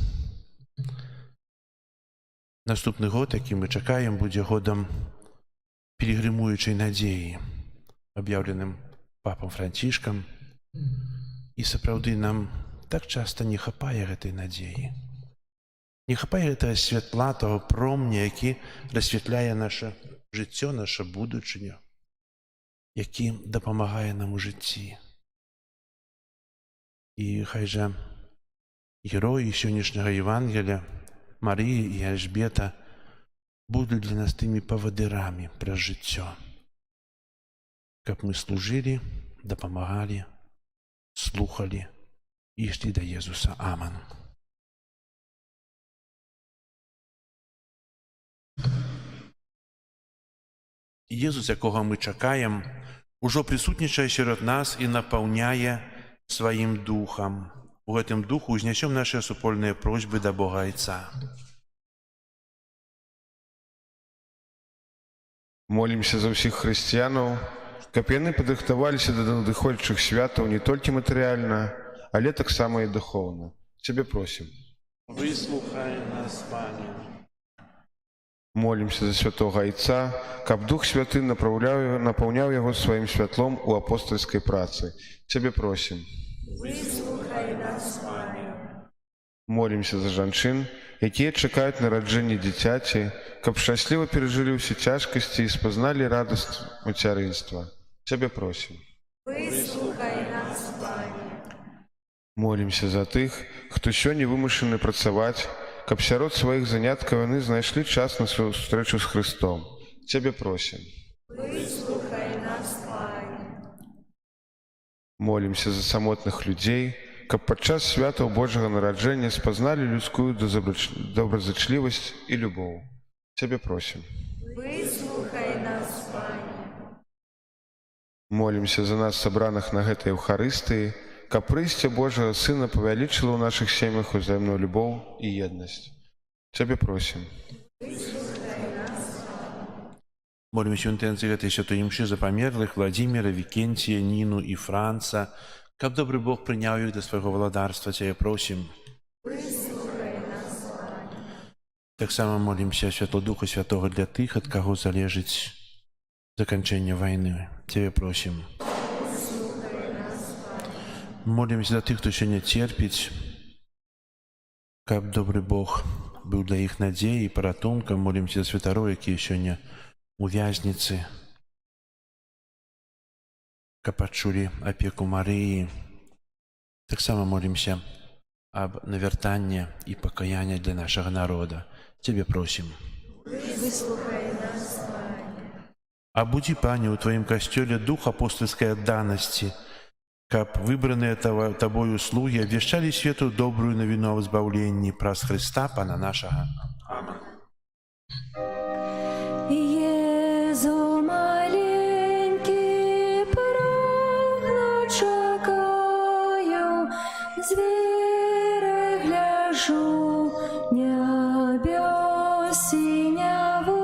Наступны год, які мы чакаем, будзе годам пілігрымуючай надзеі, аб'яўленым папам Францішкам. І сапраўды нам так часта не хапае гэтай надзеі. Не хапае гэтага святла, таго промня, які расвятляе наша жыццё, наша будучыню, які дапамагае нам у жыцці. І хай жа героі сённяшняга Евангелія, Марыя і Альжбета, будуць для нас тымі павадырамі праз жыццё, каб мы служылі, дапамагалі, слухалі і ішлі да Езуса. Аман. Езус, якога мы чакаем, ужо прысутнічае сярод нас і напаўняе сваім духам. У гэтым духу ўзнясём нашыя супольныя просьбы да Бога Айца. Молімся за ўсіх хрысціянаў, каб яны падрыхтаваліся да надыходзячых святаў не толькі матэрыяльна, але таксама і духоўна. Цябе просім. Выслухай нас, Пане. Молімся за святога Айца, каб Дух Святы напаўняў яго сваім святлом у апостальскай працы. Цябе просім. Выслухай нас, Пане. Молімся за жанчын, якія чакаюць нараджэння дзіцяці, каб шчасліва перажылі ўсе цяжкасці і спазналі радасць мацярынства. Цябе просім. Выслухай нас, Пане. Молімся за тых, хто сёння вымушаны працаваць, каб сярод сваіх заняткаў яны знайшлі час на сваю сустрэчу з Хрыстом. Цябе просім. Выслухай нас, Пане. Молімся за самотных людзей, каб падчас святаў Божага нараджэння спазналі людскую добразычлівасць і любоў. Цябе просім. Выслухай нас, Пане. Молімся за нас, сабраных на гэтай Еўхарыстыі, каб прыйсце Божага Сына павялічыла ў нашых сем'ях узаемную любоў і еднасць. Цябе просім. Молімся ў інтэнцыі гэтай святой імшы за памерлых Владзіміра, Вікенція, Ніну і Франца, каб добры Бог прыняў іх да свайго валадарства. Цябе просім. Таксама молімся святло Духа Святога для тых, ад каго залежыць заканчэнне вайны. Цябе просім. Молімся за тых, хто сёння церпіць, каб добры Бог быў для іх надзеяй і паратункам. Молімся за святароў, якія сёння у вязніцы, каб адчулі апеку Марыі. Таксама молімся аб навяртанні і пакаянні для нашага народа. Цябе просім. Выслухай нас, Пане. Абудзі, Пане, у Тваім касцёле дух апостальскай адданасці, каб выбраныя Табою слугі абвяшчалі свету добрую навіну аб збаўленні праз Хрыста, Пана нашага. Аман. Езу маленький, прагну чакаю, звера гляжу, нябёс синяву,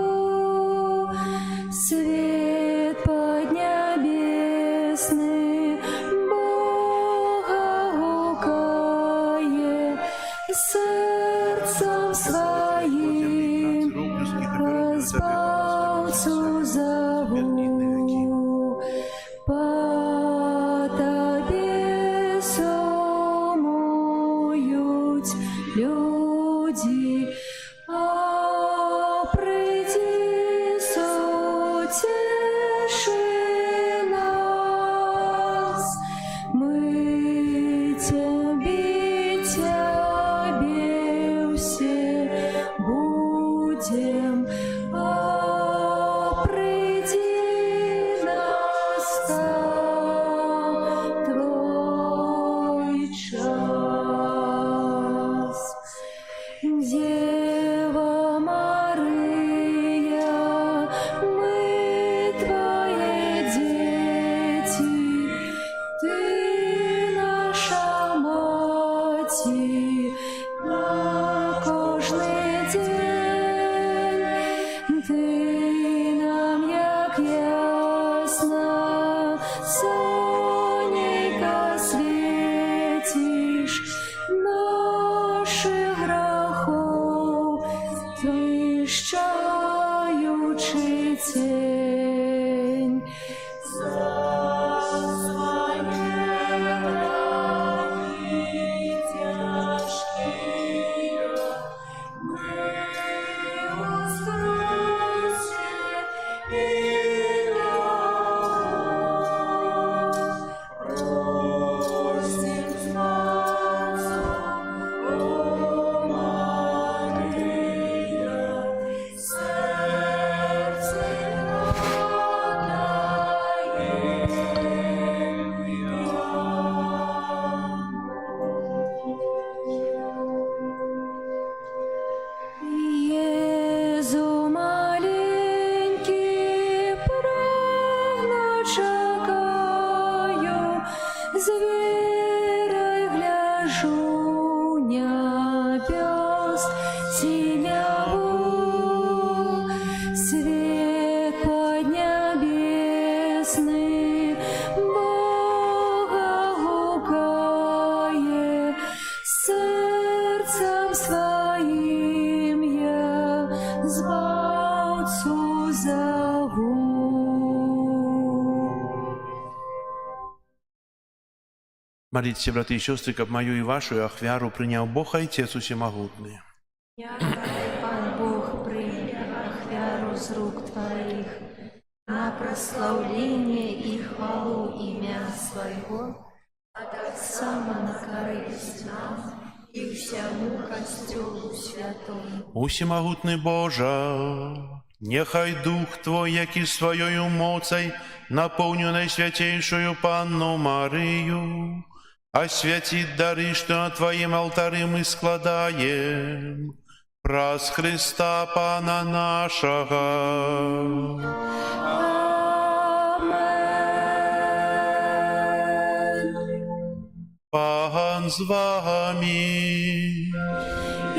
свет поднебесный Бога гукае, сердцем своим Збавцу зову, по Тебе сумують люди, а приди пісень. Єзу маленький, прагну чекаю, з вірою гляжу небес синяву, свет поднебесный Бога гукає, серцем своим я Збавцу зову. Моліться, брати і сестри, щоб мою і вашу ахвяру прийняв Бог Отець Усемогутний. Якой Пан Бог принял ахвяру з рук Твоих на прославление и хвалу имя Своего, а так само на корысть нам и всему костелу святому. Усемогутний Боже, нехай Дух Твой, як і своєю моцей, наповню найсвятейшую Панну Марию, освятит дары, что на Твоем алтаре мы складаем, праз Христа Пана нашего. Пан з вами. И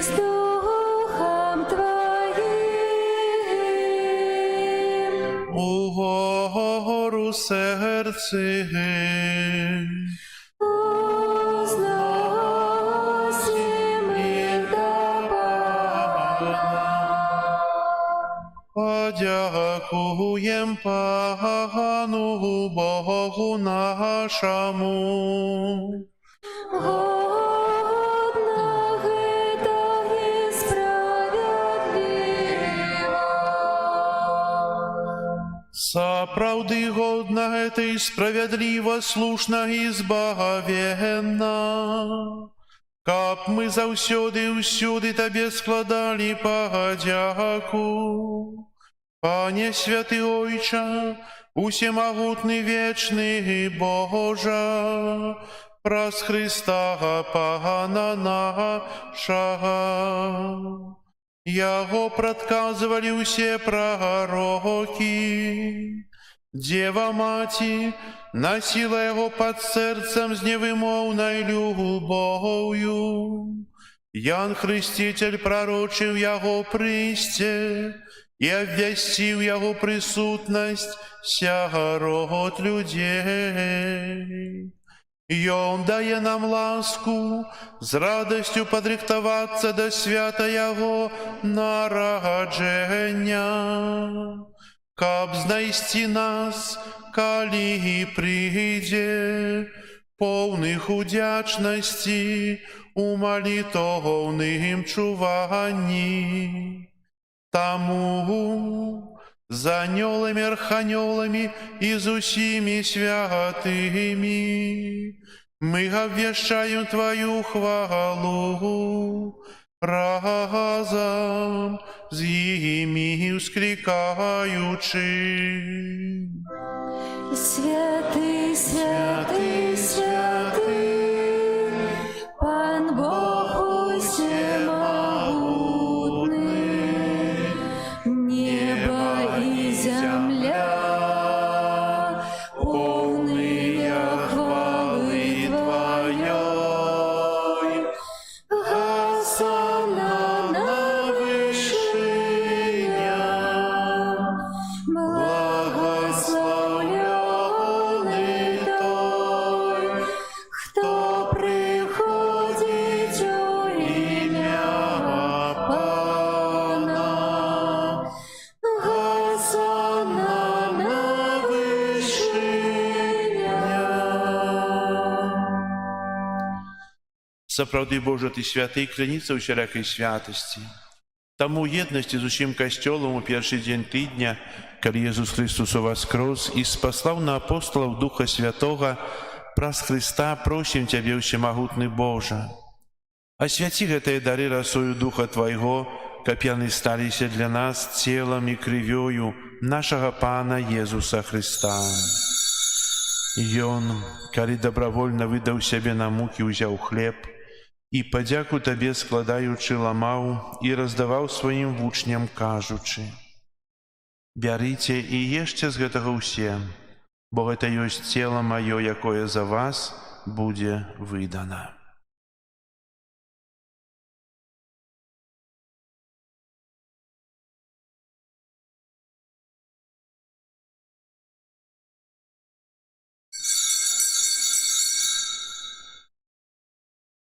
с Духом Твоим. Угору серце. Возносим их до Бога. Подякуєм Пану Богу нашому. Годно это и справедливо. Сапраўды годна гэта і справядліва, слушна і збавенна. Каб мы заўсёды і ўсюды Табе складалі падзяку. Пане святы Ойча, усемагутны вечны Божа, праз Христа Пана нашага. Яго прадказвалі ўсе прарокі. Дева Маці насіла яго пад сэрцам з невымоўнай любоўю. Ян Хрысціцель прарочыў яго прыйсце і абвясціў яго прысутнасць сярод людзей. Ён дае нам ласку з радасцю падрыхтавацца да свята яго нараджэння, каб знайсці нас, калі прыйдзе, поўных удзячнасці у малітоўным чуванні. Таму з анёламі, арханёламі і з усімі святымі мы абвяшчаем Твою хвалу, разом з імі ўсклікаючы. Святый, святый, святый, Пан Бог усемогутный, небо и земля, полные хвалы Твоей. Госанна на вышиях, благословленный той, кто приходит у имя Пана. Госанна Сапраўды, Божа, Ты святы, крыніца ўсялякай святасці. Таму ў еднасці з усім касцёлам у першы дзень тыдня, калі Езус Христос уваскрос і спаслаў на апостолаў Духа Святога, праз Христа просім Цябе, ўсемагутны Божа. Асвяці гэтыя дары расою Духа Твайго, каб яны сталіся для нас целам і крывёю нашага Пана Езуса Христа. Ён, калі добравольна выдаў сябе на мукі, узяў хлеб і, падзяку Табе складаючы, ламаў і раздаваў сваім вучням, кажучы: «Бярыце і ешце з гэтага ўсе, бо гэта ёсць цела маё, якое за вас будзе выдана».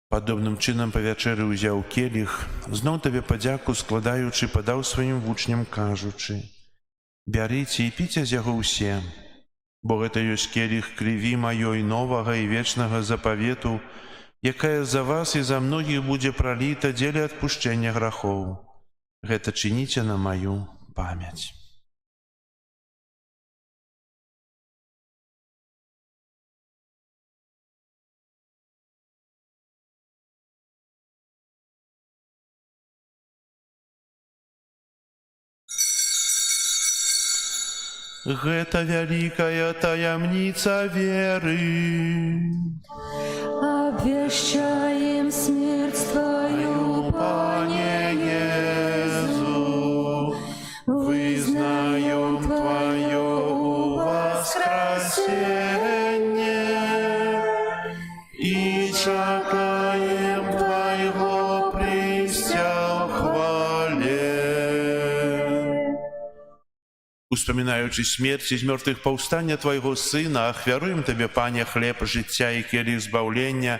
Падобным чынам па вячэры ўзяў келіх, зноў Табе падзяку складаючы, падаў сваім вучням, кажучы: «Бярыце і піце з яго ўсе, бо гэта ёсць келіх крыві маёй новага і вечнага запавету, якая за вас і за многіх будзе праліта дзеля адпушчэння грахоў. Гэта чыніце на маю памяць». Гэта вялікая таямніца веры. Обвещаем смерть Твою, Пане Иисус, Вызнаем Твое воскресение и чакаем Твоего прийстя в хвале. Успамінаючы смерць і з мёртвых паўстання Твайго Сына, ахвяруем Табе, Пане, хлеб жыцця і келіх збаўлення,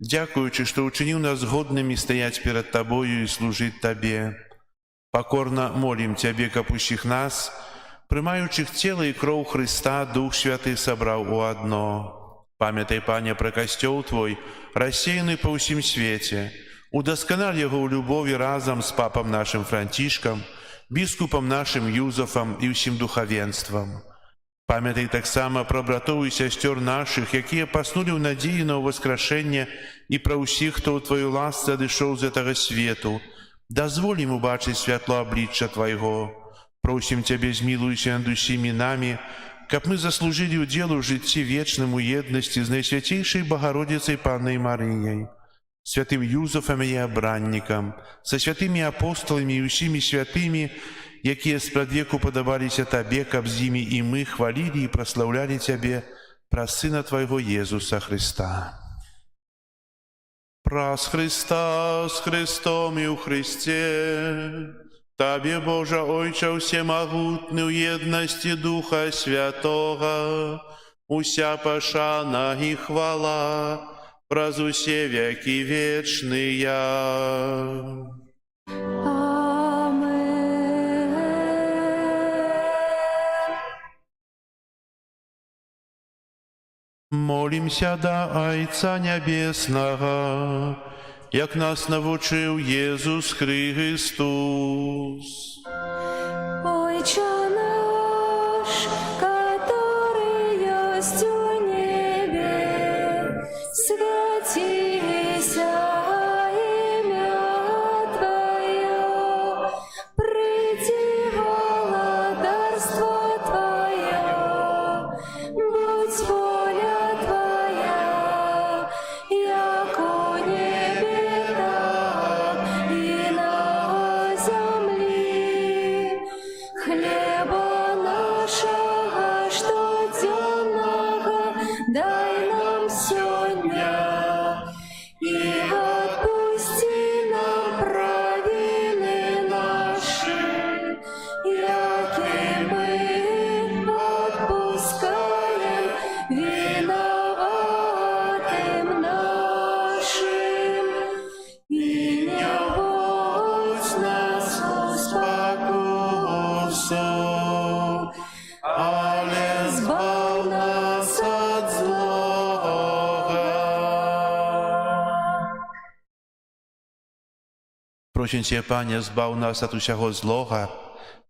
дзякуючы, што ўчыніў нас годнымі стаяць перад Табою і служыць Табе. Пакорна молім Цябе, каб усіх нас, прымаючых цела і кроў Хрыста, Дух Святы сабраў у адно. Памятай, Пане, пра касцёл Твой, рассеяны па ўсім свеце. Удасканаль яго ў любові разам з папам нашым Францішкам, біскупам нашым Юзафам і ўсім духавенствам. Памятай таксама пра братоў і сясцёр нашых, якія паснулі ў надзеі на ўваскрашэнне, і пра ўсіх, хто ў Тваёй ласцы адышоў з гэтага свету. Дазволь ім убачыць святло аблічча Твайго. Просім Цябе, змілуйся над усімі намі, каб мы заслужылі ўдзел у жыцці вечным у еднасці з Найсвяцейшай Багародзіцай Паннай Марыяй, святым Юзафам і абраннікам, са святымі апостоламі і ўсімі святымі, якія спрадвеку падабаліся Табе, каб з імі і мы хвалілі і праслаўлялі Цябе праз Сына Твайго Езуса Христа. Праз Христа, з Христом і ў Христе, Табе, Божа Ойча ўсемагутны, ў еднасці Духа Святога, уся пашана і хвала праз усе векі вечныя. Амен. Молімся да Айца Нябеснага, як нас навучыў Езус Христос. Ойче наш, который есть у небе, святися имя Твое, приди владарство Твое, будь воля Твоя, яко в небе, так и на земле. Хлеба нашего штоденного дай нам сегодня, и отпусти нам провины наши, яки мы отпускаем виноватым нашим, и не вводь нас в спокусу, а Просім Цябе, Пане, збаў нас ад усяго злога,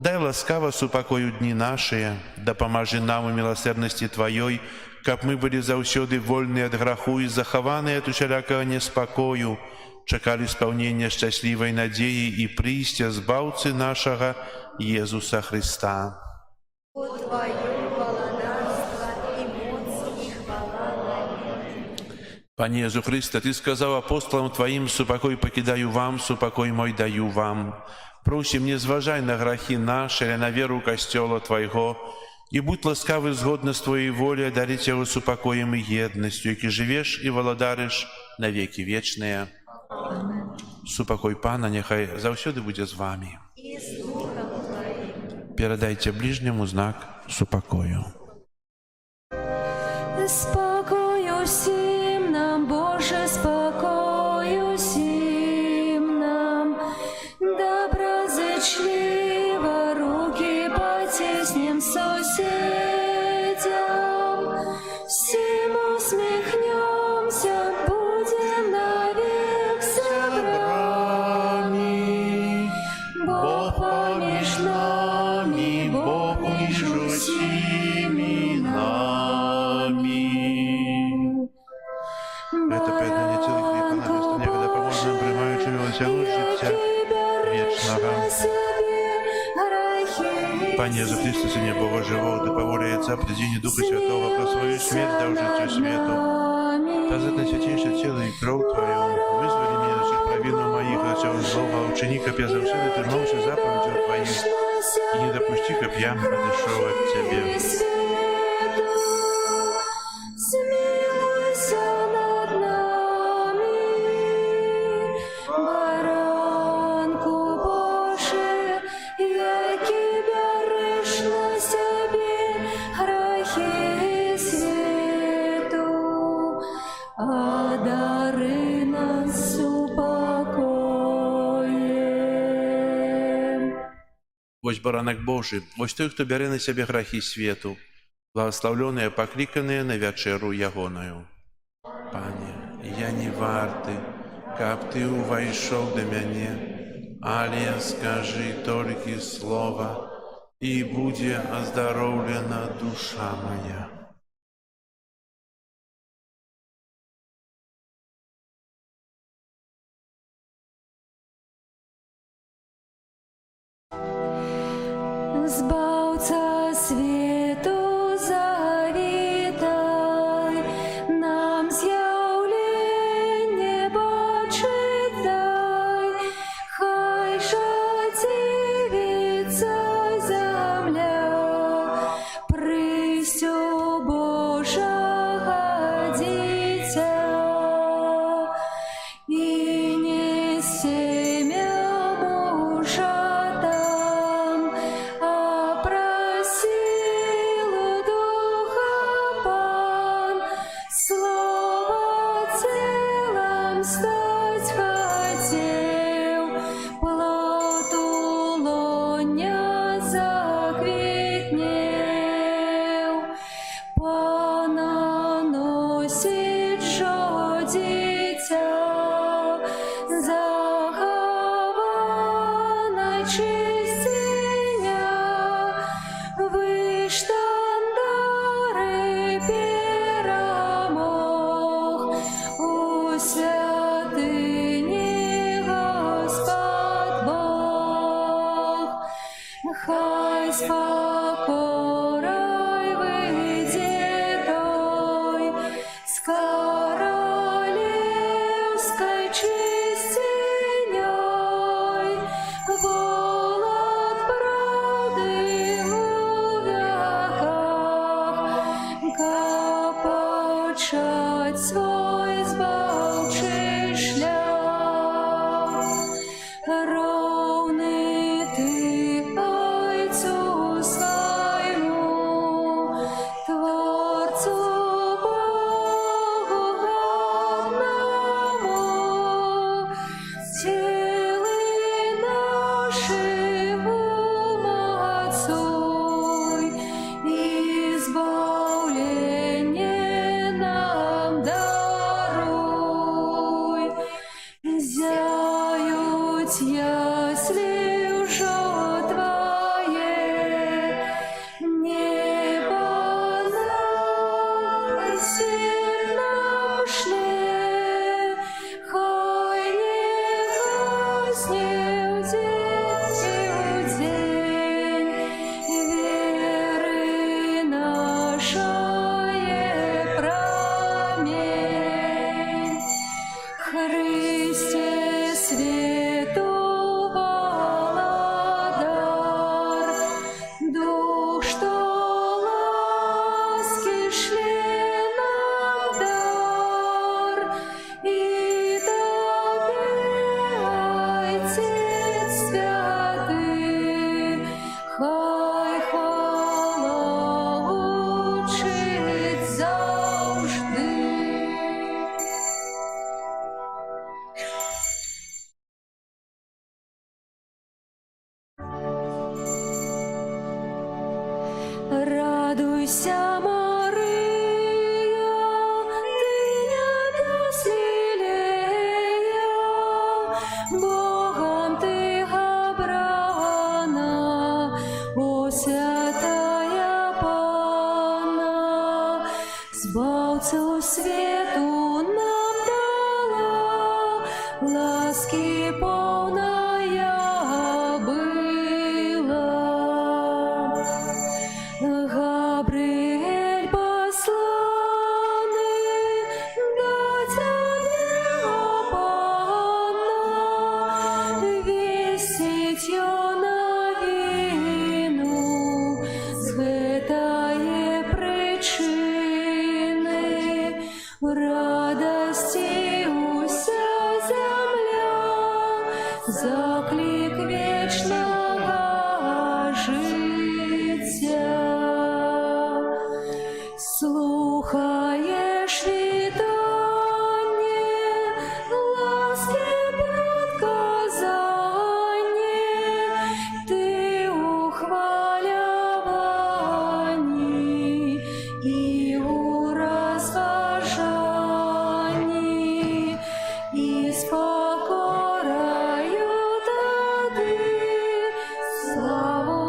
дай ласкава супакою дні нашыя, дапамажы нам у міласэрнасці Тваёй, каб мы былі заўсёды вольныя ад граху і захаваныя ад усялякага неспакою, чакалі спаўнення шчаслівай надзеі і прыйсця збаўцы нашага Езуса Христа. О Твое владарство и моц и хвала. Пане Езу Христе, Ты сказаў апостолам Тваім: «Супакой пакідаю вам, супакой мой даю вам». Просім, не зважай на грахі наші, але на веру Касцёла Твайго, і будь ласкавы згодна з Твоей волі дарыць яго супакоем і еднасцю, які жывеш і валадарыш на векі вечныя. Супакой Пана няхай заўсёды будзе з вамі. И с Духом Твоим. Перадайце ближняму знак супакою. Спокою всім нам, Боже, спокою всім нам, доброзичливо руки потесним соседям, всем усмехнемся, будем навек собрани. Бог помеж нами, Бог между всеми нами. Это поєднання цілих гріх Пана Христа, некогда поможе нам, приймаючи милосердя життя вічного. Пане Єзу Христе, Сине Бога Живого, Ты по воле Отца, придение Духа Святого, про свою смерть дал життю свету. Та за святейшее тело и кровь Твою, вызвали меня от всех провин моих, от всего злого, учени, как я завсёды держался заповедью Твоих, и не допусти, как я отошел от Тебя. Смилуйся над нами, баранку Божий, які береш на себе грехи світу, а дари нас упокоєм. Вось баранак Божий, вось той, хто бярэ на сябе грахі свету, благословленные, покликанные на вечеру ягоною. Пане, я не варты, каб Ты увайшоў да мяне, але скажи толькі слова, і будзе аздароўлена душа моя. Збавца свету завітай, нам з'явлення бачить дай, хай жа дивиться земля, пристю Божого дитя, і не семя мужа там, а проси Радуйся, Мария, ты небес лилея, Богом ты обрана, о святая Панна, Збавцю свету нам дала, ласки полная была. Габриэль посланный до тебя, Панна, вестью новину з гэтае причины. В радости уся земля, заклик вечного життя. Слухаєш вітання, ласки предказання, ти ухвалявані і у розважанні, і з покорою тады славу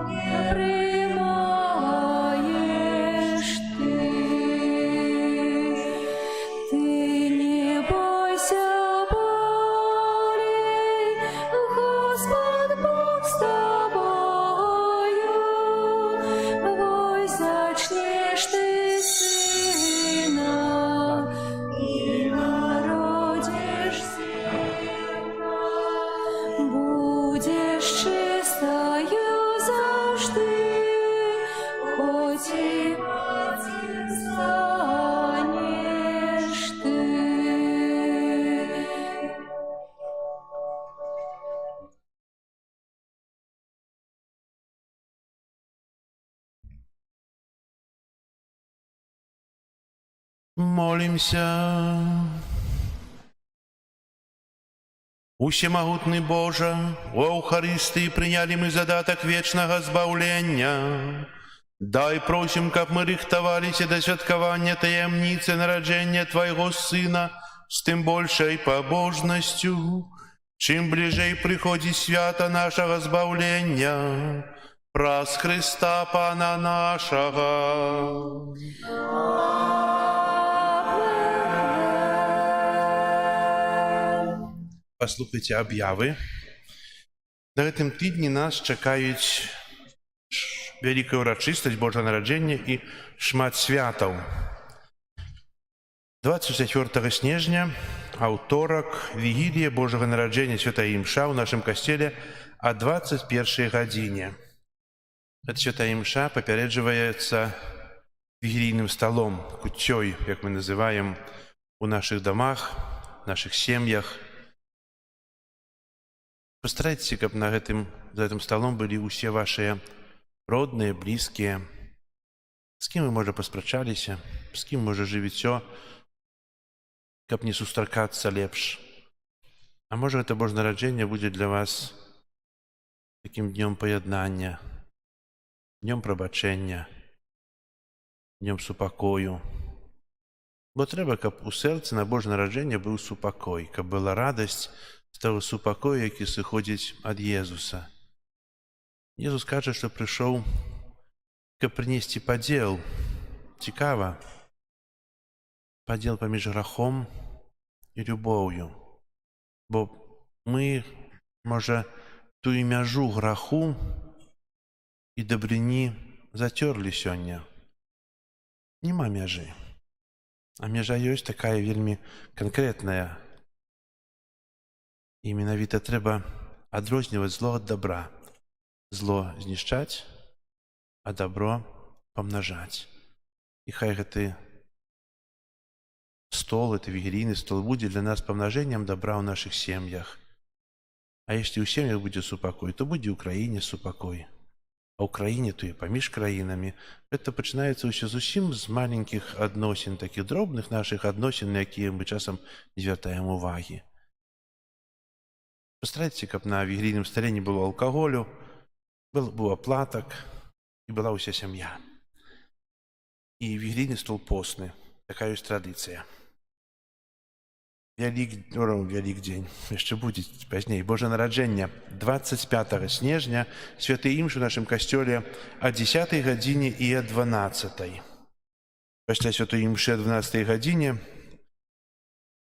не приймаєш ти. Ти не бойся болей, Господь Бог з тобою, вой зачнеш ти сина і народиш сина, будеш чистою завжди, хоч і потім станеш ти. Молимся. Усемогутный Боже, у Евхаристии приняли мы задаток вечного збавлення. Дай просим, каб мы рихтовались до святкования таємниці народження Твоего Сына с тем большей побожностью, чим ближей приходит свято нашего збавлення, праз Христа Пана нашего. Послухайте об'яви. На гэтым тыдні нас чакаюць вялікая ўрачыстасць Божага нараджэння і шмат святаў. 24 снежня, аўторак, вігілія Божага нараджэння святая імша ў нашым касцеле о 21 гадзіне. Эта святая імша папярэджваецца вігілійным сталом, куццёй, як мы называем у нашых домах, нашых сем'ях. Постарайтеся, каб за гэтым столом былі ўсе вашыя родныя, блізкія, з кім вы, можа, паспрачаліся, з кім, можа, жывіццё, каб не сустракацца лепш. А можа, гэта Божае нараджэнне будзе для вас такім днём паяднання, днём прабачэння, днём супакою. Бо трэба, каб у сэрцы на Божае нараджэнне быў супакой, каб была радасць з таго супакою, які сыходзіць ад Езуса. Езус кажа, што прыйшоў, каб прынесці падзел. Цікава. Падзел паміж грахом і любоўю. Бо мы, можа, тую мяжу граху і дабрыні зацёрлі сёння. Нема мяжы. А мяжа ёсць такая вельмі канкрэтная. І менавіта трэба адрозніваць зло ад добра. Зло знішчаць, а добро памнажаць. І хай гэты стол, гэты вігілійны стол будзе для нас памнажэннем добра ў нашых сем'ях. А если ў сем'ях будзе супакой, то будзе ў краіне супакой. А ў краіне, то і паміж краінамі. Гэта пачынаецца ўсё зусім з маленькіх адносін, такіх дробных нашых адносін, на якія мы часам не звяртаем увагі. Постарайтеся, каб на вігілійным стале не было алкаголю, быў аплатак і была ўся сям'я. і вігілійны стол постны. Такая ёсць традыцыя. Вялікдзень, яшчэ будзе пазней, Божае нараджэнне, 25 снежня, святы імшы ў нашым касцёле о 10 гадзіне і о 12. Пасля святой імшы о 12 гадзіне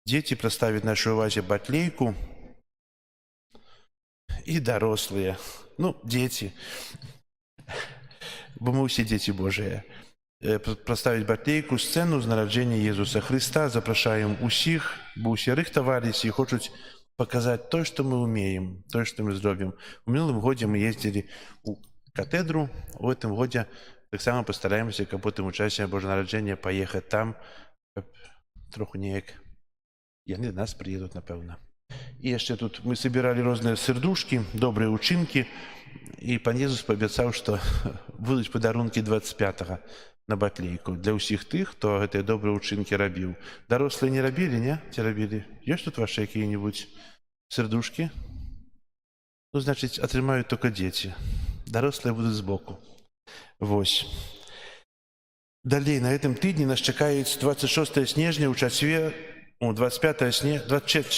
дзеці прадставяць нашай увазе батлейку і дарослыя, дзеці, бо мы ўсе дзеці Божыя, прадставіць батлейку, сцэну з нараджэння Езуса Хрыста. Запрашаем усіх, бо ўсе рыхтаваліся і хочуць паказаць тое, што мы ўмеем, тое, што мы зробім. У мінулым годзе мы ездзілі ў катэдру, у гэтым годзе таксама пастараемся, каб потым у часе Божага нараджэння паехаць там, каб троху неяк яны да нас прыедуць, напэўна. І яшчэ тут мы сабіралі розныя сырдушкі, добрыя ўчынкі, і пан Езус паабяцаў, што будуць падарункі 25-го на батлейку для ўсіх тых, хто гэтыя добрыя ўчынкі рабіў. Дарослыя не рабілі, не? Ці рабілі? Ёсць тут вашы якія-небудзь сырдушкі? Значыць, атрымаюць толькі дзеці. Дарослыя будуць збоку. Вось. Далей, на гэтым тыдні нас чакаюць 26 снежня ў чацвер, 26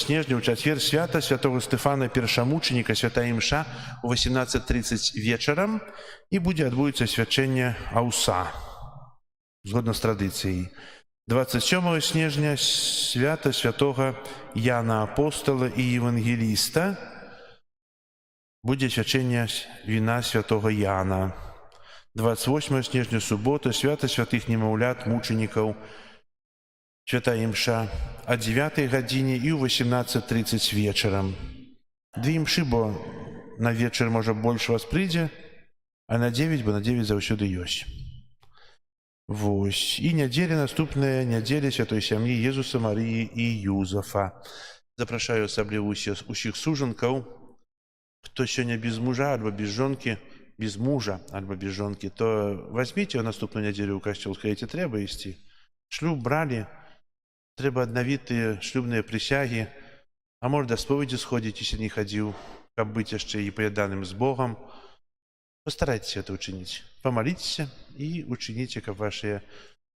снежня ў чацвер свята святого Стэфана Першамучаніка, святая імша у 18:30 вечарам, і будзе адбудзецца свячэнне аўса, згодна з традыцыяй. 27 снежня свята святого Яна Апостала і Евангеліста, будзе свячэнне віна святого Яна. 28 снежня субота свята святых немаўлят мучанікаў, святая імша о 9 гадзіне і ў 18:30 вечарам. Две імшы, бо на вечар, можа, больш вас прыйдзе, а на 9, бо на 9 заўсёды ёсць. Вось. І нядзеля, наступная нядзеля святой сям'і Езуса, Марыі і Юзафа. Запрашаю асабліва усіх сужанкаў, хто сёння без мужа альбо без жонкі, без мужа альбо без жонкі, то возьміце ў наступную нядзелю ў касцёл, скажыце, трэба ісці. Шлюб бралі, трэба аднавіць тыя шлюбныя прысягі, а можа да споведзі сходзіць, если не хадзіў, каб быць яшчэ і паяданым з Богам. Пастарайцеся это ўчыніць. Памаліцеся і ўчыніце, каб вашыя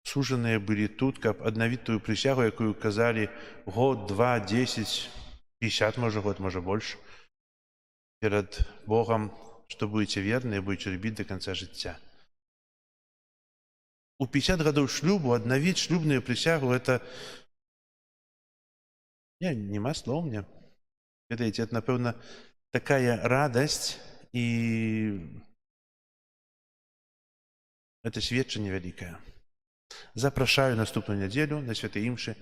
сужаныя былі тут, каб аднавіць тую прысягу, якую казалі год, 2, 10, 50, можа год, можа больш, перад Богам, што будзеце верныя, будзеце любіць да канца жыцця. У 50 гадоў шлюбу аднавіць шлюбную прысягу — это нема слоў мне. Ведаеце, это, напэўна, такая радасць, і это сведчанне вялікае. Запрашаю наступную нядзелю на святай імшы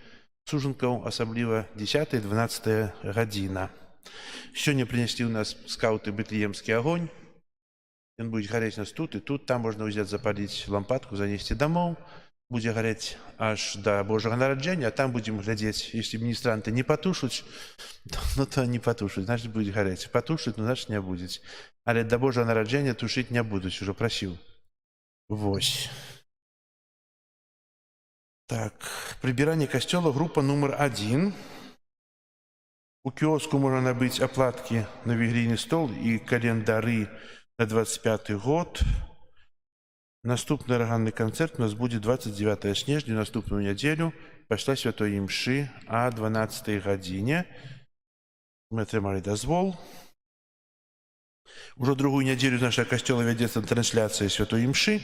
сужанкаў, асабліва 10-12 гадзіна. Сёння прынеслі ў нас скаўты бэтлеемскі агонь. Ён будзе гарэць нас тут і тут, там можна ўзяць, запаліць лампадку, занесці дамоў. Будзе гарэць аж да Божага нараджэння, а там будзем глядзець. Если міністранты не патушаць, то не патушаць, значыць будзе гарэць. Патушаць, значыць не будзе. Але да Божага нараджэння тушыць не будуць, ужо прасіў. Вось. Так, прыбіранне касцёла, група нумар 1. У кіоску можна набыць аплаткі на вігілійны стол і календары на 25 год. Наступны арганны канцэрт у нас будзе 29 снежня, наступную нядзелю, пасля святой імшы о 12 гадзіне. Мы атрымалі дазвол. Ужо другую нядзелю з нашага касцёла вядзецца трансляцыя святой імшы,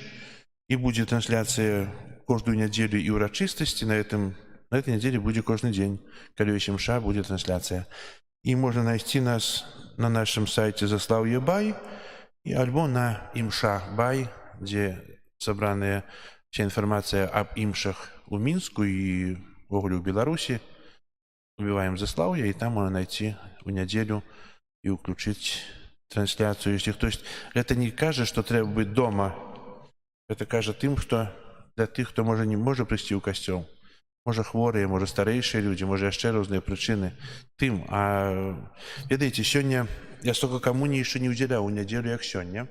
і будзе трансляцыя кожную нядзелю і ўрачыстасці. На этой нядзелі будзе кожны дзень. Калі ёсць імша, будзе трансляцыя. І можна знайсці нас на нашым сайце Заслаўе.бай альбо на імша.бай, дзе сабраная вся інфармацыя аб імшах у Мінску і ввогуле ў Беларусі. Убіваем Заслаўе, і там можна знайсці у нядзелю і ўключыць трансляцыю. Если хтось гэта не кажа, што трэба быць дома, гэта кажа тым, што для тых, хто можа не можа прыйсці ў касцёл. Можа хворыя, можа старэйшыя людзі, можа яшчэ розныя прычыны. Тым, а ведаеце, сёння я столько камуні яшчэ не ўдзяляў у нядзелю, як сёння.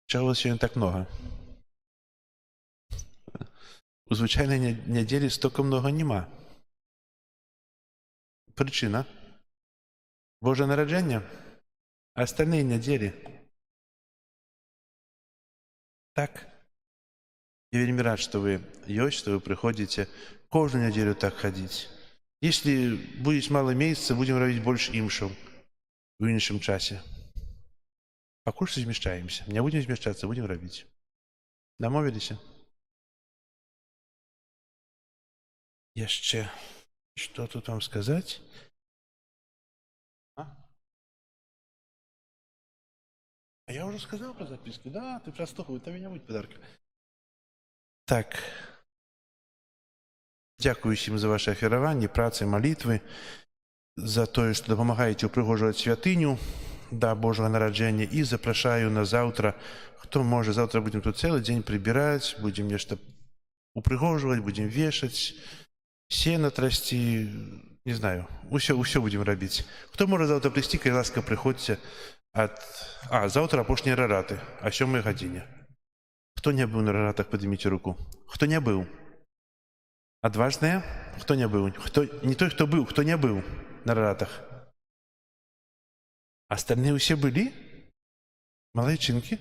Чаго сёння так много? У звычайнай нядзелі столько много нема. Прычына? Божае нараджэнне? А астальныя нядзелі? Так. Я вельмі рад, что вы есть, что вы приходите каждую неделю так ходить. Если будет мало месяца, будем робить больше имшев в іншому часе. Пока что змещаемся. Не будем змещаться, будем робить. Домовились? Jeszcze, что тут вам сказать? А я уже сказал про записку. Да, ты простухал, это у меня будет подарок. Так. Дякую всім за ваше ахіраванне, працы, молитвы, за тое, што дапамагаеце ўпрыгожваць святыню да Божага нараджэння, і запрашаю на заўтра. Хто можа, заўтра будзем тут цэлы дзень прыбіраць, будзем нешта упрыгожваць, будзем вешаць, сена трасці, не знаю, усё будзем рабіць. Хто можа заўтра прыйсці, калі ласка, прыходзьце заўтра апошнія рараты, о 7 гадзіне. Хто не быў на раратах, падыміце руку. Хто не быў? Адважныя? Хто не быў? Не той, хто быў, хто не быў на раратах. Остальные усе былі? Малайчынкі?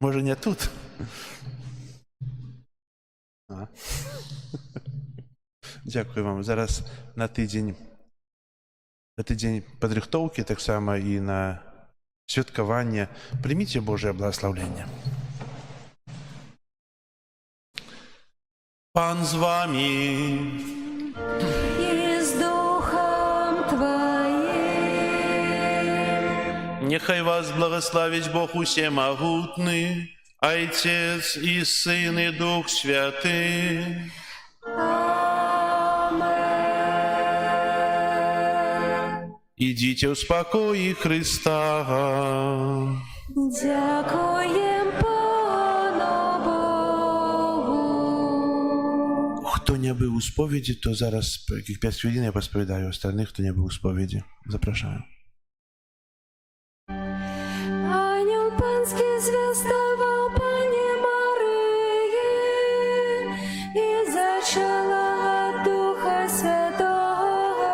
Можа, не тут? Дякую вам. Зараз на тыдзень падрыхтоўкі, таксама і на святкаванне. Прыміце Божае благаслаўленне. Пан з вами. И с Духом Твоим. Нехай вас благословить Бог усемогутный, Отец и Сын и Дух Святый. Amen. Идите в спокое Христа. Дякуем Пану Богу. Хто не був у сповіді, то зараз яких 5 хвилин я посповідаю. Остальних, хто не був у сповіді, запрошую. Ангел Панский звездовал Пане Марии и зачала от Духа Святого.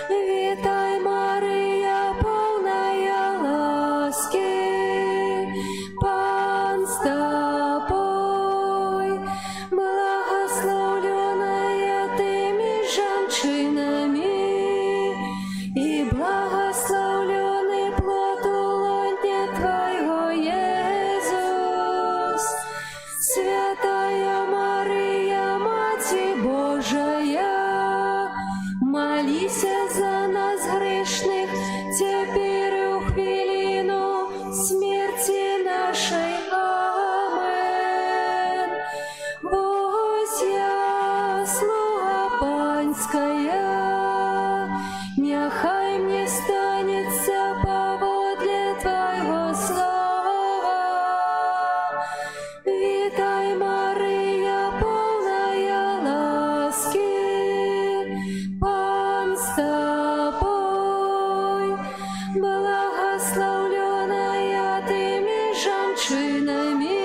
Витай, Мария, полная ласки, Пан с тобой, благословленная ты меж женщинами, и благословленный плод лона Твоего, Иисус. Святая Мария, Мать Божия, молись за нас грешных, теперь и в хвилину смерти нашей. Амен. Божья слуга Панская, нехай мне станется поводле Твоего слова. Витай, Мария, полная ласки, Пан с тобой, благословленная ты меж женщинами,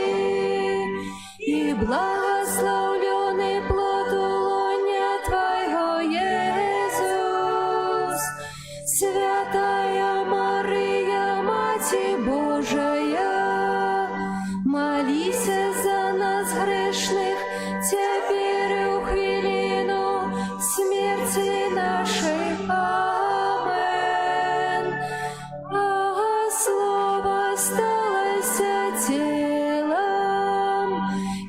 и благословленный плод лона Твоего, Иисус. Святая Мария, Мать Божия, молись за нас грешных, теперь и в хвилину смерти нашей. Амен. А Слово сталось телом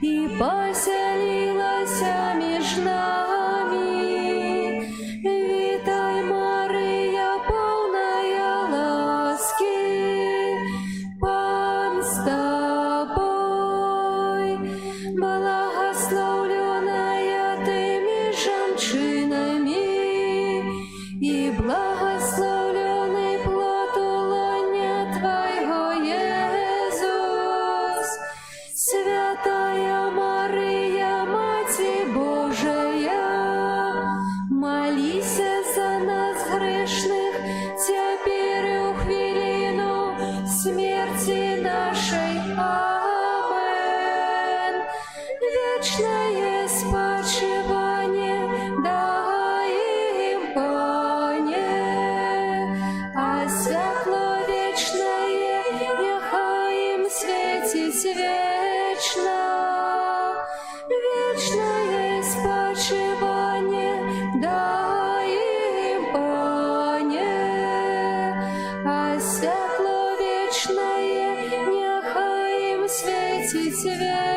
и поселилось меж нами. Витай, Мария, полная ласки, Пан с тобой, благословленная ты меж женщинами, и благословленный плод лона Твоего, Иисус. Святая Мария, Мать Божия, молись за нас грешных, теперь и в хвилину смерти нашей. Амен. Вечное спочивание дай им, Пане, а святло вечное нехай им светить вечно. свет.